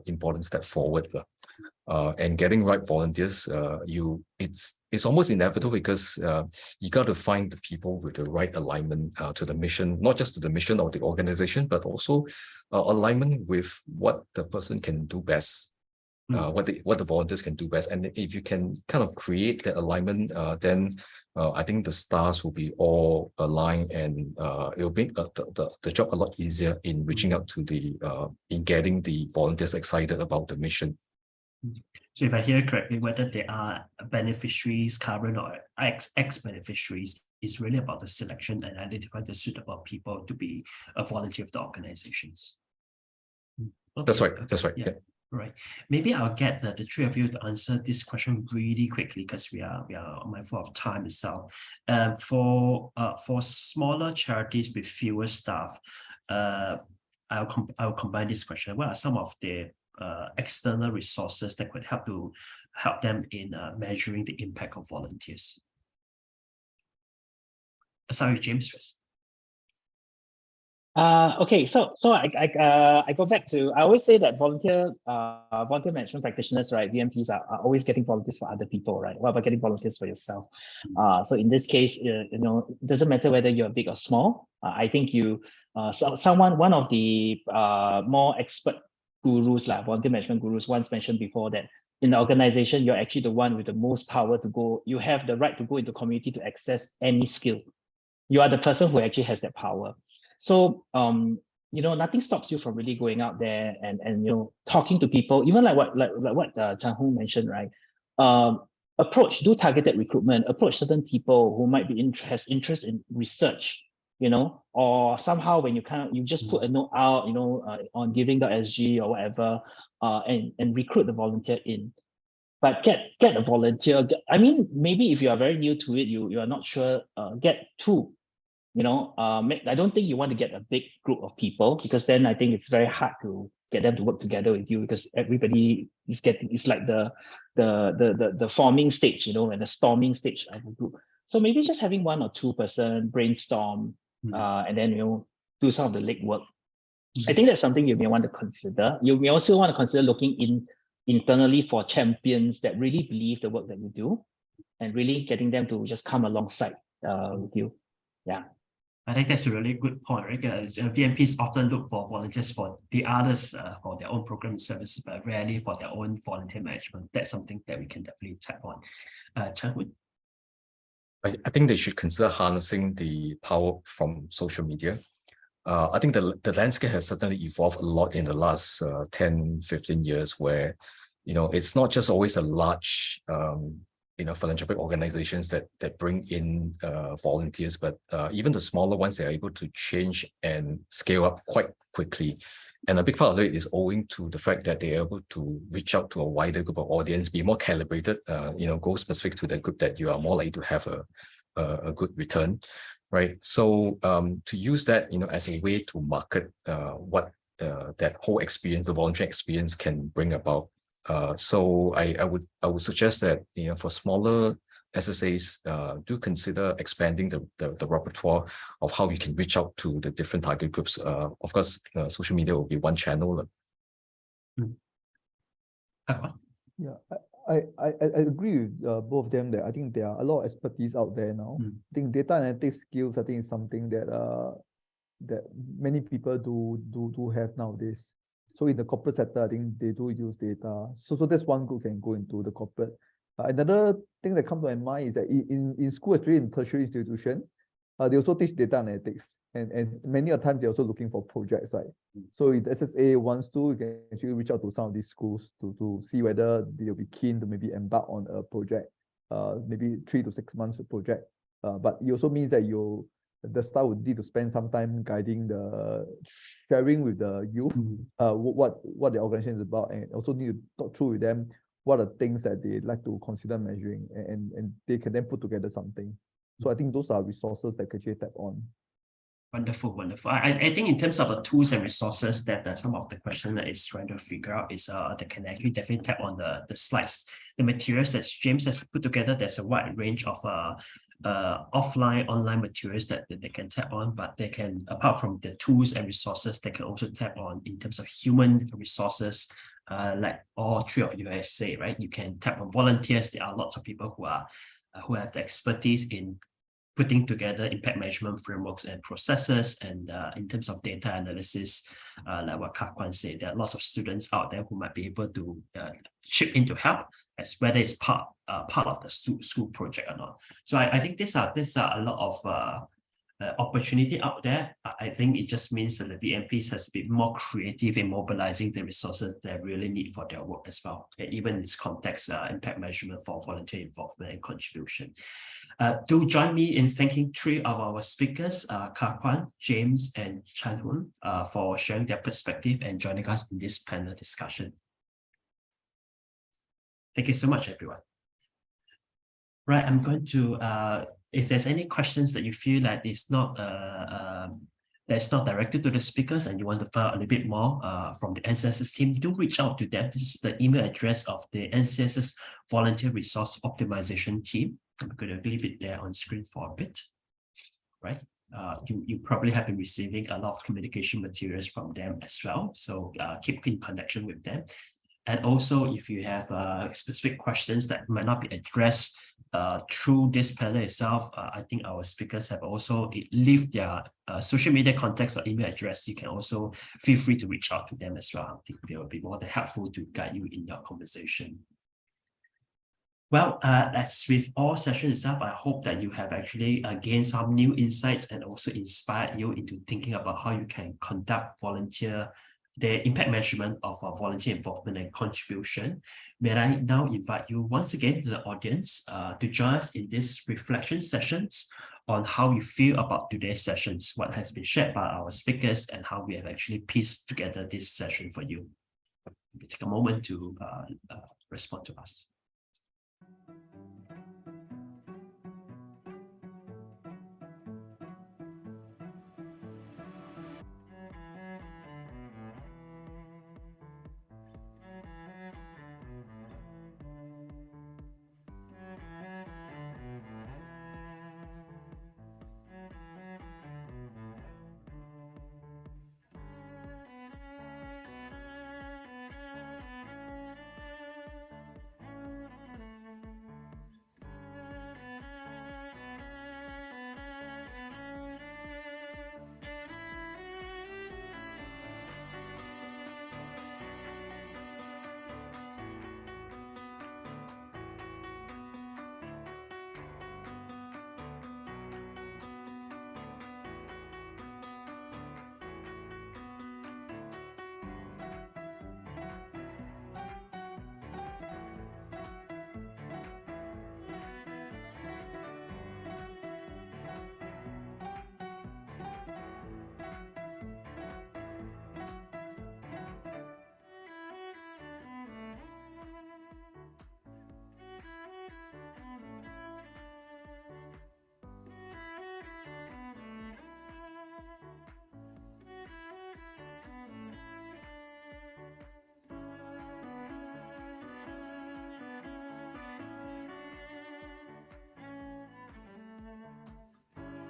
important step forward. And getting right volunteers, it's almost inevitable, because you got to find the people with the right alignment to the mission, not just to the mission of the organization, but also alignment with what the person can do best. What the volunteers can do best. And if you can kind of create that alignment, then I think the stars will be all aligned, and it will make the job a lot easier in reaching out to in getting the volunteers excited about the mission. So if I hear correctly, whether they are beneficiaries, current or ex-beneficiaries, is really about the selection and identify the suitable people to be a volunteer of the organizations. Okay. That's right. That's right. Yeah. Right. Maybe I'll get the three of you to answer this question really quickly, because we are mindful of time itself. For smaller charities with fewer staff, I'll combine this question. What are some of the external resources that could help them in measuring the impact of volunteers? Sorry, James first. Okay, so I go back to, I always say that volunteer management practitioners, right, VMPs are always getting volunteers for other people, right? What about getting volunteers for yourself? So in this case, it doesn't matter whether you're big or small. I think one of the more expert gurus, like volunteer management gurus, once mentioned before that in the organization, you're actually the one with the most power to go. You have the right to go into community to access any skill. You are the person who actually has that power. So, nothing stops you from really going out there and talking to people, even like what Chan Hong mentioned, right? Do targeted recruitment, approach certain people who might be interested in research, or somehow when you just put a note out, on giving.sg or whatever, and recruit the volunteer in. But get a volunteer. I mean, maybe if you are very new to it, you are not sure, get two. I don't think you want to get a big group of people, because then I think it's very hard to get them to work together with you, because everybody is it's like the forming stage, and the storming stage of a group. So maybe just having 1 or 2 person brainstorm, and then do some of the legwork. I think that's something you may want to consider. You may also want to consider looking internally for champions that really believe the work that you do and really getting them to just come alongside with you. Yeah. I think that's a really good point, right? VMPs often look for volunteers for the others, for their own program and services, but rarely for their own volunteer management. That's something that we can definitely tap on. Chan-Hoon? I think they should consider harnessing the power from social media. I think the landscape has certainly evolved a lot in the last 10, 15 years where, it's not just always a large, philanthropic organizations that bring in volunteers, but even the smaller ones, they're able to change and scale up quite quickly. And a big part of it is owing to the fact that they're able to reach out to a wider group of audience, be more calibrated, go specific to the group that you are more likely to have a good return. Right. So to use that, as a way to market what that whole experience, the voluntary experience, can bring about. So I would suggest that for smaller SSAs, do consider expanding the repertoire of how you can reach out to the different target groups. Of course, social media will be one channel. Yeah, I agree with both of them that I think there are a lot of expertise out there now. I think data analytics skills, I think, is something that that many people do have nowadays. So in the corporate sector, I think they do use data. So that's one group can go into the corporate. Another thing that comes to my mind is that in school, actually in tertiary institution, they also teach data analytics, and many of times they're also looking for projects, right? So if the SSA wants to, you can actually reach out to some of these schools to see whether they'll be keen to maybe embark on a project, maybe 3 to 6 months project. But it also means that the staff would need to spend some time guiding sharing with the youth what the organization is about, and also need to talk through with them what are things that they like to consider measuring, and they can then put together something. So I think those are resources that actually tap on. Wonderful, wonderful. I think in terms of the tools and resources that some of the question that is trying to figure out is they can actually definitely tap on the slides, the materials that James has put together. There's a wide range of offline, online materials that they can tap on, but they can, apart from the tools and resources, they can also tap on in terms of human resources, like all three of you have said, right? You can tap on volunteers. There are lots of people who have the expertise in putting together impact management frameworks and processes, and in terms of data analysis, like what Kak Kwan said, there are lots of students out there who might be able to chip in to help, as whether it's part of the school project or not. So I think these are a lot of opportunity out there. I think it just means that the VMPs has to be more creative in mobilizing the resources they really need for their work as well. And even in this context, impact measurement for volunteer involvement and contribution. Do join me in thanking three of our speakers, Kak Kwan, James, and Chan-Hoon, for sharing their perspective and joining us in this panel discussion. Thank you so much, everyone. Right, I'm going to, if there's any questions that you feel like it's not that's not directed to the speakers and you want to find out a little bit more from the NCSS team, do reach out to them. This is the email address of the NCSS Volunteer Resource Optimization Team. I'm going to leave it there on screen for a bit, right? You probably have been receiving a lot of communication materials from them as well. So keep in connection with them. And also, if you have specific questions that might not be addressed through this panel itself, I think our speakers have also leave their social media contacts or email address. You can also feel free to reach out to them as well. I think they will be more than helpful to guide you in your conversation. Well, as with all sessions itself, I hope that you have actually gained some new insights and also inspired you into thinking about how you can conduct the impact measurement of volunteer involvement and contribution. May I now invite you once again to the audience to join us in these reflection sessions on how you feel about today's sessions, what has been shared by our speakers, and how we have actually pieced together this session for you. Maybe take a moment to respond to us.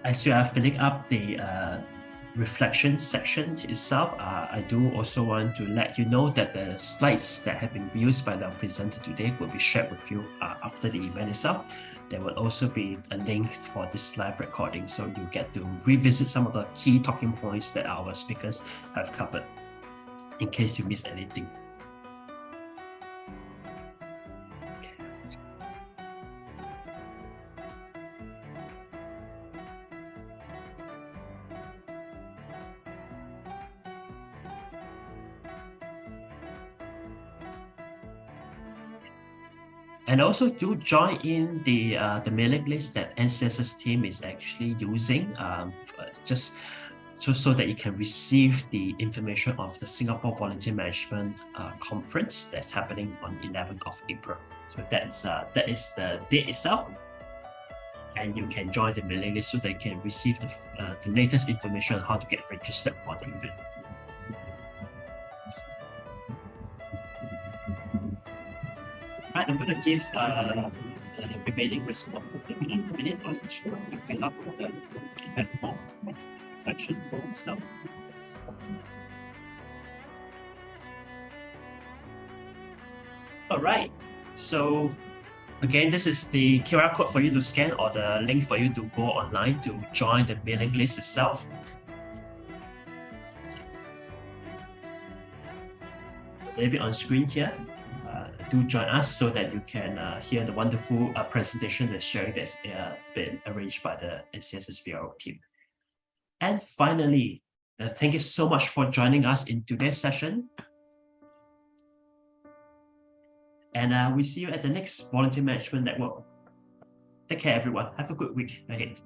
as you are filling up the reflection section itself, I do also want to let you know that the slides that have been used by the presenter today will be shared with you after the event itself. There will also be a link for this live recording, so you get to revisit some of the key talking points that our speakers have covered in case you missed anything. And also do join in the mailing list that NCSS team is actually using just so that you can receive the information of the Singapore Volunteer Management Conference that's happening on 11th of April. So that is the date itself. And you can join the mailing list so that you can receive the latest information on how to get registered for the event. Right, I'm going to give the remaining minute or two to fill up the feedback form section for yourself. All right, so again, this is the QR code for you to scan or the link for you to go online to join the mailing list itself. Leave it on screen here. Do join us so that you can hear the wonderful presentation and sharing that's been arranged by the NCSS VRO team. And finally, thank you so much for joining us in today's session. And we see you at the next Volunteer Management Network. Take care, everyone. Have a good week ahead.